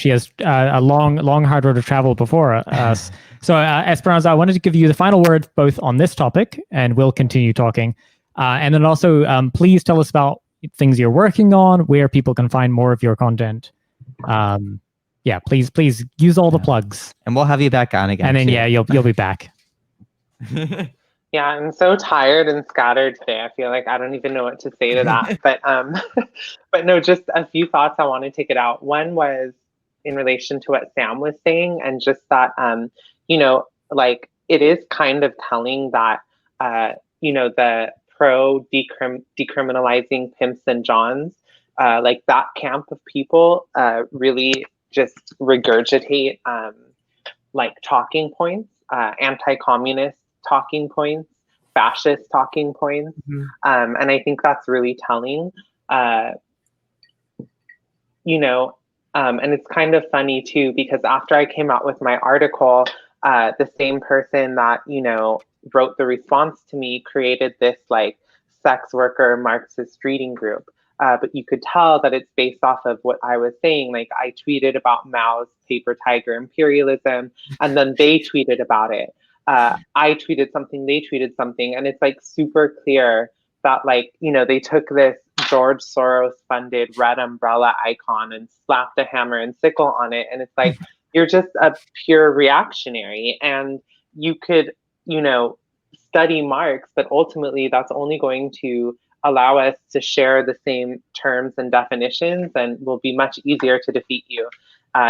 long hard road to travel before us. So Esperanza, I wanted to give you the final word both on this topic, and we'll continue talking. And then also, please tell us about things you're working on, where people can find more of your content. Yeah, please use all the plugs. And we'll have you back on again. And then you'll be back. Yeah, I'm so tired and scattered today. I feel like I don't even know what to say to that. But no, just a few thoughts I want to take it out. One was in relation to what Sam was saying, and just that like it is kind of telling that the pro decriminalizing pimps and johns, like that camp of people really just regurgitate like talking points, anti-communist talking points, fascist talking points. And I think that's really telling. And it's kind of funny too, because after I came out with my article, the same person that, wrote the response to me created this like sex worker Marxist reading group. But you could tell that it's based off of what I was saying. Like I tweeted about Mao's paper tiger imperialism, and then they tweeted about it. I tweeted something, they tweeted something, and it's like super clear that like, they took this George Soros funded red umbrella icon and slapped a hammer and sickle on it. And it's like, you're just a pure reactionary, and you could, study Marx, but ultimately that's only going to allow us to share the same terms and definitions, and will be much easier to defeat you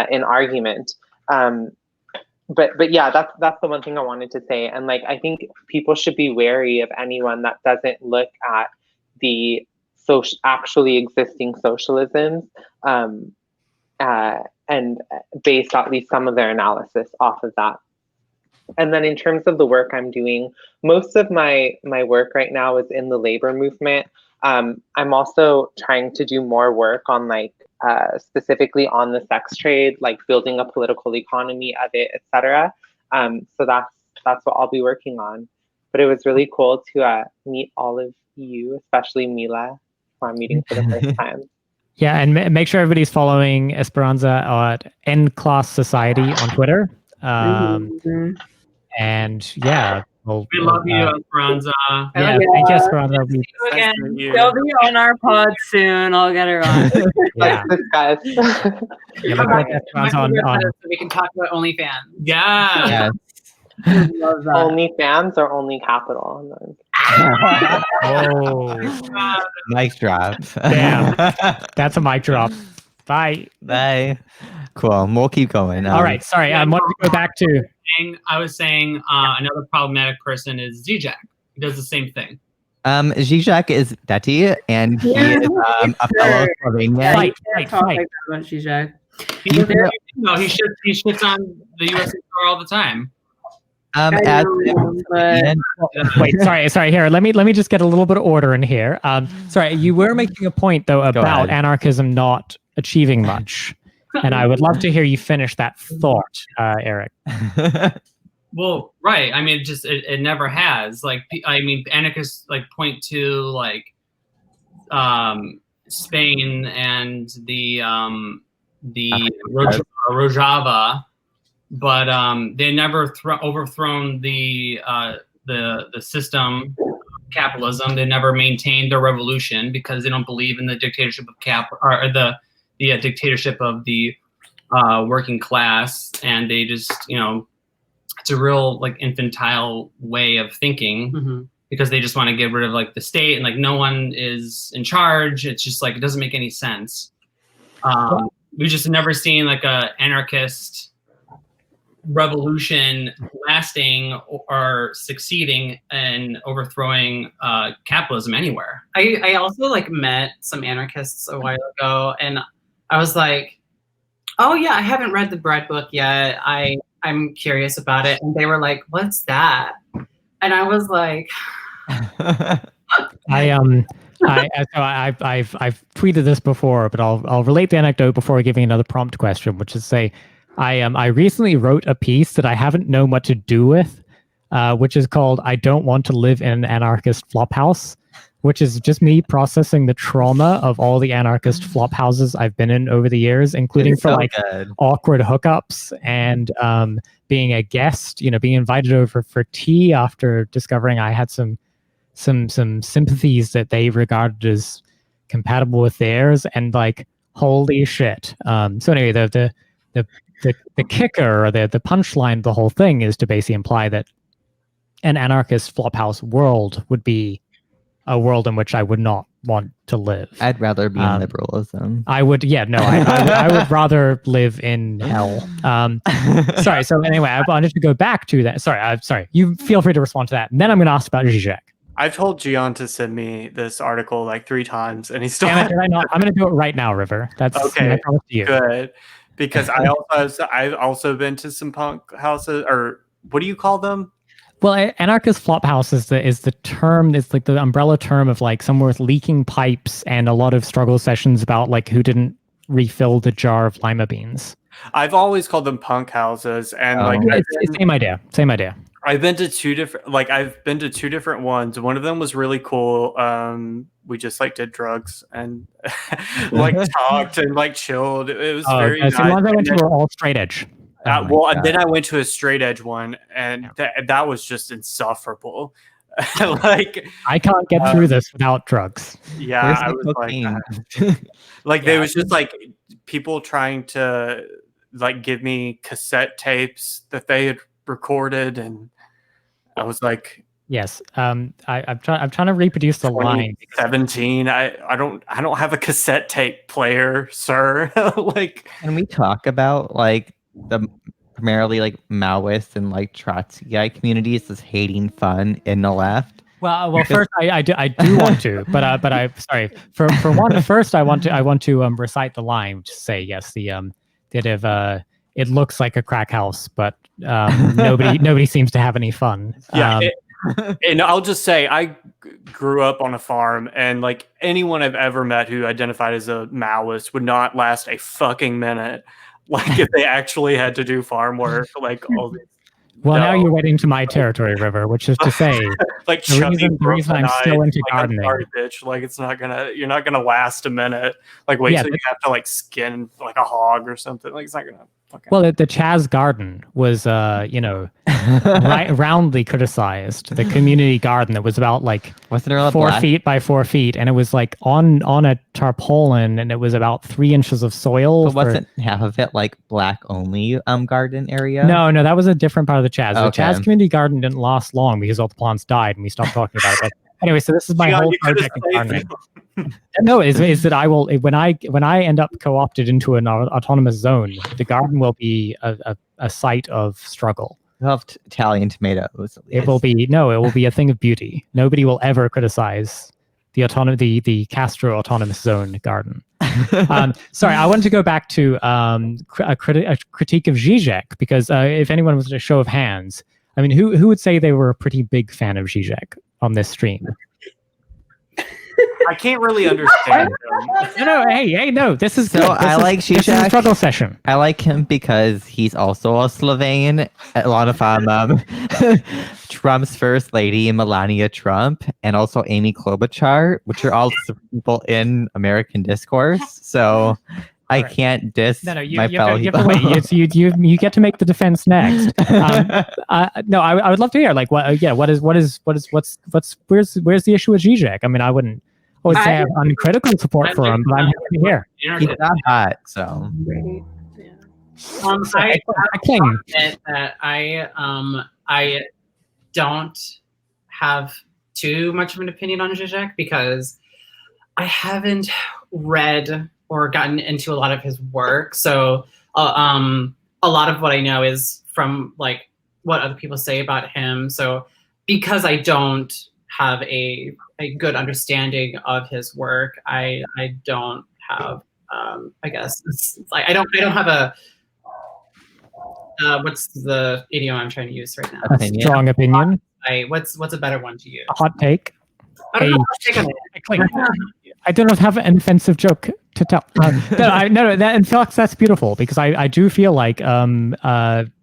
in argument. But yeah, that's the one thing I wanted to say. And like, I think people should be wary of anyone that doesn't look at the actually existing socialisms and base at least some of their analysis off of that. And then in terms of the work I'm doing, most of my work right now is in the labor movement. I'm also trying to do more work on like specifically on the sex trade, like building a political economy of it, etc. So that's what I'll be working on. But it was really cool to meet all of you, especially Mila, who I'm meeting for the first time. Yeah, and make sure everybody's following Esperanza at N Class Society on Twitter. And yeah, we love you, Esperanza. Yeah, thank you, Esperanza. Again, she'll be on our pod soon. I'll get her on. Yeah. Guys. Esperanza on, So we can talk about OnlyFans. Yeah. Love that. OnlyFans or only capital? Oh, Mic drop. damn. That's a mic drop. Bye. Bye. Cool. We'll keep going. All right. Sorry. I wanted to go back to. I was saying another problematic person is Zizek. He does the same thing. Zizek is Deti, and he is a fellow Slovenian. Fight. About Zizek. He shits on the USSR all the time. Wait, sorry. Here, let me just get a little bit of order in here. Sorry, you were making a point though about anarchism not achieving much, and I would love to hear you finish that thought, Eric. Well, right. I mean, it never has. Like, I mean, anarchists like point to like Spain and the Rojava, but they never overthrown the system of capitalism. They never maintained their revolution because they don't believe in the dictatorship of the dictatorship of the working class, and they just, you know, it's a real like infantile way of thinking because they just want to get rid of like the state and like no one is in charge. It's just like it doesn't make any sense. We've just never seen like a anarchist revolution lasting or succeeding in overthrowing capitalism anywhere. I also like met some anarchists a while ago, and I was like, oh yeah, I haven't read the Bread book yet. I'm curious about it. And they were like, what's that? And I was like, I've tweeted this before, but I'll relate the anecdote before giving another prompt question, which is say, I recently wrote a piece that I haven't known what to do with, which is called "I Don't Want to Live in an Anarchist Flophouse," which is just me processing the trauma of all the anarchist flop houses I've been in over the years, including for awkward hookups and being a guest, you know, being invited over for tea after discovering I had some sympathies that they regarded as compatible with theirs, and like, holy shit. So anyway, the kicker or the punchline of the whole thing is to basically imply that an anarchist flophouse world would be a world in which I would not want to live. I'd rather be in liberalism. I would, I would rather live in hell. Sorry. So anyway, I wanted to go back to that. Sorry. You feel free to respond to that. And then I'm going to ask about Zizek. I've told Gian to send me this article like 3 times, and he still. Damn it, did I not? I'm going to do it right now, River. That's okay. My promise to you. Good, because I've also been to some punk houses, or what do you call them? Well, anarchist flophouse is the term. It's like the umbrella term of like somewhere with leaking pipes and a lot of struggle sessions about like who didn't refill the jar of lima beans. I've always called them punk houses, and it's same idea. I've been to two different ones. One of them was really cool. We just like did drugs and like talked and like chilled. It was very nice. The ones I went to were all straight edge. And then I went to a straight edge one, and that was just insufferable. Like, I can't get through this without drugs. Yeah, I was like there was just like people trying to like give me cassette tapes that they had recorded, and I was like, Yes. I'm trying to reproduce the line. 2017. I don't have a cassette tape player, sir. Like, Can we talk about like the primarily like Maoist and like Trotskyite communities as hating fun in the left? Well, first I do want to, but I sorry for one. First, I want to recite the line to say yes. That if it looks like a crack house, but nobody seems to have any fun. yeah. And I'll just say, I grew up on a farm, and like anyone I've ever met who identified as a Maoist would not last a fucking minute. Like if they actually had to do farm work, like all these. Well, now you're wetting to my territory, River, which is to say, like the reason I'm still into gardening. I'm sorry, bitch. Like you're not gonna last a minute. Like wait till you have to like skin like a hog or something. Like it's not gonna. Well, the Chaz garden was, roundly criticized. The community garden that was about like 4 feet by 4 feet, and it was like on a tarpaulin, and it was about 3 inches of soil. But wasn't half of it like black only garden area? No, that was a different part of the Chaz. Okay. The Chaz community garden didn't last long because all the plants died, and we stopped talking about it. But anyway, so this is my whole project in gardening. No, is that I will when I end up co-opted into an autonomous zone, the garden will be a site of struggle. You'll have Italian tomatoes. It will be a thing of beauty. Nobody will ever criticize the Castro autonomous zone garden. Sorry, I wanted to go back to a critique of Zizek, because if anyone was a show of hands, I mean, who would say they were a pretty big fan of Zizek on this stream? I can't really understand him. No, this is so good. I like Zizek. This is a struggle session. I like him because he's also a Slovene. A lot of Trump's first lady, Melania Trump, and also Amy Klobuchar, which are all people in American discourse. So I can't diss my fellow people. You get to make the defense next. No, I would love to hear like where's the issue with Zizek? I mean, I wouldn't always say I have uncritical support for him, but I'm happy to hear. He's not hot, so. I claim that I don't have too much of an opinion on Zizek because I haven't read or gotten into a lot of his work. So a lot of what I know is from like what other people say about him. So because I don't have a good understanding of his work, I don't have I guess it's like I don't have a what's the idiom I'm trying to use right now? A strong opinion. What's a better one to use? A hot take. I don't know how to take on it. I don't have an offensive joke to tell. In fact, that's beautiful because I do feel like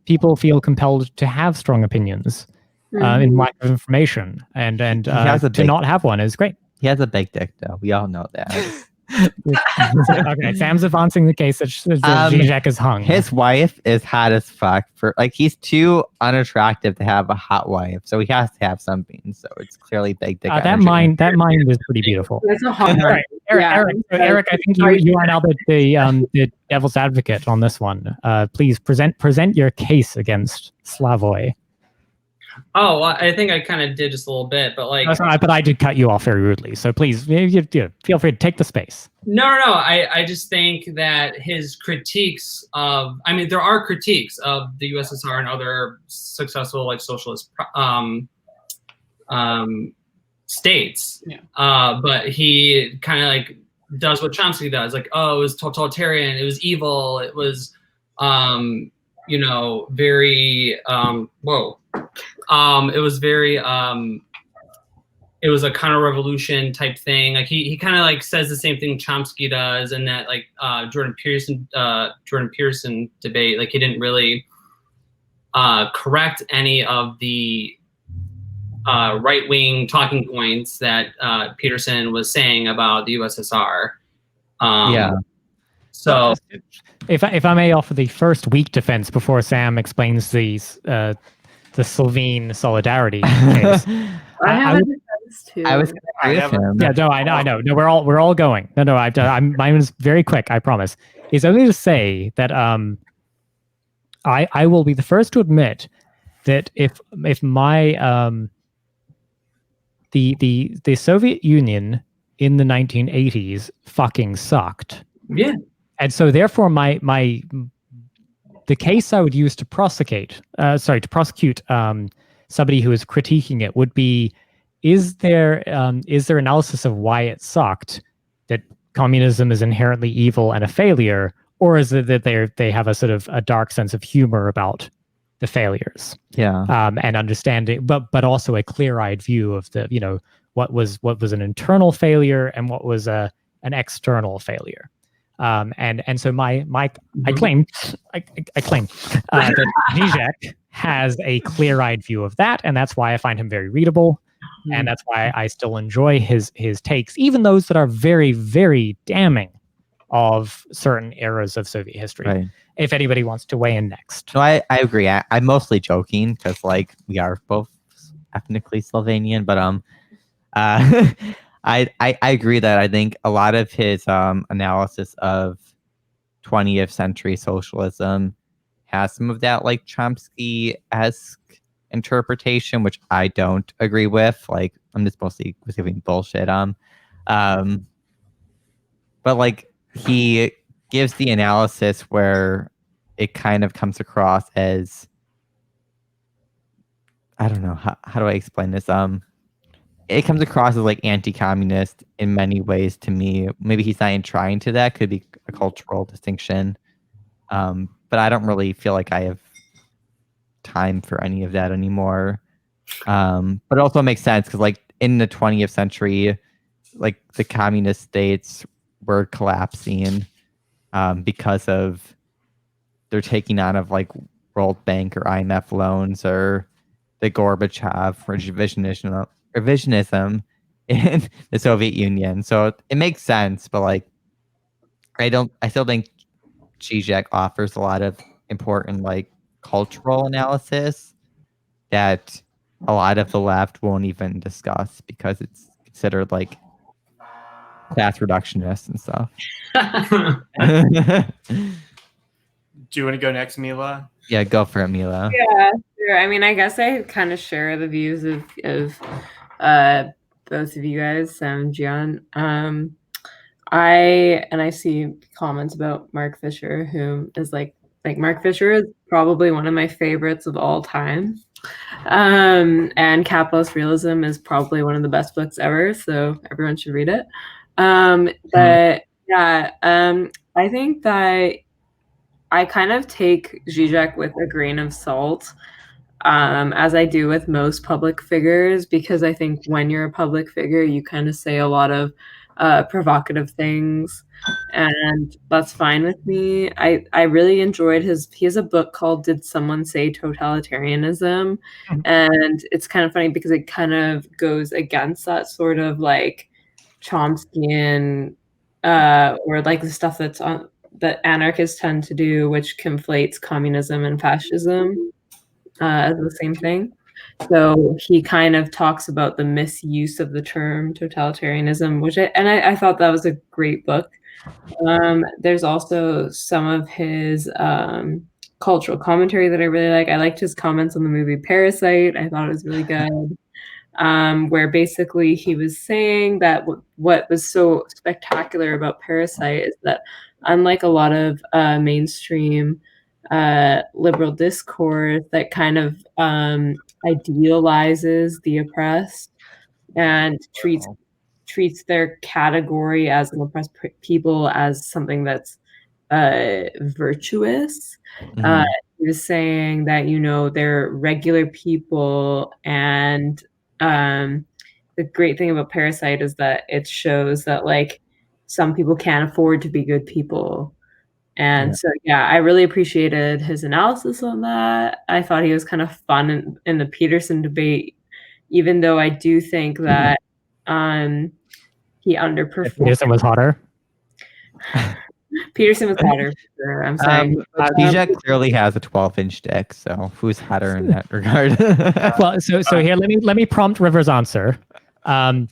people feel compelled to have strong opinions in lack of information, and to not have one is great. He has a big dick, though. We all know that. Okay, Sam's advancing the case that Zizek is hung. His wife is hot as fuck. He's too unattractive to have a hot wife, so he has to have something. So it's clearly big dick. That mind is pretty beautiful. It's a hard right. Eric, I think you are now the devil's advocate on this one. Please present your case against Slavoj. Oh, well, I think I kind of did just a little bit, but like. But I did cut you off very rudely, so please, feel free to take the space. No. I just think that his critiques of, I mean, there are critiques of the USSR and other successful like socialist states, but he kind of like does what Chomsky does, like, oh, it was totalitarian, it was evil, it was, very it was very it was a counter-revolution type thing. Like he kind of like says the same thing Chomsky does, and that like Jordan Peterson debate, like he didn't really correct any of the right-wing talking points that Peterson was saying about the USSR. So if I may offer the first weak defense before Sam explains these the Slovene solidarity case. I have a defense too. I was him. Yeah, no, I know. No, we're all going. No, mine is very quick. I promise. It's only to say that I will be the first to admit that if my the Soviet Union in the 1980s fucking sucked. Yeah. And so therefore the case I would use to prosecute somebody who is critiquing it would be, is there analysis of why it sucked, that communism is inherently evil and a failure, or is it that they have a sort of a dark sense of humor about the failures? Yeah. And understanding, but also a clear-eyed view of the, what was an internal failure and what was an external failure. And so I claim that Zizek has a clear-eyed view of that, and that's why I find him very readable, and that's why I still enjoy his takes, even those that are very, very damning of certain eras of Soviet history. Right. If anybody wants to weigh in next. No, I agree. I'm mostly joking because we are both ethnically Slovenian, but I agree that I think a lot of his analysis of 20th century socialism has some of that Chomsky-esque interpretation, which I don't agree with. I'm just mostly giving bullshit. But he gives the analysis where it kind of comes across as, I don't know, how do I explain this? It comes across as anti-communist in many ways to me. Maybe he's not even trying to that. Could be a cultural distinction. But I don't really feel like I have time for any of that anymore. But it also makes sense because in the 20th century, the communist states were collapsing because of they're taking on of World Bank or IMF loans, or the Gorbachev revisionism in the Soviet Union. So it makes sense, but I still think Zizek offers a lot of important cultural analysis that a lot of the left won't even discuss because it's considered class reductionist and stuff. Do you want to go next, Mila? Yeah, go for it, Mila. Yeah, sure. I mean, I guess I kind of share the views of both of you guys, Sam and Gian. I see comments about Mark Fisher, who is Mark Fisher is probably one of my favorites of all time. And Capitalist Realism is probably one of the best books ever, so everyone should read it. But yeah, I think that I kind of take Zizek with a grain of salt, as I do with most public figures, because I think when you're a public figure, you kind of say a lot of provocative things, and that's fine with me. I really enjoyed he has a book called Did Someone Say Totalitarianism? And it's kind of funny because it kind of goes against that sort of Chomskyan or the stuff that's on that anarchists tend to do, which conflates communism and fascism as the same thing. So he kind of talks about the misuse of the term totalitarianism, which I thought that was a great book. There's also some of his cultural commentary that I really like. I liked his comments on the movie Parasite. I thought it was really good. Where basically he was saying that what was so spectacular about Parasite is that unlike a lot of mainstream liberal discourse that kind of idealizes the oppressed and treats their category as an oppressed people as something that's virtuous. He was saying that they're regular people, and the great thing about Parasite is that it shows that some people can't afford to be good people. And so, yeah, I really appreciated his analysis on that. I thought he was kind of fun in the Peterson debate, even though I do think that he underperformed. Peterson was hotter. Peterson was hotter. Sure, I'm saying. Zizek clearly has a 12-inch dick, so who's hotter in that regard? Well, so here, let me prompt River's answer. So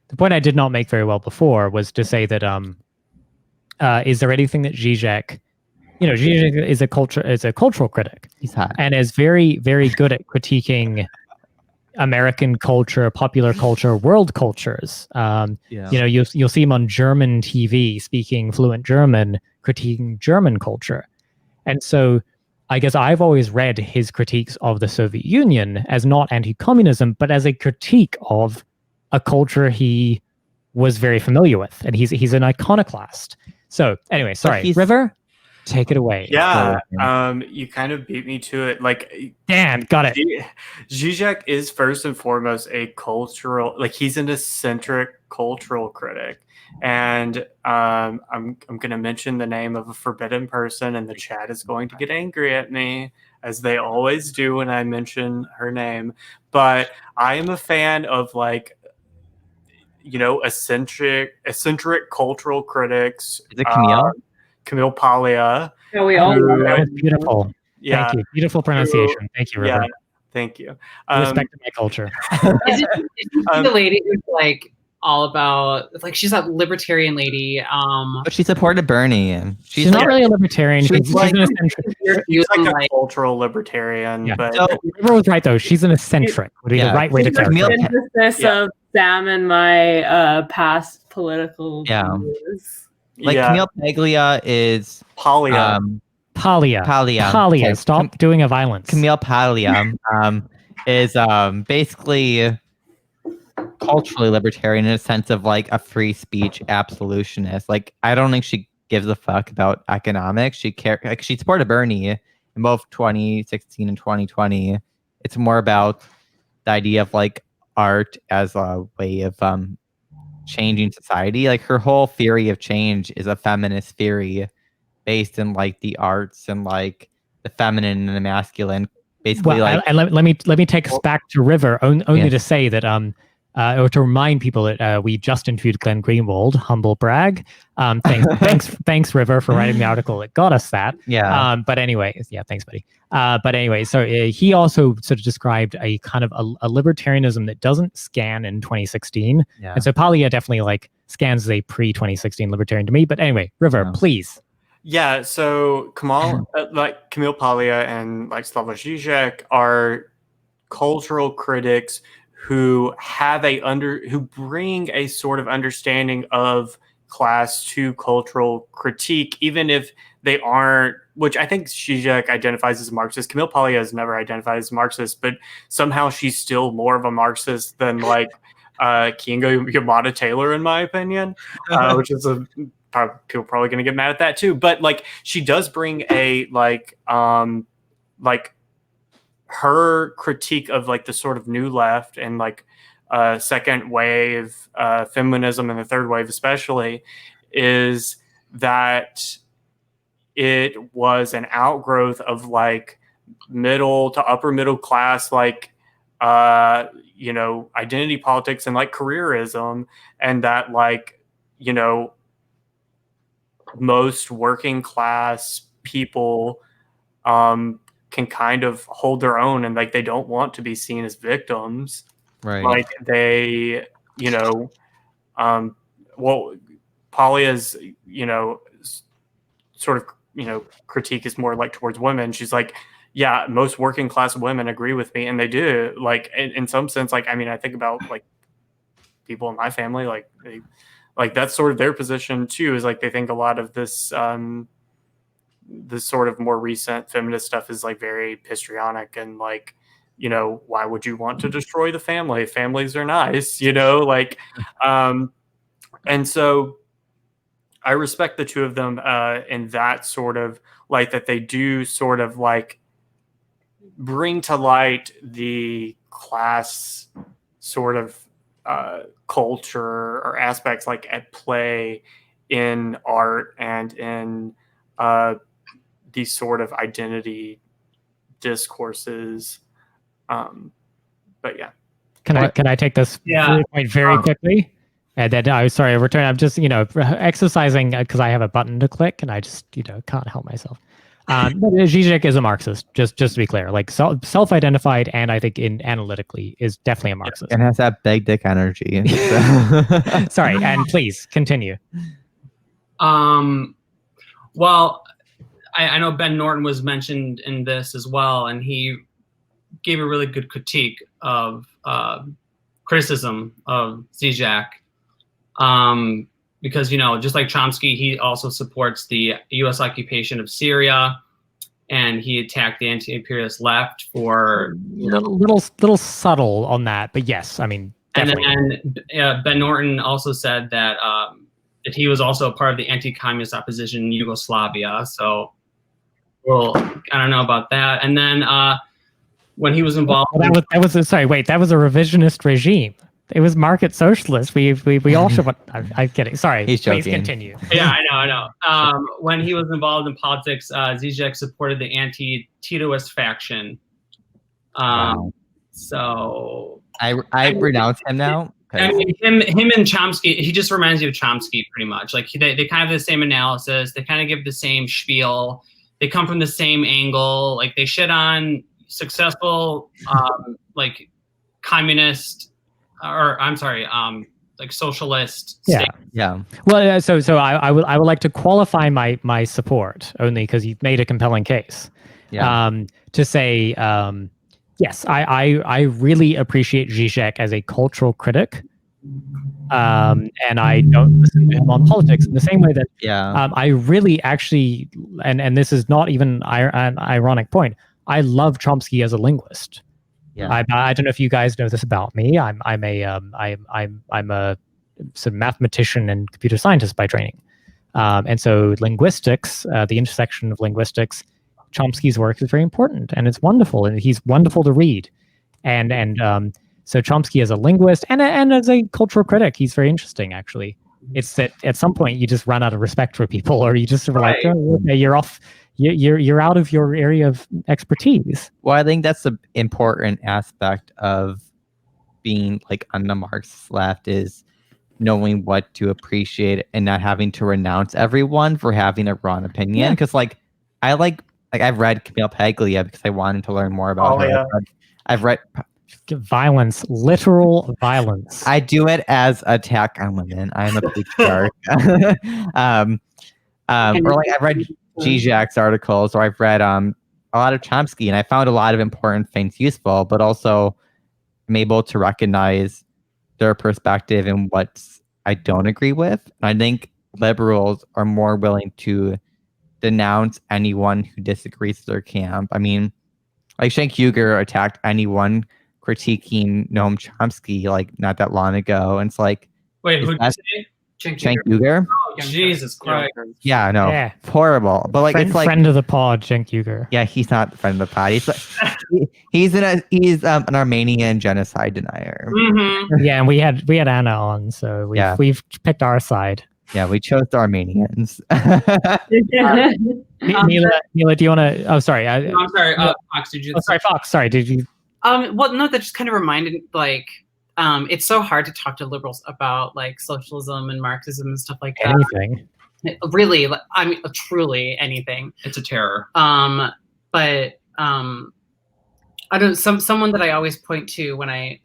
the point I did not make very well before was to say that is there anything that Zizek Zizek is a cultural critic. He's hot. And is very, very good at critiquing American culture, popular culture, world cultures. You'll see him on German TV speaking fluent German, critiquing German culture. And so I guess I've always read his critiques of the Soviet Union as not anti-communism, but as a critique of a culture he was very familiar with. And he's an iconoclast. So anyway, sorry, River, take it away. Yeah, you kind of beat me to it. Like, Dan, got it. Zizek is first and foremost a cultural, like he's an eccentric cultural critic. And I'm going to mention the name of a forbidden person, and the chat is going to get angry at me, as they always do when I mention her name. But I am a fan of like, eccentric cultural critics. Is it Camille? Camille Paglia. Yeah, we all love That her. was beautiful. Yeah. Thank you. Beautiful pronunciation. Thank you, River. Yeah, thank you. Respect my culture. Is it the lady who's like all about, like, she's that libertarian lady? But she supported Bernie, and She's not really a libertarian. She's like- an eccentric. She's like a Like- cultural libertarian, Yeah. but So, River was right though. She's an eccentric. Would be the Yeah. right way to She's the characterize it. synthesis of Sam and my past political Yeah. views. like yeah, Camille Paglia is Paglia. Paglia. Paglia. Paglia. Okay, Stop doing a violence. Camille Paglia is basically culturally libertarian in a sense of like a free speech absolutionist. Like, I don't think she gives a fuck about economics. She supported Bernie in both 2016 and 2020. It's more about the idea of like art as a way of changing society. Like, her whole theory of change is a feminist theory based in like the arts and like the feminine and the masculine. Basically, Well, like and let me take us back to River only to say that or to remind people that we just interviewed Glenn Greenwald, humble brag. Thanks River for writing the article that got us that. yeah. But anyway, yeah, thanks, buddy. But anyway, so he also sort of described a kind of a libertarianism that doesn't scan in 2016. Yeah. And so Paglia definitely like scans as a pre-2016 libertarian to me. But anyway, River, Yeah. please. Yeah, so Camille Paglia and like Slavoj Žižek are cultural critics who have who bring a sort of understanding of class to cultural critique, even if they aren't, which I think Žižek identifies as Marxist. Camille Paglia has never identified as Marxist, but somehow she's still more of a Marxist than like Kinga Yamada Taylor, in my opinion, which is people probably going to get mad at that too. But like, she does bring a like her critique of like the sort of new left and like second wave feminism and the third wave especially, is that it was an outgrowth of like middle to upper middle class like identity politics and like careerism, and that like most working class people can kind of hold their own, and like they don't want to be seen as victims. Right. Like they, Paglia's, sort of, critique is more like towards women. She's like, yeah, most working class women agree with me, and they do. Like in some sense, like, I mean, I think about like people in my family, like that's sort of their position too, is like they think a lot of this this sort of more recent feminist stuff is like very histrionic and like, why would you want to destroy the family? Families are nice, like, and so I respect the two of them in that sort of light, that they do sort of like bring to light the class sort of culture or aspects like at play in art and in these sort of identity discourses. But yeah. Can I take this point very quickly? And then I'm sorry, return. I'm just exercising because I have a button to click, and I just can't help myself. But Žižek is a Marxist, just to be clear, like self-identified, and I think analytically is definitely a Marxist. And has that big dick energy. Sorry, and please continue. Well, I know Ben Norton was mentioned in this as well, and he gave a really good critique of criticism of Zizek. Because, you know, just like Chomsky, he also supports the U.S. occupation of Syria, and he attacked the anti-imperialist left for, you know, little subtle on that, but yes, I mean, definitely. And then Ben Norton also said that that he was also a part of the anti-communist opposition in Yugoslavia. So, well, I don't know about that. And then when he was involved, that was a revisionist regime. It was market socialist. We all should. I'm kidding. Sorry. He's joking. Please continue. Yeah, I know. When he was involved in politics, Zizek supported the anti-Titoist faction. Wow. So I renounce him now. I mean, him and Chomsky, he just reminds you of Chomsky pretty much. Like they kind of have the same analysis. They kind of give the same spiel. They come from the same angle. Like they shit on successful, like communist. Or I'm sorry, like socialist. Yeah, state. yeah. Well, so I would like to qualify my support only because you've made a compelling case. Yeah. To say yes, I really appreciate Zizek as a cultural critic. And I don't listen to him on politics in the same way that I really actually, and this is not even an ironic point. I love Chomsky as a linguist. Yeah. I don't know if you guys know this about me. I'm a sort of mathematician and computer scientist by training, and so linguistics, the intersection of linguistics, Chomsky's work is very important, and it's wonderful, and he's wonderful to read, and so Chomsky as a linguist and as a cultural critic, he's very interesting. Actually, it's that at some point you just run out of respect for people, or you just sort of like, oh, okay, you're off. You're out of your area of expertise. Well, I think that's the important aspect of being like on the Marxist left is knowing what to appreciate and not having to renounce everyone for having a wrong opinion. Because I've read Camille Paglia because I wanted to learn more about her. Yeah. I've read violence, literal violence. I do it as attack on women. I'm a patriarch. Or like I've read Zizek's articles, or I've read a lot of Chomsky, and I found a lot of important things useful, but also I'm able to recognize their perspective and what I don't agree with. And I think liberals are more willing to denounce anyone who disagrees with their camp. I mean, like Cenk Uygur attacked anyone critiquing Noam Chomsky like not that long ago, and it's like, wait, who did you say? Cenk Uygur? Oh, Jesus Christ. Yeah, no, Yeah. horrible. But like, it's like friend of the pod, Cenk Uygur. Yeah, he's not the friend of the pod. He's an Armenian genocide denier. Mm-hmm. Yeah, and we had Anna on, so we've picked our side. Yeah, we chose the Armenians. Mila, do you want to? Oh, sorry. I'm sorry. Fox, did you? Oh, sorry, Fox. Sorry, did you? Well, no, that just kind of reminded like. It's so hard to talk to liberals about like socialism and Marxism and stuff like that. Anything. Really, I mean, truly anything. It's a terror. But I don't. Someone that I always point to when I'm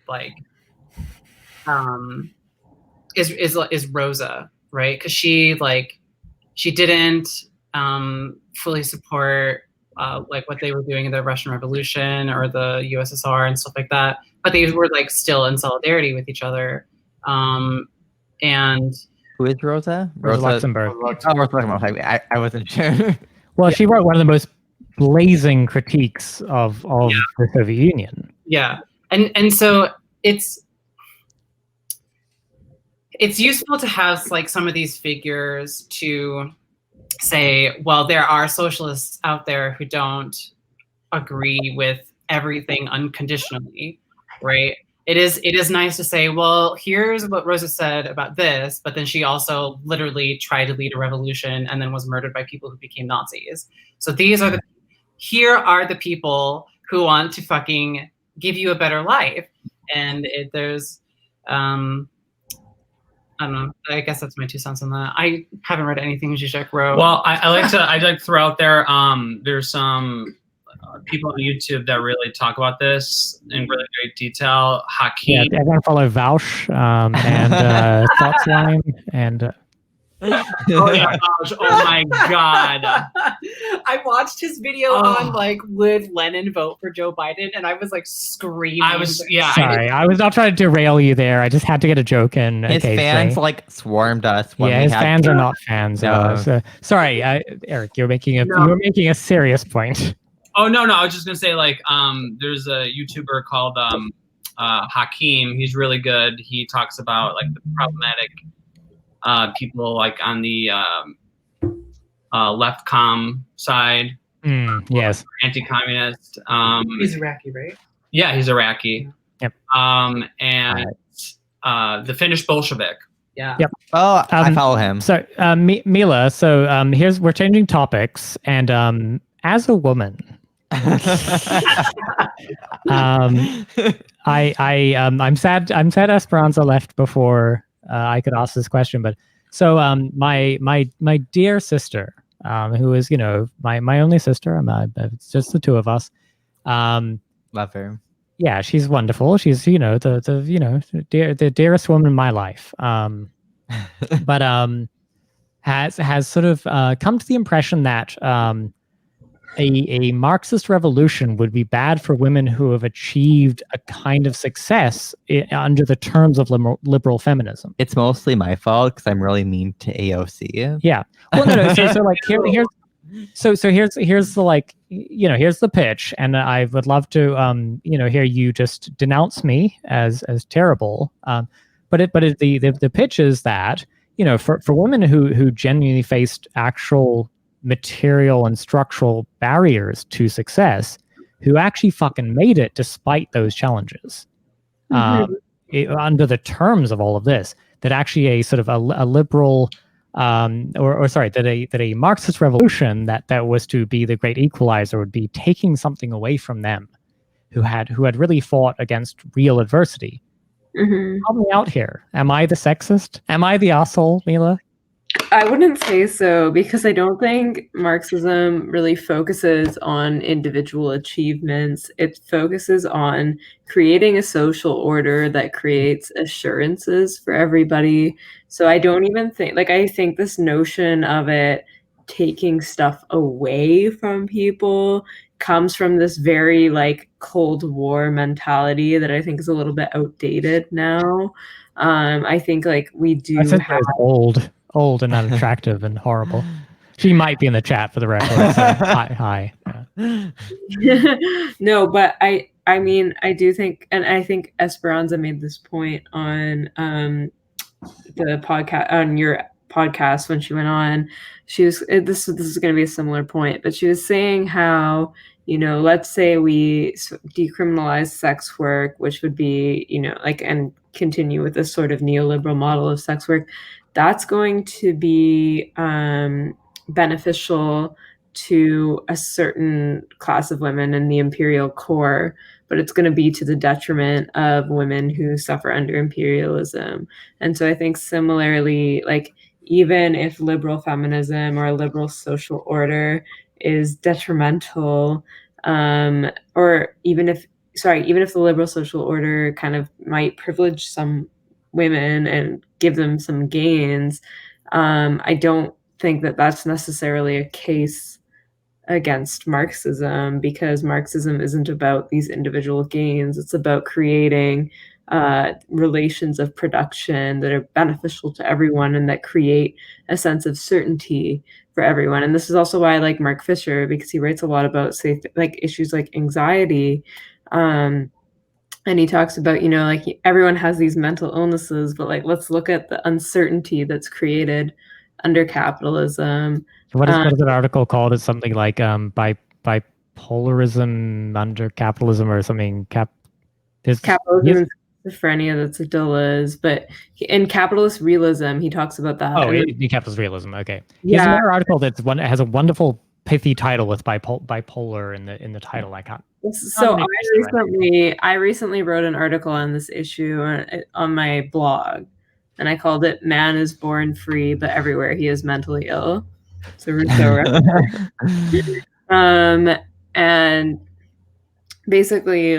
like, is Rosa, right? Because she didn't fully support like what they were doing in the Russian Revolution or the USSR and stuff like that. But they were like still in solidarity with each other. And who is Rosa? Rosa Luxemburg. Oh, Rosa Luxemburg. I wasn't sure. Well, she wrote one of the most blazing critiques of the Soviet Union. Yeah, and so it's useful to have like some of these figures to say, well, there are socialists out there who don't agree with everything unconditionally, right? It is nice to say, well, here's what Rosa said about this, but then she also literally tried to lead a revolution and then was murdered by people who became Nazis. So here are the people who want to fucking give you a better life. And there's I don't know. I guess that's my 2 cents on that. I haven't read anything Zizek wrote. Well, I'd like to throw out there. There's some people on YouTube that really talk about this in really great detail. Hakeem. Yeah, everyone follow Vaush and Thoughtsline and Oh yeah, gosh. Oh my god. I watched his video on like would Lenin vote for Joe Biden, and I was like screaming. Sorry, I was not trying to derail you there. I just had to get a joke in. His fans like swarmed us. When his fans are not fans of us. Sorry, Eric, you're making a serious point. Oh no, I was just gonna say like there's a YouTuber called Hakeem. He's really good. He talks about like the problematic people like on the left side. Yes. Anti-communist. He's Iraqi, right? Yeah, he's Iraqi. Yep. And the Finnish Bolshevik. Yeah. Yep. Oh, I follow him. So, Mila. So, we're changing topics, and as a woman, I'm sad Esperanza left before I could ask this question, but so my dear sister, who is my only sister, it's just the two of us. Love her. Yeah, she's wonderful. She's the dearest woman in my life. But has sort of come to the impression that a Marxist revolution would be bad for women who have achieved a kind of success under the terms of liberal feminism. It's mostly my fault because I'm really mean to AOC. Yeah. Well, no. So like here's the like here's the pitch, and I would love to hear you just denounce me as terrible. But the pitch is that for women who genuinely faced actual material and structural barriers to success, who actually fucking made it despite those challenges, under the terms of all of this, that actually a sort of a liberal that a Marxist revolution that was to be the great equalizer would be taking something away from them who had really fought against real adversity. Help me out here. Am I the sexist? Am I the asshole, Mila? I wouldn't say so, because I don't think Marxism really focuses on individual achievements. It focuses on creating a social order that creates assurances for everybody. So I don't even think, I think this notion of it taking stuff away from people comes from this very Cold War mentality that I think is a little bit outdated now. I think we do have old and unattractive and horrible. She might be in the chat for the record. So hi. Yeah. No, but I mean, I do think, and I think Esperanza made this point on the podcast, on your podcast when she went on. She was this is going to be a similar point, but she was saying how let's say we decriminalize sex work, which would be and continue with this sort of neoliberal model of sex work. That's going to be beneficial to a certain class of women in the imperial core, but it's going to be to the detriment of women who suffer under imperialism. And so I think similarly, even if liberal feminism or a liberal social order is detrimental, or even if the liberal social order kind of might privilege some women and give them some gains, I don't think that that's necessarily a case against Marxism, because Marxism isn't about these individual gains. It's about creating relations of production that are beneficial to everyone and that create a sense of certainty for everyone. And this is also why I like Mark Fisher, because he writes a lot about issues like anxiety. And he talks about, everyone has these mental illnesses, but let's look at the uncertainty that's created under capitalism. What is that article called? It's something like bipolarism under capitalism or something. Capitalism and schizophrenia, that's what Dill is. But in Capitalist Realism, he talks about that. Oh, the Capitalist Realism. Okay. He has another article has a wonderful pithy title with bipolar in the title. I can't. So I recently wrote an article on this issue on my blog, and I called it "Man is Born Free, but Everywhere He is Mentally Ill." So Rousseau. And basically,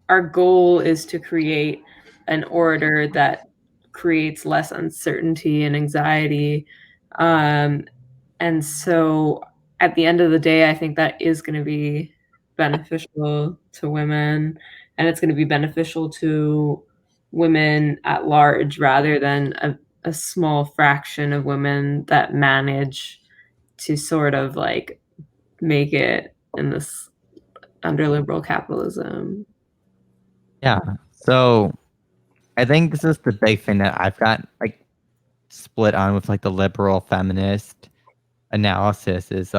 our goal is to create an order that creates less uncertainty and anxiety. And so at the end of the day, I think that is going to be beneficial to women, and it's going to be beneficial to women at large rather than a small fraction of women that manage to sort of like make it in this under liberal capitalism. Yeah. So I think this is the big thing that I've got like split on with like the liberal feminist analysis is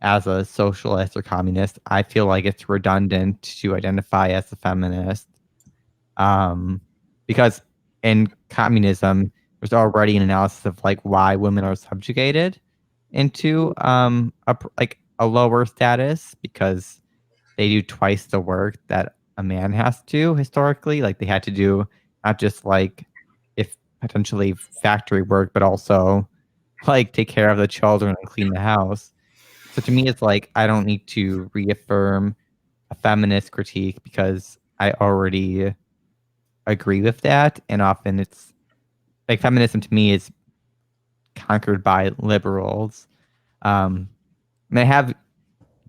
as a socialist or communist, I feel like it's redundant to identify as a feminist. Because in communism there's already an analysis of like why women are subjugated into a lower status because they do twice the work that a man has to historically. Like they had to do not just like if potentially factory work, but also like take care of the children and clean the house. So to me, it's like I don't need to reaffirm a feminist critique because I already agree with that. And often it's like feminism to me is conquered by liberals. And I have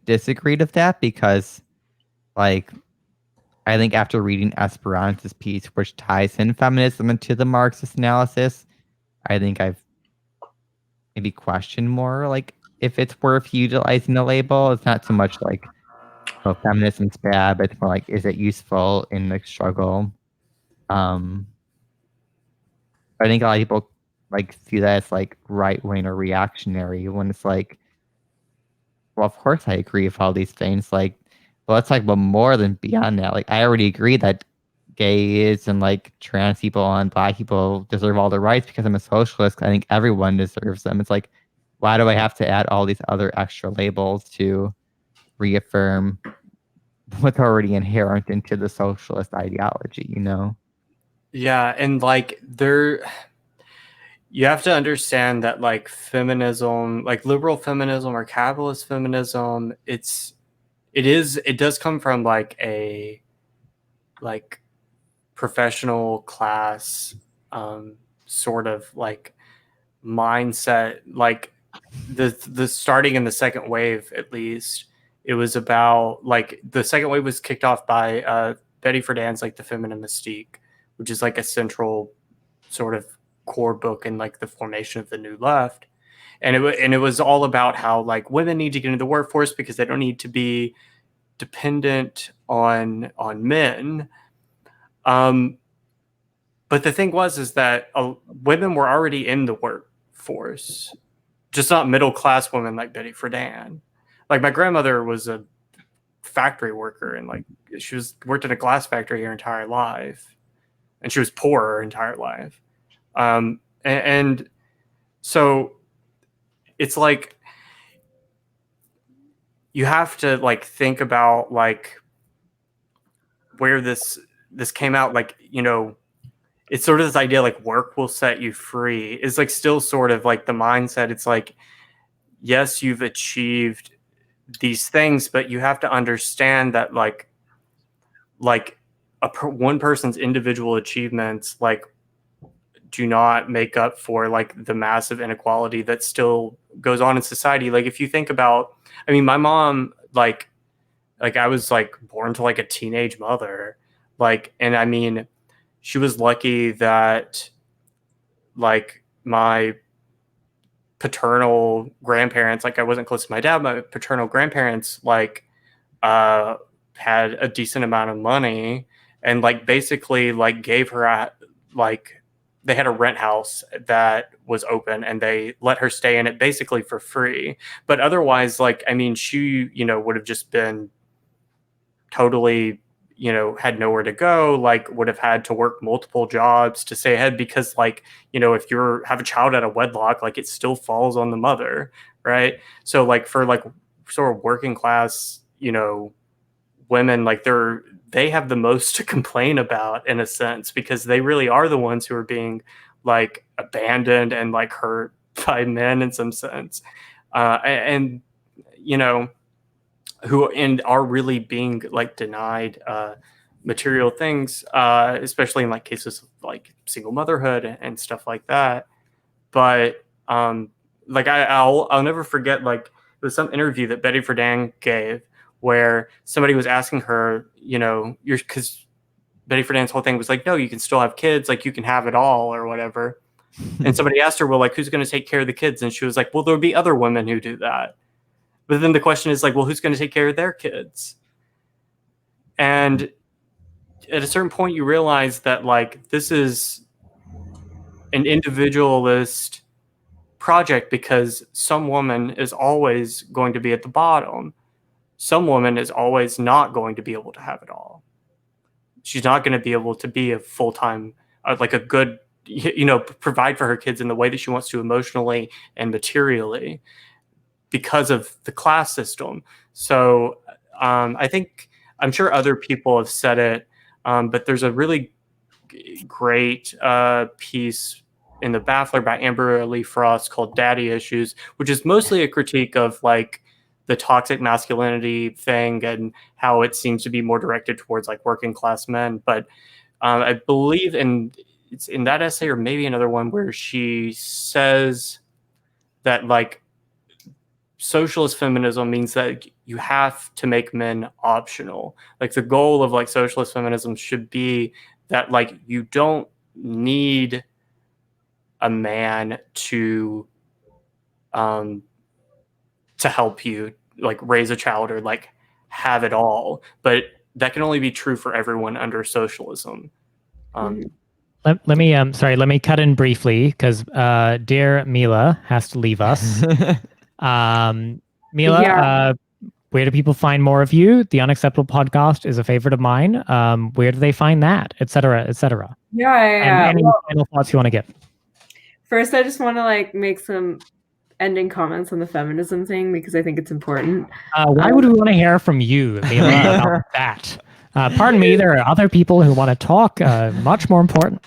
disagreed with that because like I think after reading Esperanza's piece, which ties in feminism into the Marxist analysis, I think I've maybe questioned more like if it's worth utilizing the label. It's not so much like, oh, feminism's bad, but it's more like, is it useful in the struggle? I think a lot of people like see that as like right wing or reactionary when it's like, well, of course I agree with all these things. Like, but let's talk about more than beyond that. Like, I already agree that gays and like trans people and black people deserve all the rights because I'm a socialist. I think everyone deserves them. It's like, why do I have to add all these other extra labels to reaffirm what's already inherent into the socialist ideology, you know? Yeah, and like you have to understand that like feminism, like liberal feminism or capitalist feminism, it does come from like a like professional class sort of like mindset. Like the starting in the second wave, at least, it was about like the second wave was kicked off by Betty Friedan's like The Feminine Mystique, which is like a central sort of core book in like the formation of the New Left. And it was all about how like women need to get into the workforce because they don't need to be dependent on men. But the thing is that women were already in the workforce, just not middle class women like Betty Friedan. Like my grandmother was a factory worker and like she worked in a glass factory her entire life, and she was poor her entire life. And so it's like you have to like think about like where this came out. Like, you know, it's sort of this idea like work will set you free is like still sort of like the mindset. It's like, yes, you've achieved these things, but you have to understand that like one person's individual achievements like do not make up for like the massive inequality that still goes on in society. Like if you think about, I mean, my mom, like I was like born to like a teenage mother, like, and I mean, she was lucky that like my paternal grandparents, like I wasn't close to my dad, my paternal grandparents like had a decent amount of money and like basically like gave her like they had a rent house that was open and they let her stay in it basically for free. But otherwise, like, I mean, she, you know, would have just been totally, you know, had nowhere to go, like would have had to work multiple jobs to stay ahead because like, you know, if you have a child out of wedlock, like it still falls on the mother, right? So like for like sort of working class, you know, women, like they have the most to complain about in a sense because they really are the ones who are being like abandoned and like hurt by men in some sense, and you know, who and are really being like denied material things, especially in like cases of like single motherhood and stuff like that. But like I'll never forget, like it was some interview that Betty Friedan gave where somebody was asking her, you know, because Betty Friedan's whole thing was like, no, you can still have kids, like you can have it all or whatever. And somebody asked her, well, like who's going to take care of the kids? And she was like, well, there'll be other women who do that. But then the question is like, well, who's going to take care of their kids? And at a certain point, you realize that like this is an individualist project because some woman is always going to be at the bottom. Some woman is always not going to be able to have it all. She's not going to be able to be a full-time, like a good, you know, provide for her kids in the way that she wants to emotionally and materially because of the class system. So I think, I'm sure other people have said it, but there's a really great piece in the Baffler by Amber Lee Frost called Daddy Issues, which is mostly a critique of like the toxic masculinity thing and how it seems to be more directed towards like working class men. But I believe it's in that essay or maybe another one where she says that like socialist feminism means that you have to make men optional. Like the goal of like socialist feminism should be that like you don't need a man to help you like raise a child or like have it all, but that can only be true for everyone under socialism. Let me cut in briefly because dear Mila has to leave us. Mila, where do people find more of you? The Unacceptable Podcast is a favorite of mine. Where do they find that, et cetera, et cetera? Yeah. Any final thoughts you want to give? First, I just want to like make some ending comments on the feminism thing because I think it's important. Why would we want to hear from you, Mila, about that? Pardon me, there are other people who want to talk. Much more important.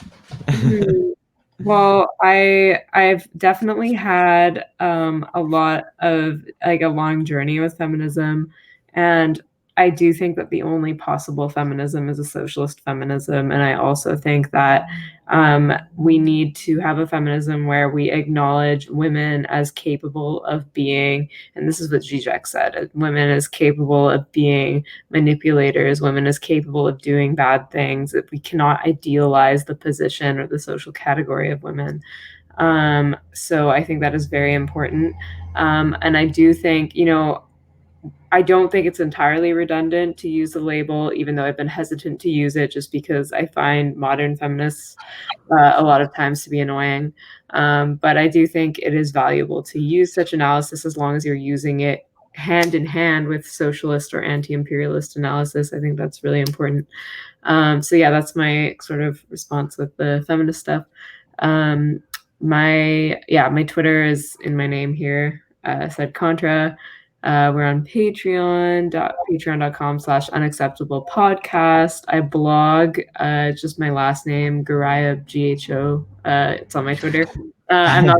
Well, I've definitely had a lot of like a long journey with feminism, and I do think that the only possible feminism is a socialist feminism, and I also think that we need to have a feminism where we acknowledge women as capable of being, and this is what Zizek said, women as capable of being manipulators, women as capable of doing bad things, that we cannot idealize the position or the social category of women. So I think that is very important. And I do think, you know, I don't think it's entirely redundant to use the label, even though I've been hesitant to use it just because I find modern feminists a lot of times to be annoying. But I do think it is valuable to use such analysis as long as you're using it hand in hand with socialist or anti-imperialist analysis. I think that's really important. So yeah, that's my sort of response with the feminist stuff. My Twitter is in my name here, said Contra. We're on patreon.com/unacceptablepodcast. I blog, just my last name, Garayab, GHO. It's on my Twitter. I'm not,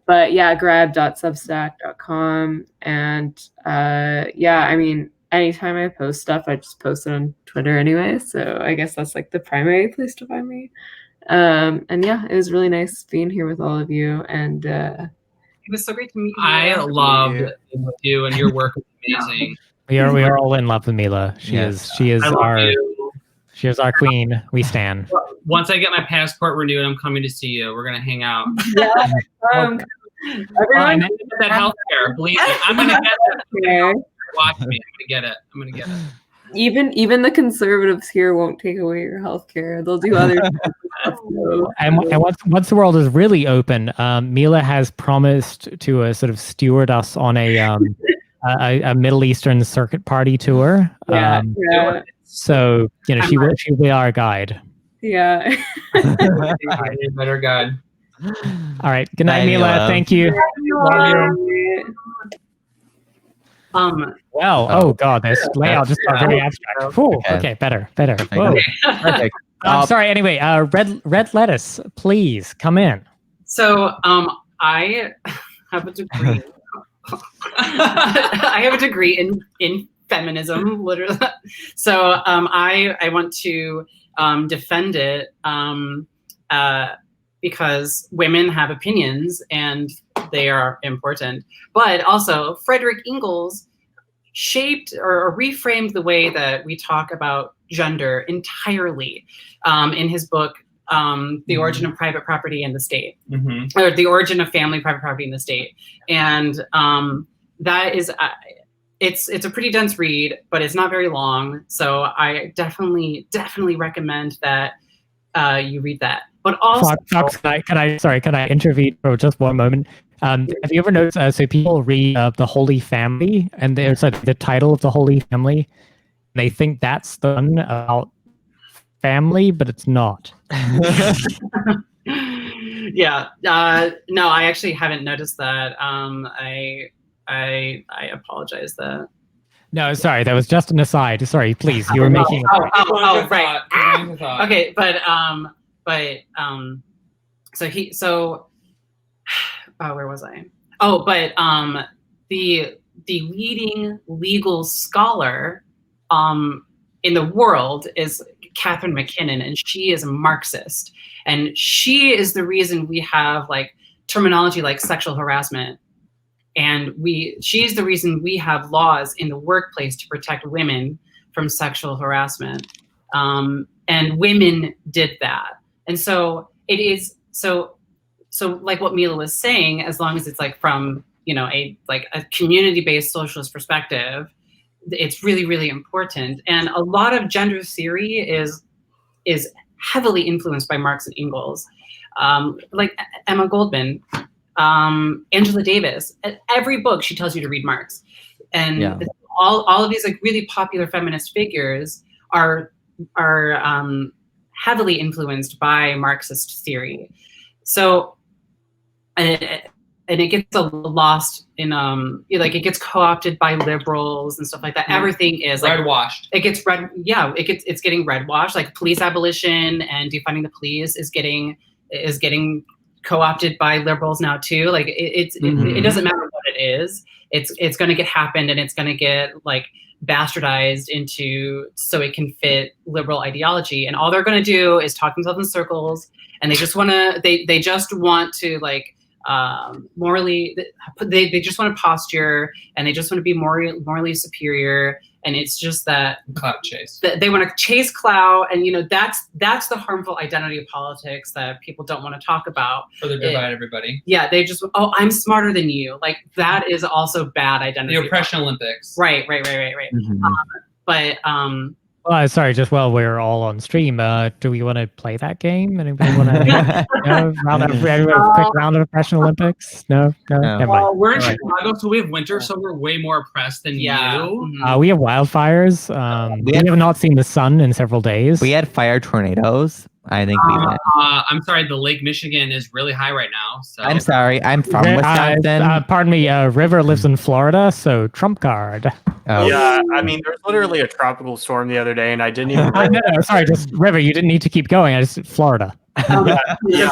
but yeah, grab.substack.com. And I mean, anytime I post stuff, I just post it on Twitter anyway. So I guess that's like the primary place to find me. And yeah, it was really nice being here with all of you. And it was so great to meet you. I loved you, and your work was amazing. We are all in love with Mila. She is our queen. We stan. Once I get my passport renewed, I'm coming to see you. We're gonna hang out. Everyone, and then that healthcare. Believe me, I'm gonna get that. Watch me. I'm gonna get it. Even the conservatives here won't take away your health care. They'll do other stuff. And once the world is really open, Mila has promised to sort of steward us on a Middle Eastern circuit party tour. So you know she'll be our guide. Yeah. Better guide. All right. Good night, Mila. Thank you. Love you. Well, oh god, this layout just got very abstract. Okay, better. Whoa. Perfect. Sorry. Anyway, red lettuce, please come in. So, I have a degree. I have a degree in feminism, literally. So I want to defend it because women have opinions and they are important. But also, Frederick Engels shaped or reframed the way that we talk about gender entirely in his book, The Origin of Private Property in the State, or The Origin of Family, Private Property in the State. And that is, it's a pretty dense read, but it's not very long. So I definitely recommend that you read that. But also, Fox, can I intervene for just one moment? Have you ever noticed? So people read the Holy Family, and there's the title of the Holy Family. They think that's the one about family, but it's not. Yeah. No, I actually haven't noticed that. I apologize that. No, sorry, that was just an aside. Sorry, please, you were making. Oh, right. Okay, where was I? Oh, but the leading legal scholar in the world is Catherine McKinnon, and she is a Marxist, and she is the reason we have like terminology like sexual harassment, and she's the reason we have laws in the workplace to protect women from sexual harassment, and women did that. And so it is so like what Mila was saying, as long as it's like from a community-based socialist perspective, it's really, really important. And a lot of gender theory is heavily influenced by Marx and Engels, like Emma Goldman, Angela Davis. Every book she tells you to read Marx, and all of these like really popular feminist figures are heavily influenced by Marxist theory. So, and it gets lost in it gets co-opted by liberals and stuff like that. Everything is like red-washed. It's getting red-washed. Like police abolition and defunding the police is getting co-opted by liberals now too. Like it doesn't matter what it is. It's going to get happened, and it's going to get like bastardized into so it can fit liberal ideology. And all they're going to do is talk themselves in circles, and they just want to like morally, they just want to posture, and they just want to be morally superior. And it's just that clout chase. They want to chase clout, and that's the harmful identity of politics that people don't want to talk about. Further divide everybody. Yeah, they just I'm smarter than you. Like that is also bad identity. The oppression Olympics. Right. But sorry, just while we're all on stream, do we want to play that game? Anybody want to quick round of Oppression Olympics? No. Never mind. Well, we're in Chicago, so we have winter, so we're way more oppressed than you. We have wildfires. We have not seen the sun in several days. We had fire tornadoes. I think we went. I'm sorry, the Lake Michigan is really high right now. So I'm sorry, I'm from Wisconsin. Pardon me, River lives in Florida, so trump card. Oh. Yeah, I mean, there was literally a tropical storm the other day, and I didn't even. No, sorry, just River. You didn't need to keep going. I just Florida. Yeah.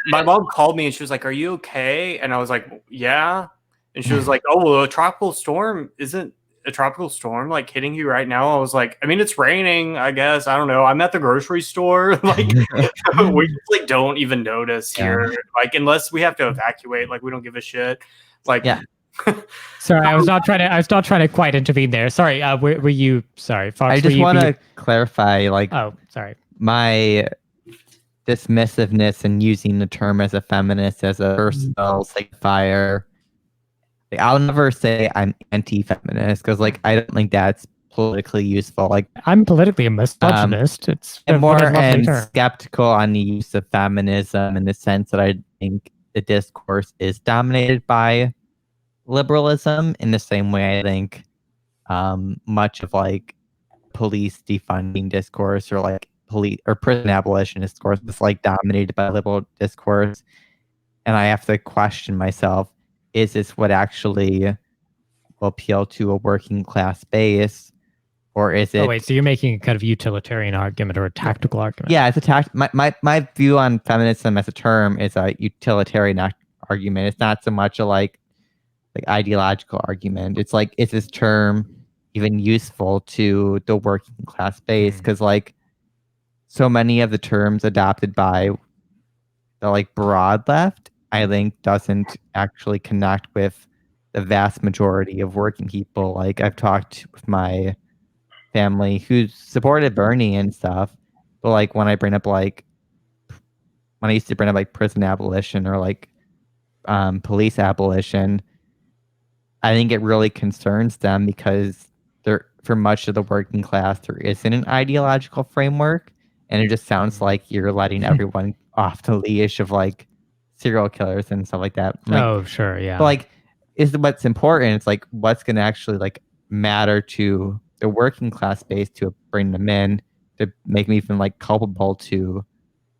My mom called me and she was like, "Are you okay?" And I was like, "Yeah." And she was like, "Oh, well, a tropical storm isn't a tropical storm like hitting you right now?" I was like, "I mean, it's raining, I guess. I don't know. I'm at the grocery store. Like, we just, like don't even notice here. Like, unless we have to evacuate, like we don't give a shit. Like, yeah." Sorry, I was not trying to quite intervene there. Sorry, were you? Sorry, Fox. I just want to clarify, like, oh, sorry, my dismissiveness and using the term as a feminist as a personal signifier. Like, I'll never say I'm anti-feminist because, like, I don't think that's politically useful. Like, I'm politically a misogynist. I'm more skeptical on the use of feminism in the sense that I think the discourse is dominated by liberalism in the same way I think much of like police defunding discourse or like police or prison abolition discourse is like dominated by liberal discourse. And I have to question myself, is this what actually will appeal to a working class base, or is it? Oh wait, so you're making a kind of utilitarian argument or a tactical argument? Yeah, it's a my view on feminism as a term is a utilitarian argument. It's not so much a like ideological argument. It's like, is this term even useful to the working class base, because like so many of the terms adopted by the like broad left, I think doesn't actually connect with the vast majority of working people. Like I've talked with my family who supported Bernie and stuff, but like when I used to bring up like prison abolition or like police abolition, I think it really concerns them because for much of the working class, there isn't an ideological framework, and it just sounds like you're letting everyone off the leash of like serial killers and stuff like that. Like, oh, sure, yeah. But like, is what's important? It's like what's going to actually like matter to the working class base to bring them in to make them even like culpable to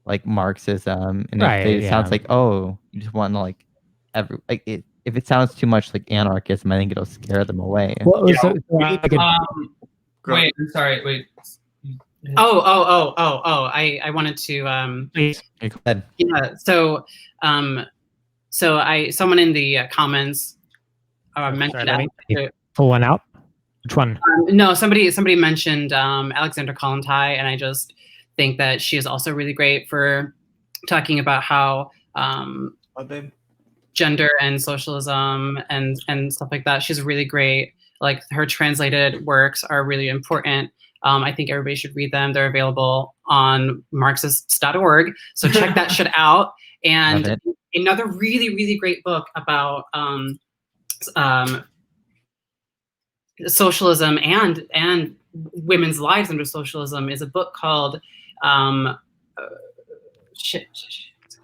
like Marxism. And Right, if it sounds like, oh, you just want to like if it sounds too much like anarchism, I think it'll scare them away. Well, Yeah, so, Wait, I'm sorry. Wait. I wanted to please. Go ahead. yeah. So someone in the comments mentioned Sorry, pull one out. Which one? no, somebody mentioned Alexandra Kollontai, and I just think that she is also really great for talking about how gender and socialism and stuff like that. She's really great. Like her translated works are really important. I think everybody should read them. They're available on Marxists.org. So check that shit out. And another really, really great book about socialism and women's lives under socialism is a book called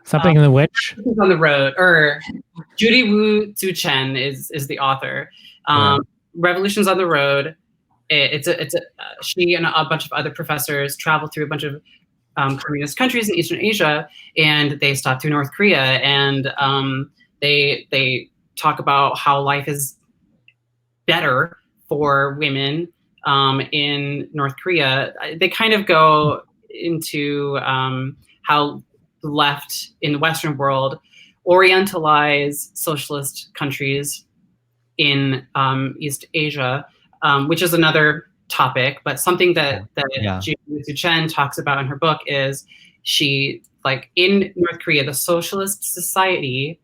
Something in the Witch? on the Road, or Judy Wu Tzu Chen is the author. Revolutions on the Road. She and a bunch of other professors travel through a bunch of communist countries in Eastern Asia, and they stop through North Korea, and they talk about how life is better for women in North Korea. They kind of go into how the left in the Western world orientalize socialist countries in East Asia, which is another topic, but something that Judy Wu Chen talks about in her book is she, like in North Korea, the socialist society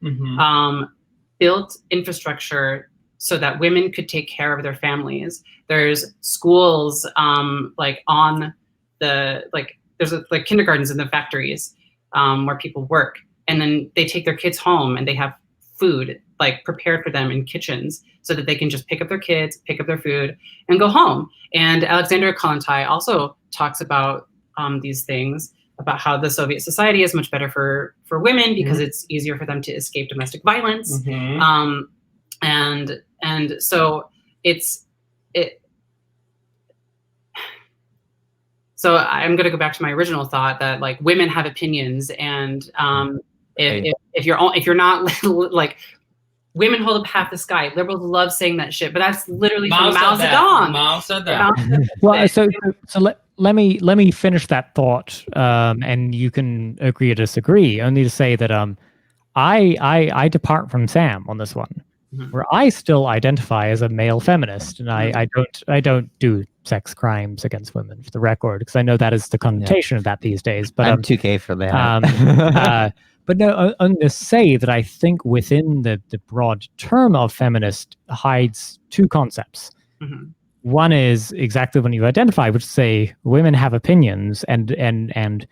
built infrastructure so that women could take care of their families. There's schools like on the, like there's like kindergartens in the factories where people work, and then they take their kids home and they have food like prepared for them in kitchens so that they can just pick up their kids, pick up their food, and go home. And Alexandra Kollontai also talks about these things, about how the Soviet society is much better for women because it's easier for them to escape domestic violence. And so so I'm going to go back to my original thought that like women have opinions, and if you're not like, women hold up half the sky. Liberals love saying that shit, but that's literally from Mao Zedong. Mao said that. Well, so let me finish that thought, and you can agree or disagree. Only to say that I depart from Sam on this one, where I still identify as a male feminist, and I don't do sex crimes against women, for the record, because I know that is the connotation of that these days. But I'm 2K for that. But no, I'm going to say that I think within the broad term of feminist hides two concepts. One is exactly what you identify, which is say women have opinions, and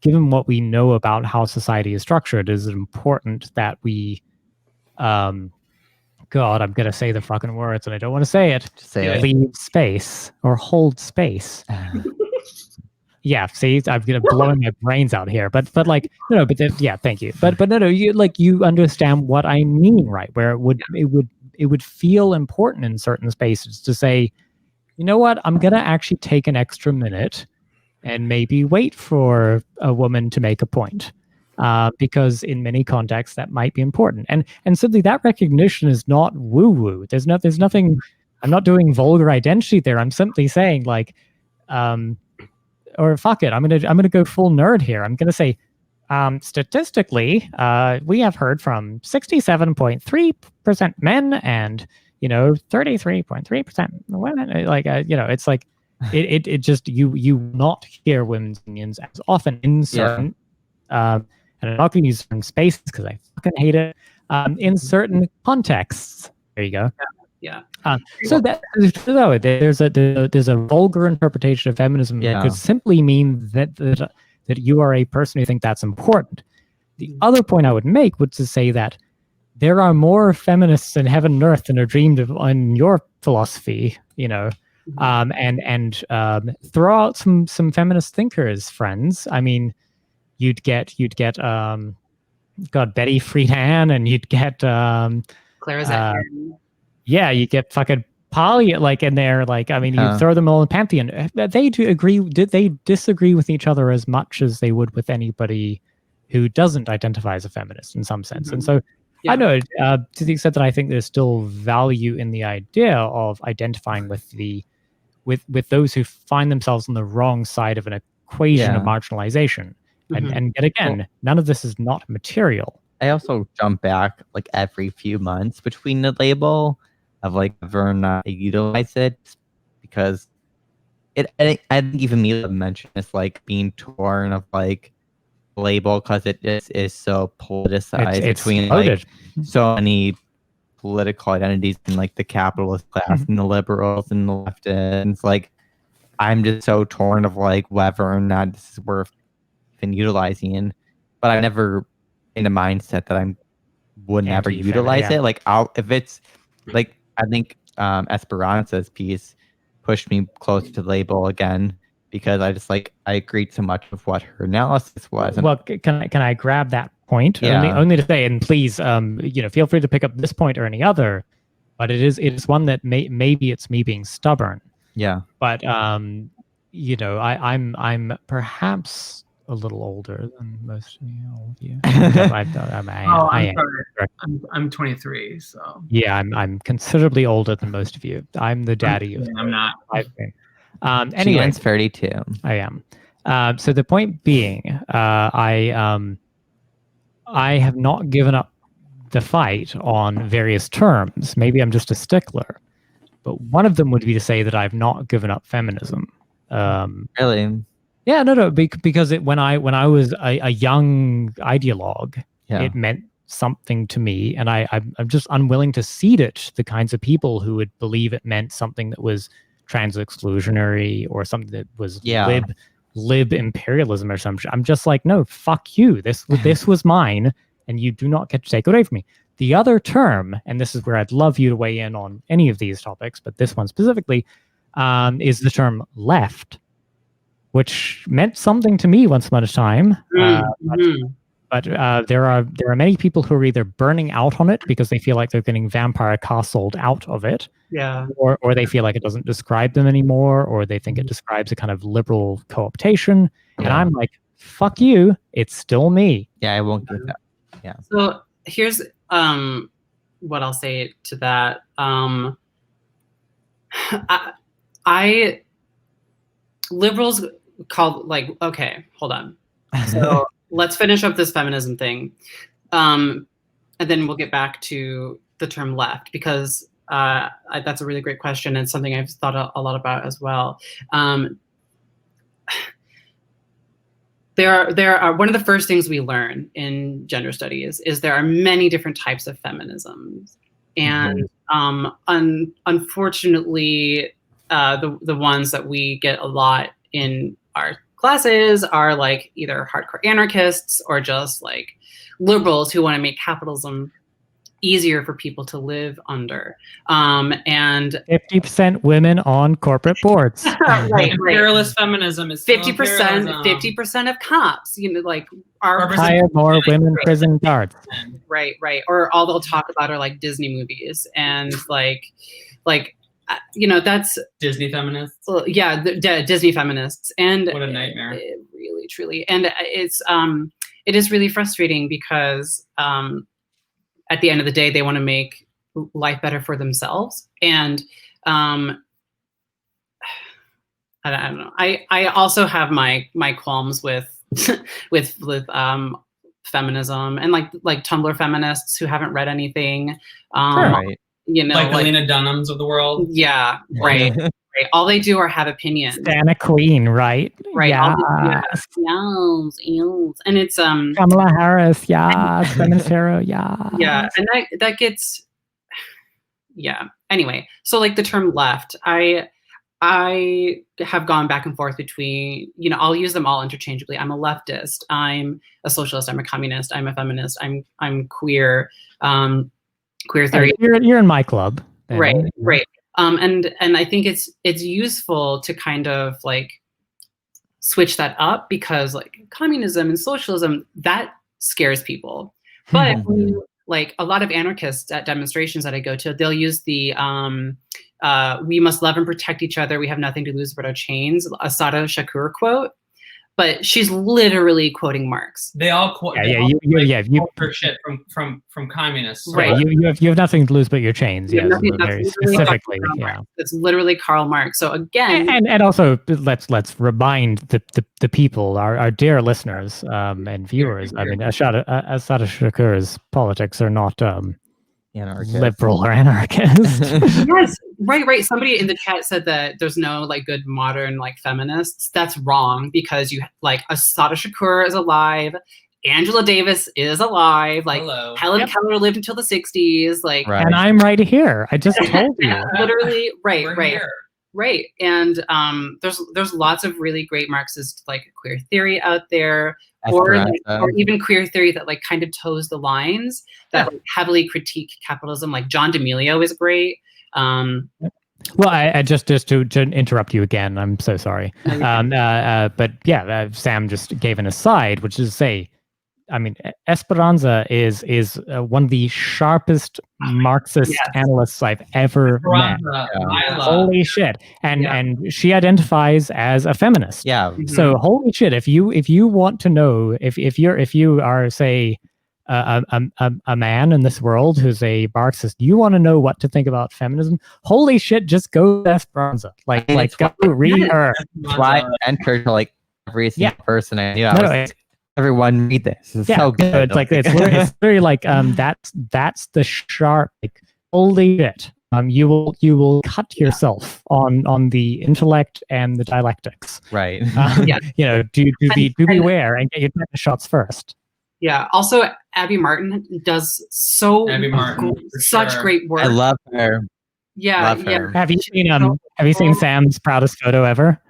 given what we know about how society is structured, it is important that we, God, I'm going to say the fucking words and I don't want to say it. Just say it. Leave space or hold space. Yeah, see, I'm gonna blowing my brains out here, but like yeah, thank you, but no, you understand what I mean, right? Where it would feel important in certain spaces to say, you know what, I'm gonna actually take an extra minute and maybe wait for a woman to make a point, because in many contexts that might be important, and simply that recognition is not woo woo. There's nothing. I'm not doing vulgar identity there. I'm simply saying like, or fuck it, I'm gonna go full nerd here. I'm gonna say, statistically, we have heard from 67.3% men and 33.3% women. Like, it's like it just you not hear women's opinions as often in certain and I'm not going to use certain spaces because I fucking hate it. In certain contexts. There you go. Yeah. So that though there's a vulgar interpretation of feminism that could simply mean that you are a person who think that's important. The other point I would make would to say that there are more feminists in heaven and earth than are dreamed of in your philosophy, and throw out some feminist thinkers, friends. I mean, you'd get Betty Friedan, and you'd get Clara Zetkin. Yeah, you get fucking Polly, like, in there, like, I mean, you throw them all in pantheon. They do agree. They disagree with each other as much as they would with anybody who doesn't identify as a feminist in some sense. And so, I know to the extent that I think there's still value in the idea of identifying with with those who find themselves on the wrong side of an equation of marginalization. And yet again, none of this is not material. I also jump back like every few months between the label of like whether or not I utilize it, because I think even Mila mentioned it's like being torn of like label because it is so politicized between like so many political identities in like the capitalist class and the liberals and the leftists. And it's like I'm just so torn of like whether or not this is worth even utilizing, but I never in the mindset that I would never utilize it. Like if it's like, I think Esperanza's piece pushed me close to the label again, because I just like, I agreed so much with what her analysis was. Well, can I grab that point? Only to say, and please, feel free to pick up this point or any other, but it is one that maybe it's me being stubborn. Yeah. But I'm perhaps a little older than most of you. I'm 23, so yeah, I'm considerably older than most of you. I'm the daddy. I'm not. Anyway, Jan's 32. I am. So the point being, I have not given up the fight on various terms. Maybe I'm just a stickler, but one of them would be to say that I've not given up feminism. Really? Yeah, no, because when I was a young ideologue, it meant something to me, and I'm just unwilling to cede it to the kinds of people who would believe it meant something that was trans exclusionary or something that was lib imperialism or something. I'm just like, no, fuck you. This was mine, and you do not get to take it away from me. The other term, and this is where I'd love you to weigh in on any of these topics, but this one specifically, is the term left, which meant something to me once upon a time. But there are many people who are either burning out on it because they feel like they're getting vampire castled out of it, or they feel like it doesn't describe them anymore, or they think it describes a kind of liberal co-optation. And I'm like, fuck you, it's still me. Yeah, I won't do that. Yeah. So here's what I'll say to that. I liberals called, like, okay, hold on. So let's finish up this feminism thing. And then we'll get back to the term left, because that's a really great question and something I've thought a lot about as well. There are one of the first things we learn in gender studies is there are many different types of feminisms. And unfortunately, the ones that we get a lot in our classes are like either hardcore anarchists or just like liberals who want to make capitalism easier for people to live under. And 50% women on corporate boards. right. Imperialist feminism is 50% of cops, like are hire more women prison guards. Right. Or all they'll talk about are like Disney movies and like that's Disney feminists. Yeah, Disney feminists, and what a nightmare. Really, truly, and it is really frustrating because at the end of the day, they want to make life better for themselves, and I don't know. I also have my qualms with with feminism and like Tumblr feminists who haven't read anything. Right. you know, like the Lena Dunhams of the world. Yeah, right. Right. All they do are have opinions. Stan a queen, right? Right. Yeah. Yes. And it's Kamala Harris, yeah. Feminist hero, yeah. Yeah, and that gets Anyway, so like the term left, I have gone back and forth between, you know, I'll use them all interchangeably. I'm a leftist, I'm a socialist, I'm a communist, I'm a feminist, I'm queer, queer theory. You're in my club. Then. Right. And I think it's useful to kind of like switch that up, because like communism and socialism, that scares people. But like a lot of anarchists at demonstrations that I go to, they'll use the we must love and protect each other, we have nothing to lose but our chains, a Sada Shakur quote. But she's literally quoting Marx. They all quote. You quote shit from communists. Right. You have nothing to lose but your chains. Yes, very specifically. Yeah. It's literally Karl Marx. So again, and also let's remind the people, our dear listeners and viewers. I mean, Asada Shakur's politics are not liberal or anarchist. Yes, right. Somebody in the chat said that there's no like good modern like feminists. That's wrong, because you like Asada Shakur is alive, Angela Davis is alive, like Helen Keller lived until the 60s, like, and I'm right here. I just told you. Literally, right. And there's lots of really great Marxist like queer theory out there, or even queer theory that like kind of toes the lines, that like, heavily critique capitalism. Like John D'Amelio is great. Well, I just to interrupt you again, I'm so sorry. But yeah, Sam just gave an aside, which is to say, I mean, Esperanza is one of the sharpest Marxist analysts I've ever met. Holy shit! And she identifies as a feminist. Yeah. So holy shit! If you want to know if you are, say, a man in this world who's a Marxist, you want to know what to think about feminism. Holy shit! Just go to Esperanza. Like go read her. Why enter to like every single person I knew. Everyone read this. It's so good. It's like it's very like that's the sharp, like, holy shit. You will cut yourself on the intellect and the dialectics. Right. You know, do beware and get your shots first. Yeah. Also, Abby Martin does such great work. I love her. Yeah. Love her. Have you seen Sam's proudest photo ever?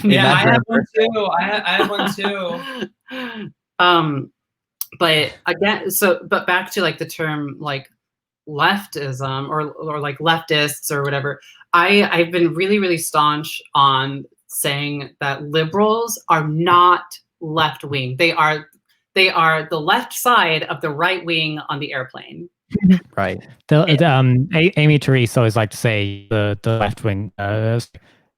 Yeah, I have one too. I have one too. But again, but back to like the term like leftism or like leftists or whatever. I've been really, really staunch on saying that liberals are not left wing. They are the left side of the right wing on the airplane. Right. Amy Therese always like to say the left wing. No,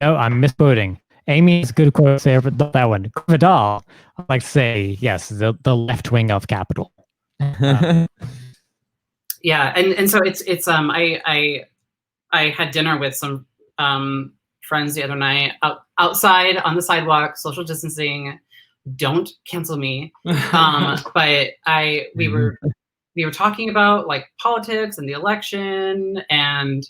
I'm misquoting. Amy is a good quote there, but that one. Vidal, I like to say, yes, the left wing of capital. Yeah, and so it's I had dinner with some friends the other night outside on the sidewalk, social distancing. Don't cancel me. But we were talking about like politics and the election, and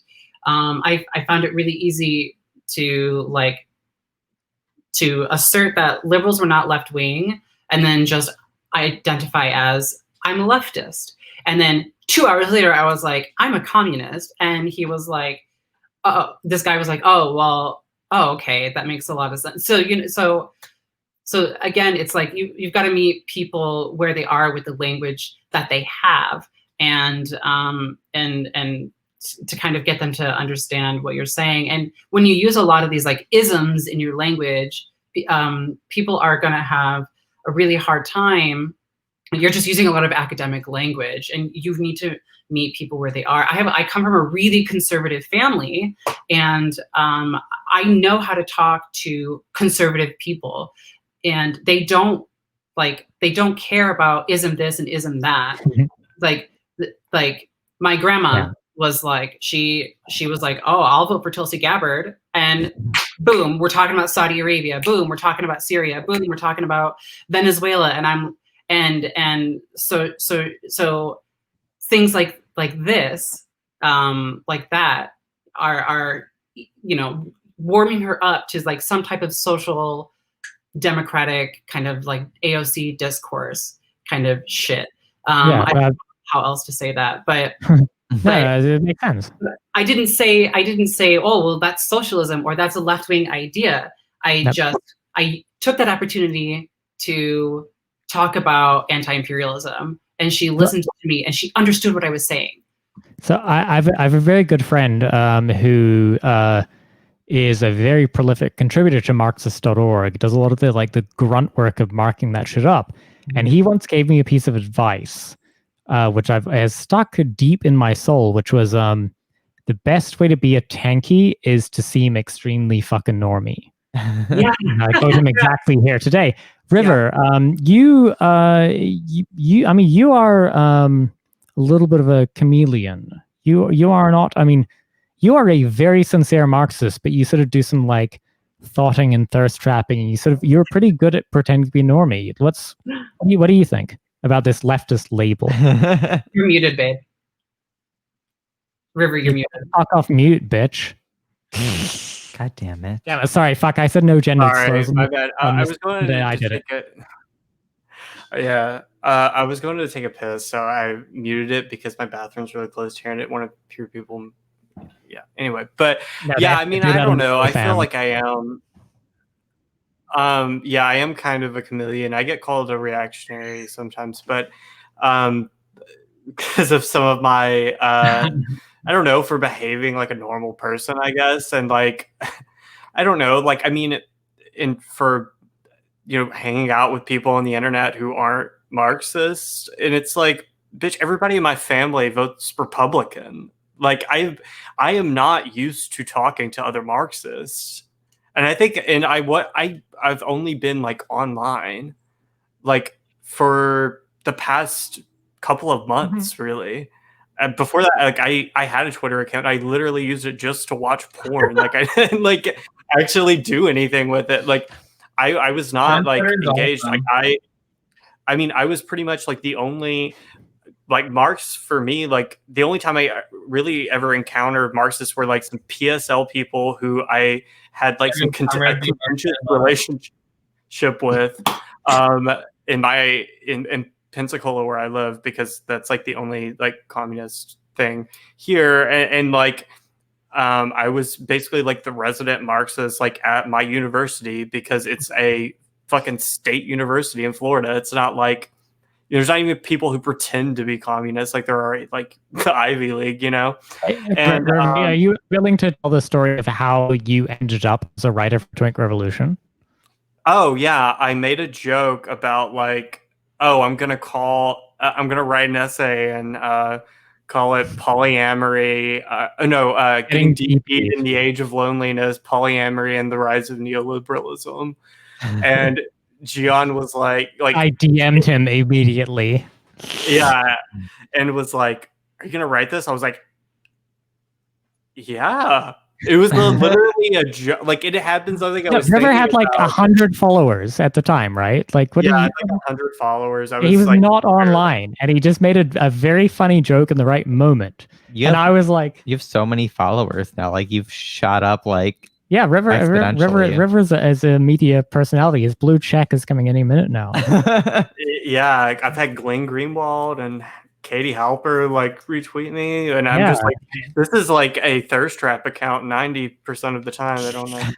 I found it really easy to assert that liberals were not left wing, and then just identify as I'm a leftist. And then 2 hours later, I was like, I'm a communist. And he was like, this guy was like, oh, okay, that makes a lot of sense. So, you know, so again, it's like you've got to meet people where they are with the language that they have, and to kind of get them to understand what you're saying. And when you use a lot of these like isms in your language, people are going to have a really hard time. You're just using a lot of academic language, and you need to meet people where they are. I come from a really conservative family, and I know how to talk to conservative people, and they don't care about ism this and ism that. Like my grandma was like, she was like, oh, I'll vote for Tulsi Gabbard, and boom, we're talking about Saudi Arabia. Boom, we're talking about Syria. Boom, we're talking about Venezuela. And so things like this like that are warming her up to like some type of social democratic kind of like AOC discourse kind of shit. I don't know how else to say that, but it makes sense. I didn't say, oh, well, that's socialism or that's a left-wing idea. I took that opportunity to talk about anti-imperialism, and she listened to me and she understood what I was saying. So I have a very good friend who is a very prolific contributor to Marxist.org, does a lot of the grunt work of marking that shit up. And he once gave me a piece of advice, which has stuck deep in my soul, which was the best way to be a tanky is to seem extremely fucking normie. Yeah. I quote him exactly here today. River, you are a little bit of a chameleon. You are not, you are a very sincere Marxist, but you sort of do some like thoughting and thirst trapping, and you're pretty good at pretending to be normie. What do you think about this leftist label? You're muted, babe. River, you're muted. Fuck off mute, bitch. God damn it. Yeah, sorry, fuck, I said no gender slurs. My bad. I was going to I did it. I was going to take a piss, so I muted it because my bathroom's really close here and I didn't want to hear people. Yeah. Anyway, but I don't know. I feel like I am. I am kind of a chameleon. I get called a reactionary sometimes, but because of some of my I don't know, for behaving like a normal person, I guess, and like I don't know, like for hanging out with people on the internet who aren't Marxist, and it's like, bitch, everybody in my family votes Republican. Like I am not used to talking to other Marxists. And I think, and I've only been like online, like for the past couple of months, really. And before that, like I had a Twitter account. I literally used it just to watch porn. Like I didn't like actually do anything with it. Like I was not like engaged. Awesome. Like I was pretty much like the only. Like Marx for me, like the only time I really ever encountered Marxists were like some PSL people who I had like some contentious relationship with in Pensacola where I live, because that's like the only like communist thing here, and like I was basically like the resident Marxist like at my university, because it's a fucking state university in Florida. It's not like there's not even people who pretend to be communists like there are like the Ivy League, And are you willing to tell the story of how you ended up as a writer for Twink Revolution? Oh yeah, I made a joke about like, I'm gonna write an essay and call it polyamory. Getting deep in the age of loneliness, polyamory, and the rise of neoliberalism. And Gian was like I DM'd him immediately. Yeah, and was like, "Are you gonna write this?" I was like, "Yeah." It was literally a joke. Like it happened something. River had like 100 followers at the time, right? Like what? Yeah, like 100 followers. He was like, not online, and he just made a very funny joke in the right moment. I was like, "You have so many followers now. Like you've shot up like." Yeah, River's as a media personality. His blue check is coming any minute now. Yeah, I've had Glenn Greenwald and Katie Halper like retweet me, and I'm just like, this is like a thirst trap account 90% of the time. I don't know.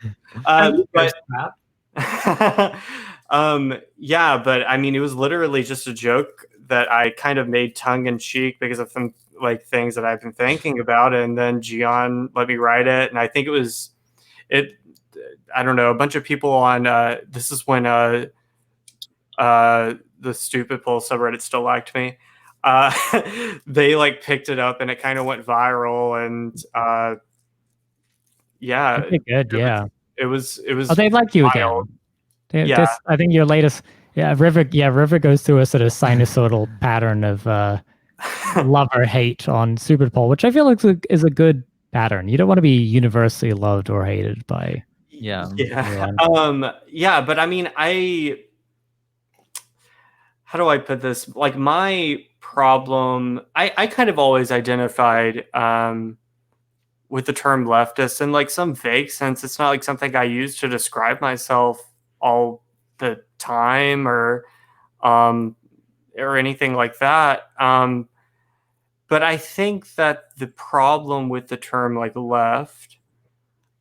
But I mean, it was literally just a joke that I kind of made tongue in cheek because of some like things that I've been thinking about, and then Gian let me write it, and I think I don't know, a bunch of people on this is when the stupid poll subreddit still liked me. They like picked it up and it kind of went viral, and it was they like you wild. Again. I think your latest River goes through a sort of sinusoidal pattern of love or hate on stupid poll, which I feel like is a good pattern. You don't want to be universally loved or hated by everyone. But I mean, how do I put this? Like my problem I kind of always identified with the term leftist in like some vague sense. It's not like something I use to describe myself all the time or anything like that. But I think that the problem with the term like left,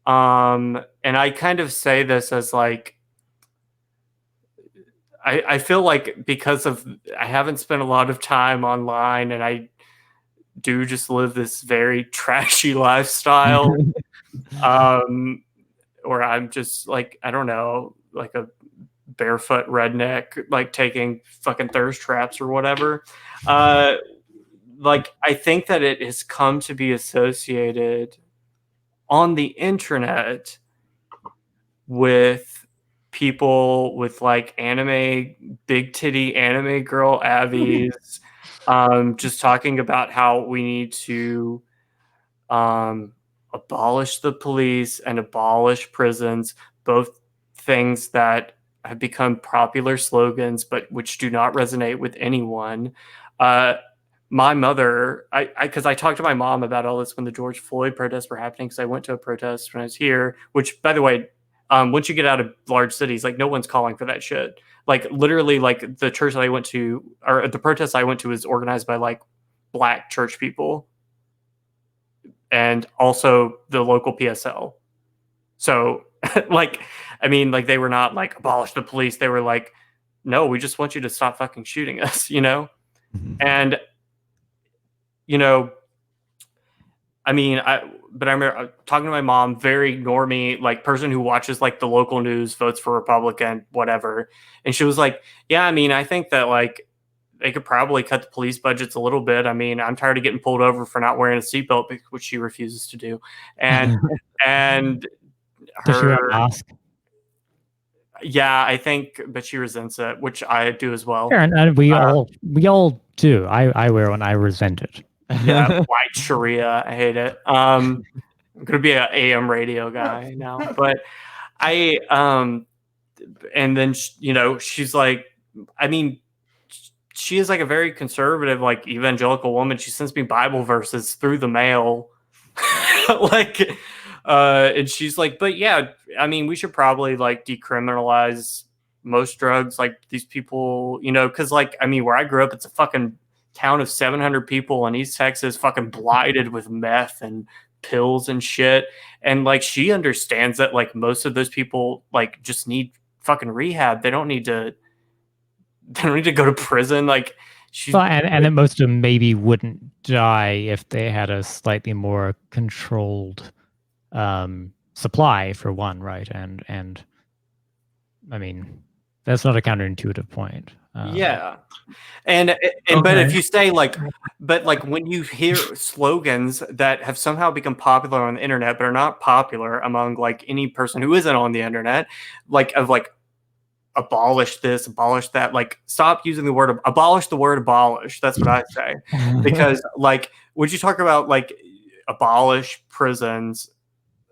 and I kind of say this as like, I feel like because of I haven't spent a lot of time online and I do just live this very trashy lifestyle, or I'm just like, I don't know, like a barefoot redneck, like taking fucking thirst traps or whatever. Like, I think that it has come to be associated on the internet with people with like anime, big titty anime girl Abby's, just talking about how we need to abolish the police and abolish prisons, both things that have become popular slogans, but which do not resonate with anyone. My mother, because I talked to my mom about all this when the George Floyd protests were happening, because I went to a protest when I was here, which, by the way, once you get out of large cities, like no one's calling for that shit. Like literally, like the church that I went to, or the protest I went to, was organized by like Black church people and also the local PSL. So, like, I mean, like they were not like abolish the police. They were like, no, we just want you to stop fucking shooting us, you know? And, you know, I mean, I remember talking to my mom, very normie, like person who watches like the local news, votes for Republican, whatever. And she was like, yeah, I mean, I think that like they could probably cut the police budgets a little bit. I mean, I'm tired of getting pulled over for not wearing a seatbelt, which she refuses to do. And, and Does she wear her, a mask? yeah, I think, but she resents it, which I do as well. Sure, and we all do. I wear one. I resent it. Yeah, white Sharia. I hate it. I'm gonna be an AM radio guy now, but I and then you know, she's like, I mean, she is like a very conservative, like evangelical woman. She sends me Bible verses through the mail, like, and she's like, but yeah, I mean, we should probably like decriminalize most drugs. Like these people, you know, because like, I mean, where I grew up, it's a fucking town of 700 people in East Texas, fucking blighted with meth and pills and shit. And like, she understands that like most of those people like just need fucking rehab. They don't need to go to prison. Like, she's, well, and that most of them maybe wouldn't die if they had a slightly more controlled supply, for one, right? And I mean, that's not a counterintuitive point. Yeah. And okay. But if you say like, but like when you hear slogans that have somehow become popular on the internet, but are not popular among like any person who isn't on the internet, like of like abolish this, abolish that, like stop using the word, abolish the word abolish. That's what I say. Because like, would you talk about like abolish prisons?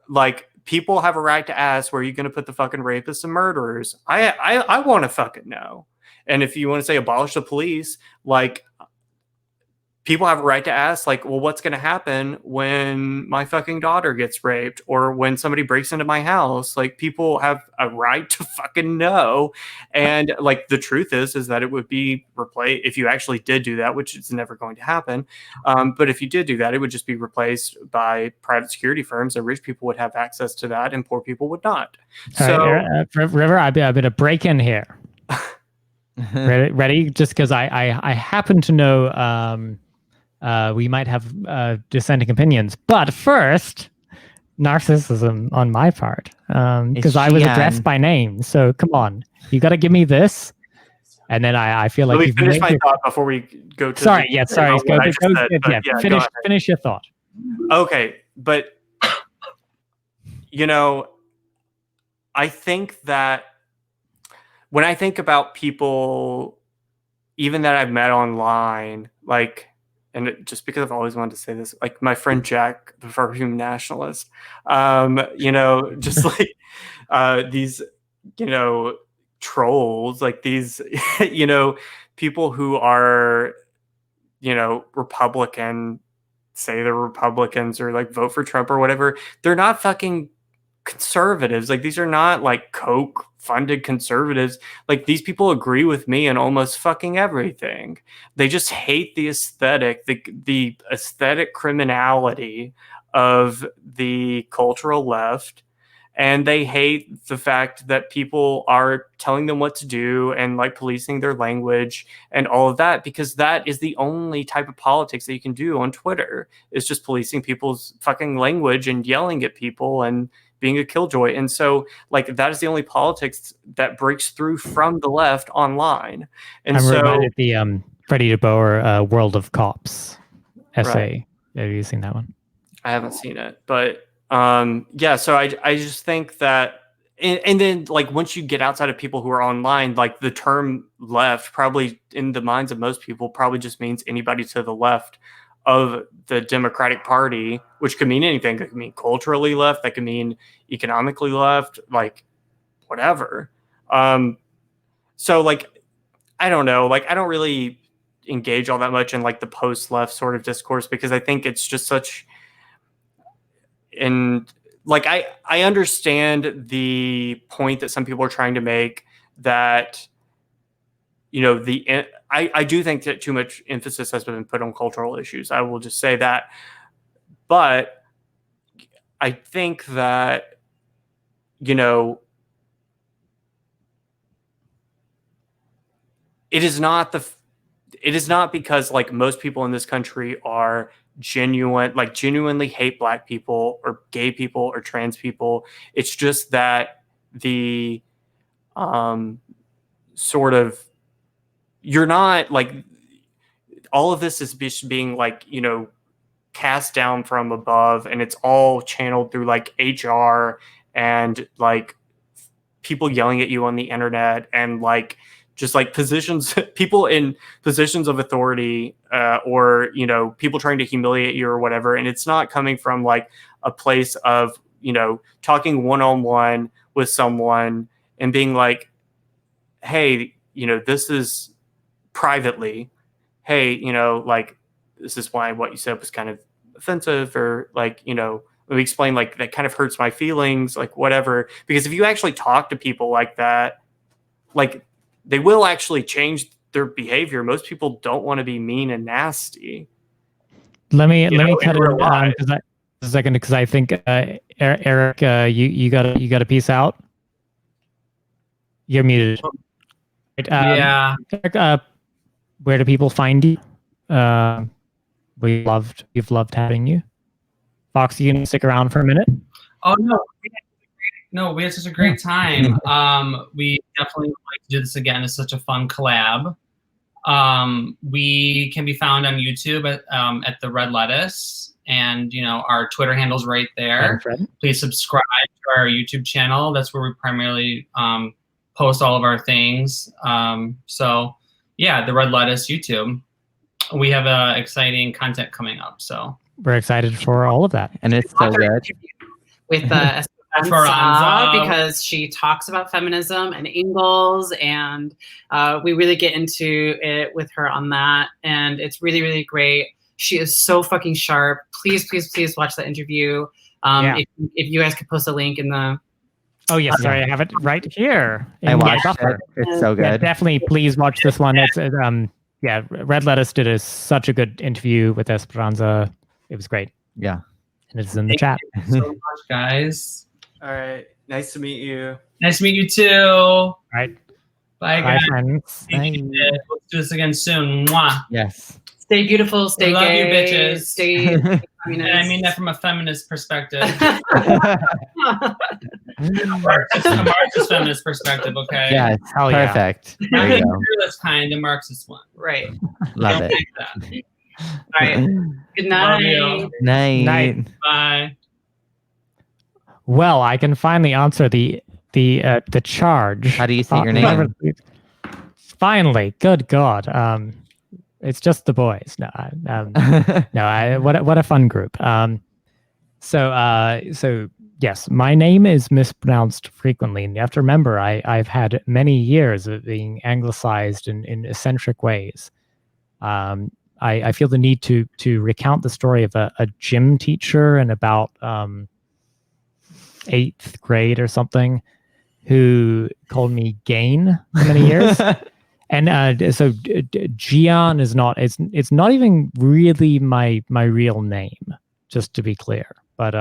Like, people have a right to ask, where are you going to put the fucking rapists and murderers? I want to fucking know. And if you want to say abolish the police, like people have a right to ask, like, well, what's going to happen when my fucking daughter gets raped or when somebody breaks into my house? Like, people have a right to fucking know. And like, the truth is that it would be replaced if you actually did do that, which is never going to happen. But if you did do that, it would just be replaced by private security firms, and rich people would have access to that and poor people would not. So, River, I better break in here. Ready? Just because I happen to know we might have dissenting opinions, but first, narcissism on my part, because I was addressed by name. So come on, you got to give me this, and then I feel like. Let me finish my thought before we go to. Sorry, finish your thought. Okay, but you know, I think that when I think about people, even that I've met online, like, and just because I've always wanted to say this, like my friend Jack, the perfume nationalist, you know, just like these, you know, trolls, like these, you know, people who are Republican, say they're Republicans or like vote for Trump or whatever, they're not fucking conservatives. Like, these are not like Koch funded conservatives. Like, these people agree with me in almost fucking everything. They just hate the aesthetic, the aesthetic criminality of the cultural left. And they hate the fact that people are telling them what to do and like policing their language and all of that, because that is the only type of politics that you can do on Twitter, is just policing people's fucking language and yelling at people and being a killjoy. And so like that is the only politics that breaks through from the left online. And I'm so reminded the Freddie DeBoer World of Cops essay. Right. Have you seen that one? I haven't seen it, but yeah, so I just think that, and then like once you get outside of people who are online, like the term left probably in the minds of most people probably just means anybody to the left of the Democratic Party, which could mean anything. It could mean culturally left, that could mean economically left, like whatever. So like, I don't know, like I don't really engage all that much in like the post-left sort of discourse, because I think it's just such, and like I understand the point that some people are trying to make, that I do think that too much emphasis has been put on cultural issues. I will just say that. But I think that it is not because like most people in this country are genuinely hate Black people or gay people or trans people. It's just that the sort of, you're not like, all of this is being like cast down from above, and it's all channeled through like HR and like people yelling at you on the internet, and like just like people in positions of authority, or people trying to humiliate you or whatever. And it's not coming from like a place of talking one-on-one with someone and being like, hey, this is privately, hey, like this is why what you said was kind of offensive, or like let me explain, like that kind of hurts my feelings, like whatever. Because if you actually talk to people like that, like they will actually change their behavior. Most people don't want to be mean and nasty. Let me cut it a second, because I think Eric, you got to peace out. You're muted. Yeah. Eric, where do people find you? We've loved having you. Fox, you gonna stick around for a minute? Oh no, we had such a great time. We definitely would like to do this again. It's such a fun collab. We can be found on YouTube at the Red Lettuce, and our Twitter handle's right there. Please subscribe to our YouTube channel. That's where we primarily post all of our things. So yeah, the Red Lettuce YouTube. We have exciting content coming up, so we're excited for all of that. And it's so good. With Esperanza, because she talks about feminism and Ingalls, and we really get into it with her on that, and it's really, really great. She is so fucking sharp. Please watch that interview. If you guys could post a link in the... Oh yes, sorry, I have it right here. I watched it. It's so good. Yeah, definitely, please watch this one. It's Red Lettuce did such a good interview with Esperanza. It was great. Yeah, and it's in the chat. Thank you so much, guys. All right, nice to meet you. Nice to meet you too. All right, bye guys. Friends. Bye. Let's do this again soon. Mwah. Yes. Stay beautiful. Stay love gay. You bitches. Stay. And I mean that from a feminist perspective. a Marxist feminist perspective, okay? Yeah, perfect. Not the fearless kind, the Marxist one. Right. Love it. All right. Good night. Night. Bye. Well, I can finally answer the charge. How do you say your name? Finally, good God. It's just the boys. No, what a fun group. So yes, my name is mispronounced frequently, and you have to remember, I've had many years of being anglicized in eccentric ways. I feel the need to recount the story of a gym teacher in about 8th grade or something, who called me Gain for many years. And so Gian is not, it's not even really my real name, just to be clear. But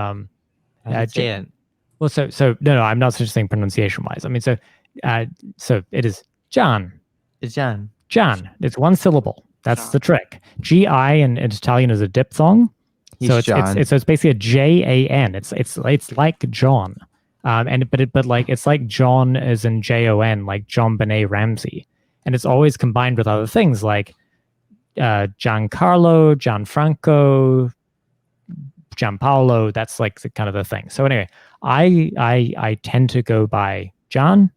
well, so no, I'm not just saying pronunciation wise. I mean, so it is John. It's John. John. It's one syllable. That's John. the trick. GI in Italian is a diphthong. So it's basically a JAN. It's like John. But like it's like John as in JON, like John Benet Ramsey. And it's always combined with other things like Giancarlo, Gianfranco, Gianpaolo. That's like the kind of the thing. So anyway, I tend to go by John.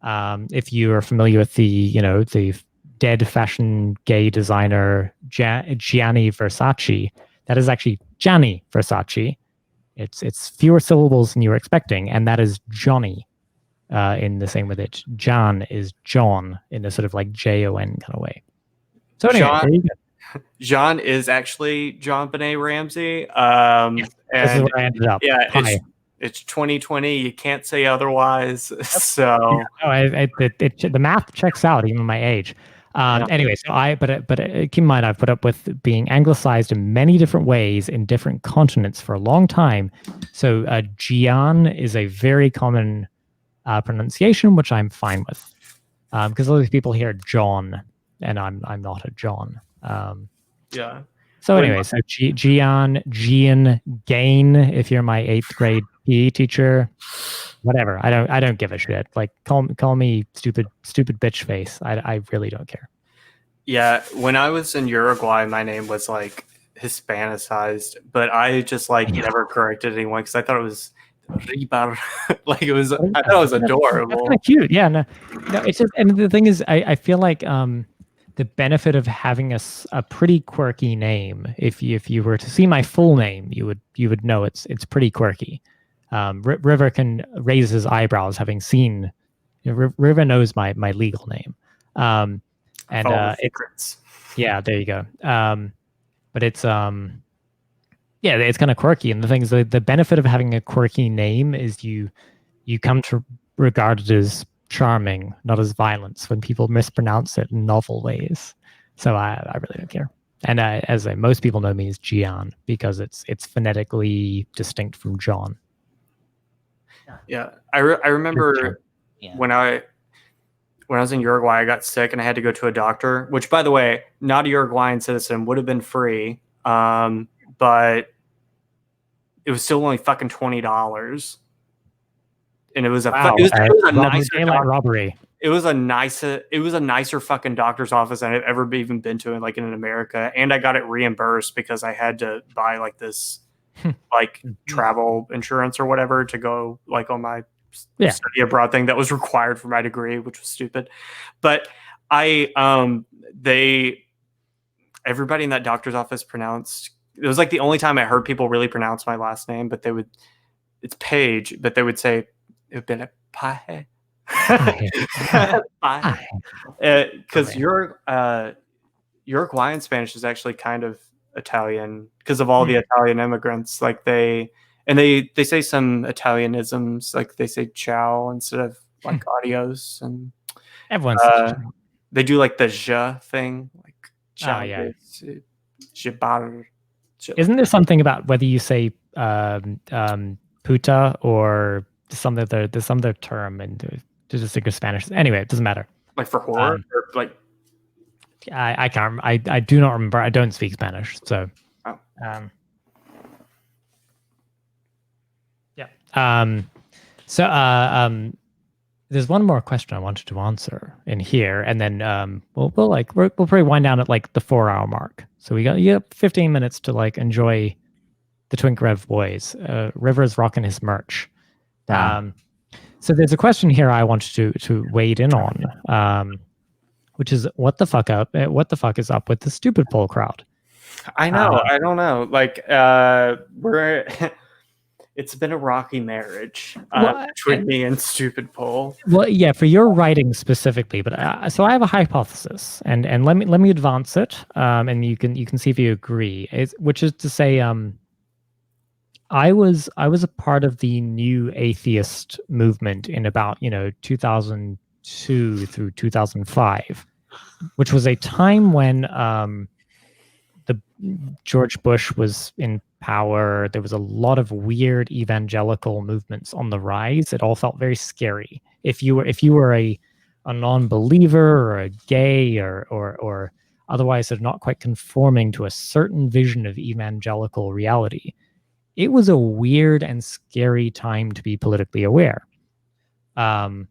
If you are familiar with the dead fashion gay designer Gianni Versace, that is actually Gianni Versace. It's fewer syllables than you were expecting, and that is Johnny. In the same way that John is John in a sort of like JON kind of way. So anyway, John is actually John Benet Ramsey. This is where I ended up. Yeah, it's 2020. You can't say otherwise. So the math checks out, even my age. Anyway, so but keep in mind, I've put up with being anglicized in many different ways in different continents for a long time. So Gian is a very common pronunciation, which I'm fine with, because a lot of people hear John, and I'm not a John. Yeah. So anyway, so Gian, Gain. If you're my 8th grade PE teacher, whatever. I don't give a shit. Like call me stupid bitch face. I really don't care. Yeah. When I was in Uruguay, my name was like Hispanicized, but I just like never corrected anyone because I thought it was Ribar. Like it was, I thought it was adorable. That's kind of cute. Yeah, no, it's just, and the thing is, I feel like the benefit of having a pretty quirky name. If you were to see my full name, you would know it's pretty quirky. River can raise his eyebrows having seen. River knows my legal name. And secrets. Yeah, there you go. But it's yeah, it's kind of quirky. And the thing is, the benefit of having a quirky name is you come to regard it as charming, not as violence when people mispronounce it in novel ways. So I really don't care. And as most people know me as Gian, because it's phonetically distinct from John. Yeah, I remember when I was in Uruguay, I got sick and I had to go to a doctor, which, by the way, not a Uruguayan citizen, would have been free. But it was still only fucking $20, and it was a nicer robbery. It was a nicer fucking doctor's office than I've ever even been to, like in America. And I got it reimbursed because I had to buy like this like travel insurance or whatever to go like on my study abroad thing that was required for my degree, which was stupid. But everybody in that doctor's office pronounced. It was like the only time I heard people really pronounce my last name, but it's Page, but they would say it would have been a pie. Because Uruguayan Spanish is actually kind of Italian because of all the Italian immigrants. Like they say some Italianisms, like they say ciao instead of like adios, and everyone they do like the je thing, like ciao. Isn't there something about whether you say puta or some other term and to distinguish Spanish? Anyway, it doesn't matter. Like for whore, or like I can't. I do not remember. I don't speak Spanish, so. There's one more question I wanted to answer in here, and then we'll probably wind down at like the 4-hour mark. So you got 15 minutes to like enjoy the Twink Rev boys. River's rocking his merch. So there's a question here I wanted to wade in on, which is what the fuck is up with the stupid poll crowd? I know. I don't know. Like It's been a rocky marriage Well, between me and Stupid Pole. Well, yeah, for your writing specifically, but so I have a hypothesis, and let me advance it, and you can see if you agree. Which is to say, I was a part of the new atheist movement in about 2002 through 2005, which was a time when the George Bush was in power. There was a lot of weird evangelical movements on the rise. It all felt very scary. If you were a non-believer or a gay or otherwise sort of not quite conforming to a certain vision of evangelical reality, it was a weird and scary time to be politically aware. I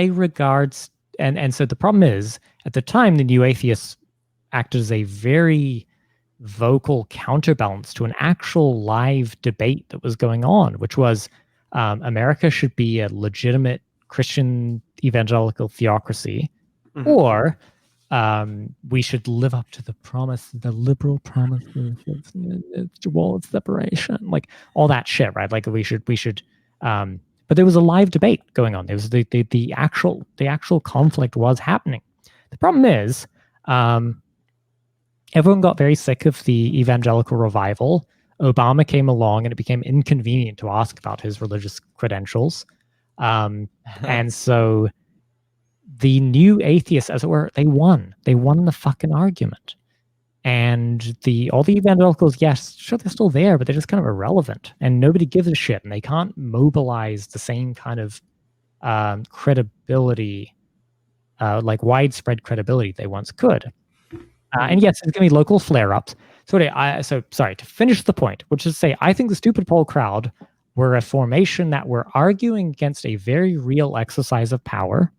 regards and so the problem is at the time the new atheists acted as a very vocal counterbalance to an actual live debate that was going on, which was America should be a legitimate Christian evangelical theocracy, or we should live up to the promise, the liberal promises of the wall of separation, like all that shit, right? Like we should. But there was a live debate going on. There was the actual conflict was happening. The problem is, everyone got very sick of the evangelical revival. Obama came along and it became inconvenient to ask about his religious credentials. And so the new atheists, as it were, they won. They won the fucking argument. And all the evangelicals, yes, sure, they're still there, but they're just kind of irrelevant. And nobody gives a shit. And they can't mobilize the same kind of credibility, like widespread credibility they once could. And yes, there's going to be local flare-ups. So sorry, to finish the point, which is to say, I think the Stupid Pole crowd were a formation that were arguing against a very real exercise of power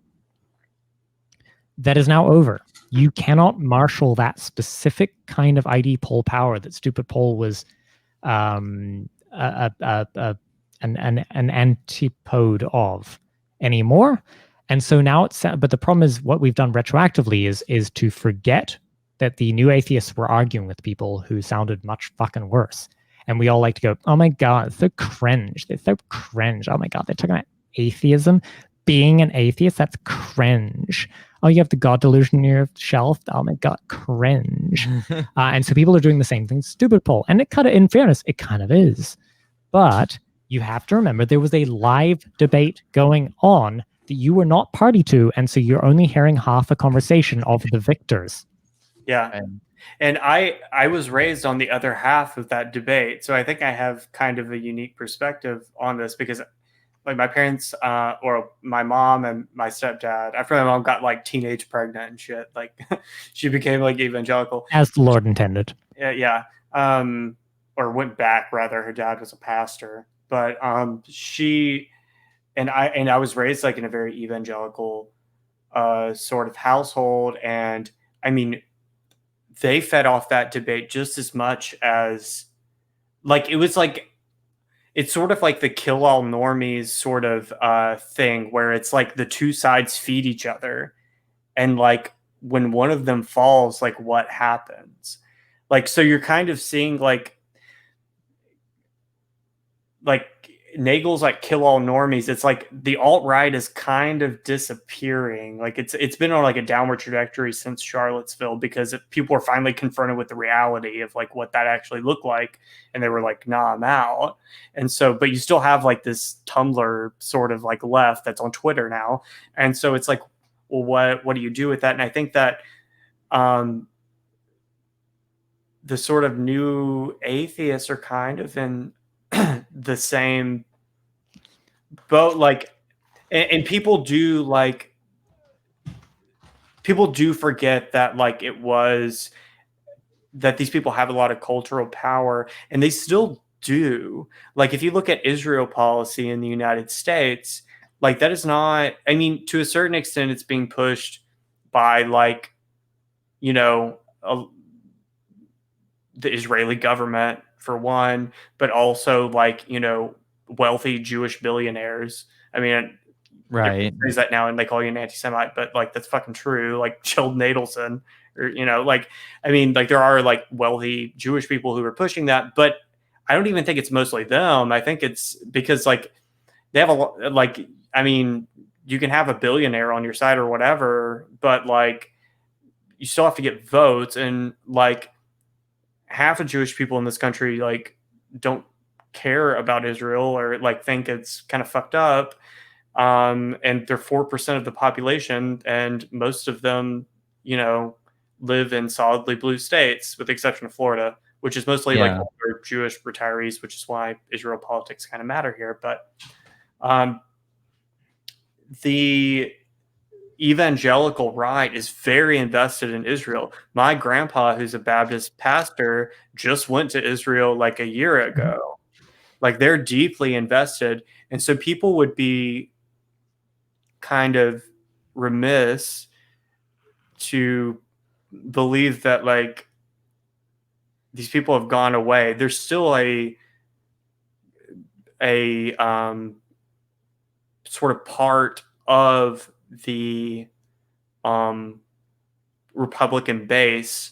that is now over. You cannot marshal that specific kind of ID poll power that Stupid Pole was an antipode of anymore. And so now but the problem is what we've done retroactively is to forget that the new atheists were arguing with people who sounded much fucking worse. And we all like to go, oh my God, it's so cringe. They're so cringe. Oh my God, they're talking about atheism. Being an atheist, that's cringe. Oh, you have the God delusion in your shelf. Oh my God, cringe. And so people are doing the same thing, Stupid Pole. And in fairness, it kind of is. But you have to remember there was a live debate going on that you were not party to. And so you're only hearing half a conversation of the victors. Yeah. And I was raised on the other half of that debate. So I think I have kind of a unique perspective on this because like my parents or my mom and my stepdad, after my mom got like teenage pregnant and shit, like she became like evangelical. As the Lord intended. Yeah. Or went back rather. Her dad was a pastor. But she and I was raised like in a very evangelical sort of household. And I mean, they fed off that debate just as much as like it was like it's sort of like the kill all normies sort of thing where it's like the two sides feed each other, and like when one of them falls, like what happens? Like so you're kind of seeing like Nagel's like kill all normies. It's like the alt-right is kind of disappearing. Like it's been on like a downward trajectory since Charlottesville because people were finally confronted with the reality of like what that actually looked like. And they were like, nah, I'm out. And so, but you still have like this Tumblr sort of like left that's on Twitter now. And so it's like, well, what do you do with that? And I think that the sort of new atheists are kind of in the same boat, like, and people do forget that like it was that these people have a lot of cultural power, and they still do. Like if you look at Israel policy in the United States, like that is not, I mean, to a certain extent it's being pushed by like, you know, the Israeli government for one, but also like, you know, wealthy Jewish billionaires. I mean, right. Is that now and they call you an anti-Semite, but like that's fucking true. Like Sheldon Adelson, or you know, like I mean, like there are like wealthy Jewish people who are pushing that, but I don't even think it's mostly them. I think it's because like they have a lot, like, I mean, you can have a billionaire on your side or whatever, but like you still have to get votes, and like half of Jewish people in this country like don't care about Israel or like think it's kind of fucked up. And they're 4% of the population, and most of them, you know, live in solidly blue states, with the exception of Florida, which is mostly like older Jewish retirees, which is why Israel politics kind of matter here. But the evangelical right is very invested in Israel. My grandpa, who's a Baptist pastor, just went to Israel like a year ago. Like they're deeply invested. And so people would be kind of remiss to believe that like these people have gone away. There's still a sort of part of the Republican base,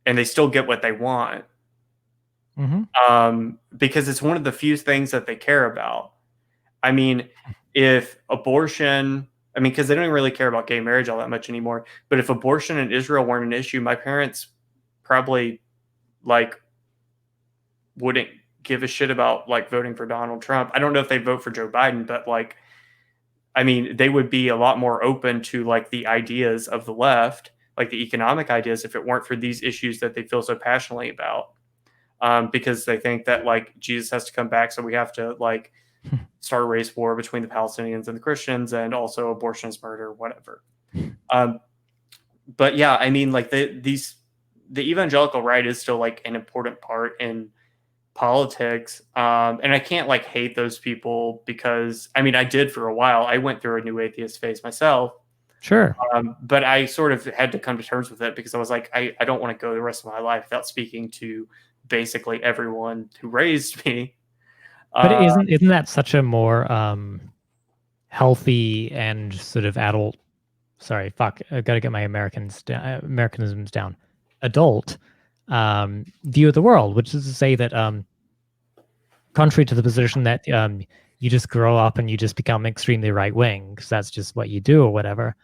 and they still get what they want. Because it's one of the few things that they care about. I mean, if abortion, I mean, because they don't really care about gay marriage all that much anymore, but if abortion in Israel weren't an issue, my parents probably like wouldn't give a shit about like voting for Donald Trump. I don't know if they vote for Joe Biden, but like, I mean, they would be a lot more open to like the ideas of the left, like the economic ideas, if it weren't for these issues that they feel so passionately about. Because they think that like Jesus has to come back, so we have to like start a race war between the Palestinians and the Christians, and also abortion is murder, whatever. But yeah, I mean, like the evangelical right is still like an important part in politics, and I can't like hate those people, because I mean I did for a while. I went through a new atheist phase myself. Sure. But I sort of had to come to terms with it, because I was like, I don't want to go the rest of my life without speaking to basically everyone who raised me. But isn't that such a more healthy and sort of adult? Sorry, fuck. I got to get my Americanisms down. Adult view of the world, which is to say that, contrary to the position that you just grow up and you just become extremely right wing because that's just what you do or whatever.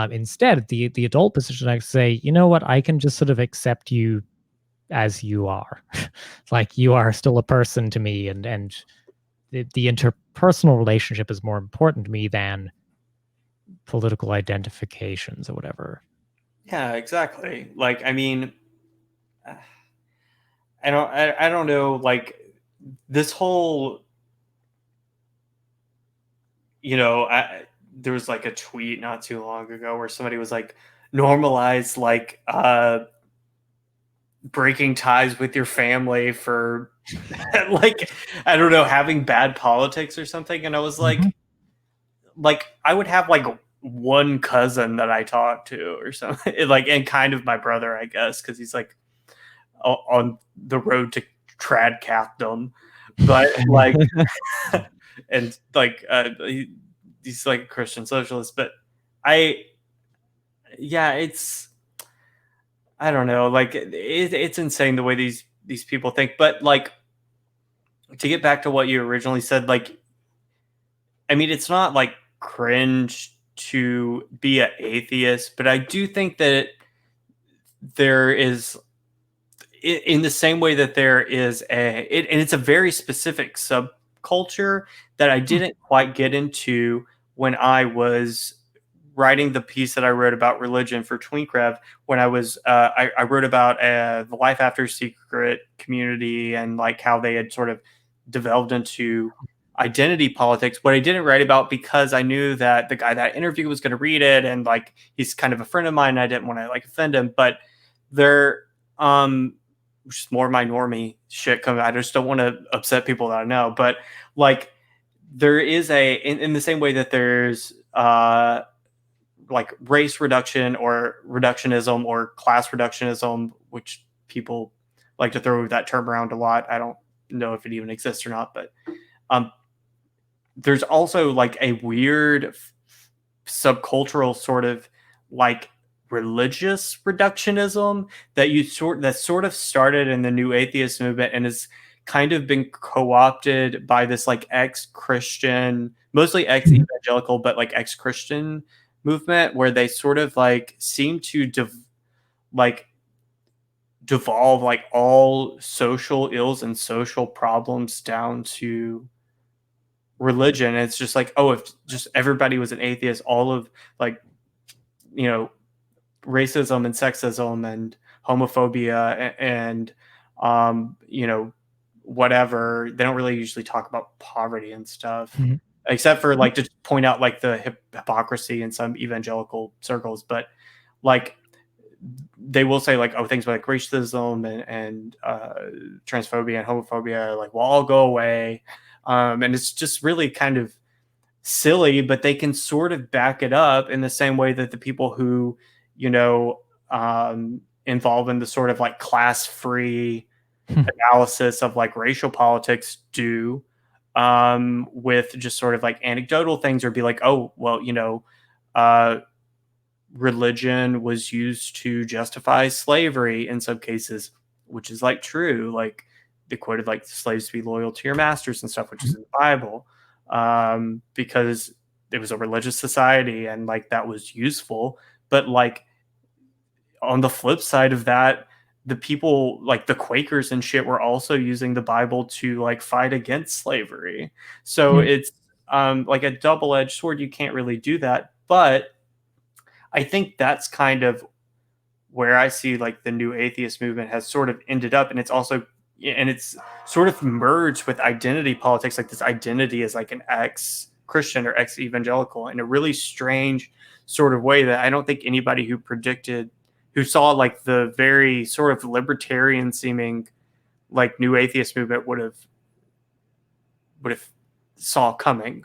Instead, the adult position, I say, you know what, I can just sort of accept you as you are. Like you are still a person to me, and the interpersonal relationship is more important to me than political identifications or whatever. Yeah, exactly. Like, I mean, I don't know, like this whole, you know, there was like a tweet not too long ago where somebody was like, normalize like breaking ties with your family for like, I don't know, having bad politics or something. And I was like, like I would have like one cousin that I talk to or something, like, and kind of my brother, I guess, because he's like on the road to trad capdom, but like, and like he's like a Christian socialist, but it's, I don't know, like it's insane the way these people think. But like, to get back to what you originally said, like, I mean, it's not like cringe to be an atheist, but I do think that there is, in the same way that there is and it's a very specific subculture that I didn't quite get into when I was writing the piece that I wrote about religion for Twinkrev, when I was I wrote about the Life After Secret community and like how they had sort of developed into identity politics. What I didn't write about, because I knew that the guy that I interviewed was going to read it, and like he's kind of a friend of mine, and I didn't want to like offend him, but they're just more my normie shit coming. I just don't want to upset people that I know, but like there is in the same way that there's like race reduction or reductionism or class reductionism, which people like to throw that term around a lot. I don't know if it even exists or not, but there's also like a weird subcultural sort of like religious reductionism that sort of started in the new atheist movement and is kind of been co-opted by this like ex-Christian, mostly ex-evangelical, but like ex-Christian movement, where they sort of like seem to devolve like all social ills and social problems down to religion. And it's just like, oh, if just everybody was an atheist, all of like, you know, racism and sexism and homophobia and you know, whatever. They don't really usually talk about poverty and stuff, except for like to point out like the hypocrisy in some evangelical circles. But like they will say like, oh, things like racism and transphobia and homophobia like will all go away, and it's just really kind of silly. But they can sort of back it up in the same way that the people who, you know, involve in the sort of like class-free analysis of like racial politics do, with just sort of like anecdotal things, or be like, oh, well, you know, religion was used to justify slavery in some cases, which is like true. Like they quoted like slaves to be loyal to your masters and stuff, which is in the Bible, because it was a religious society and like that was useful. But like on the flip side of that, the people like the Quakers and shit were also using the Bible to like fight against slavery. So it's like a double-edged sword. You can't really do that. But I think that's kind of where I see like the new atheist movement has sort of ended up. And it's also, and it's sort of merged with identity politics, like this identity as like an ex-Christian or ex-evangelical in a really strange sort of way that I don't think anybody who saw like the very sort of libertarian seeming like new atheist movement would have saw coming.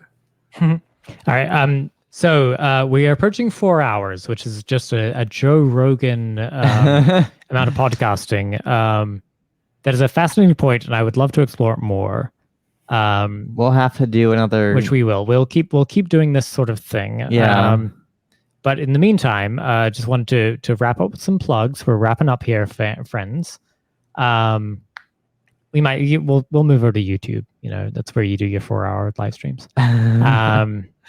All right. So we are approaching 4 hours, which is just a Joe Rogan amount of podcasting. That is a fascinating point, and I would love to explore it more. We'll have to do another, which we will. We'll keep doing this sort of thing. Yeah. But in the meantime, just wanted to wrap up with some plugs. We're wrapping up here, friends. We'll move over to YouTube. You know, that's where you do your 4-hour live streams.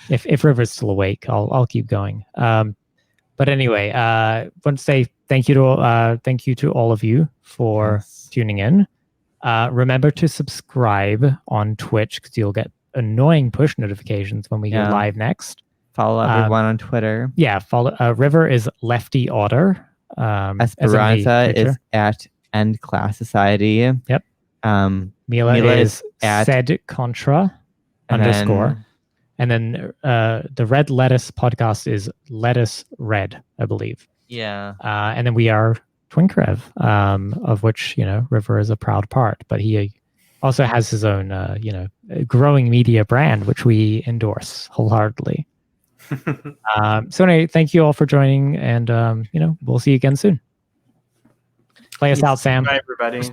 If River's still awake, I'll keep going. But anyway, I want to say thank you to all of you for tuning in. Remember to subscribe on Twitch because you'll get annoying push notifications when we go live next. Follow everyone on Twitter. Yeah, follow. River is Lefty Otter. Esperanza is at End Class Society. Yep. Mila is at Said Contra _ And then the Red Lettuce podcast is Lettuce Red, I believe. Yeah. And then we are Twinkrev, of which, you know, River is a proud part. But he also has his own, growing media brand, which we endorse wholeheartedly. So anyway, thank you all for joining. And, we'll see you again soon. Play us out, Sam. Bye, everybody.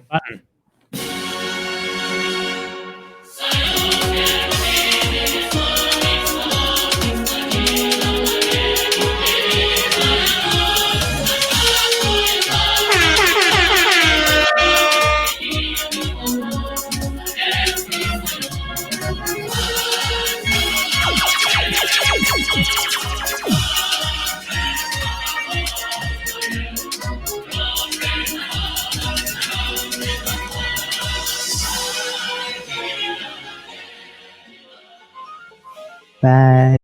Bye.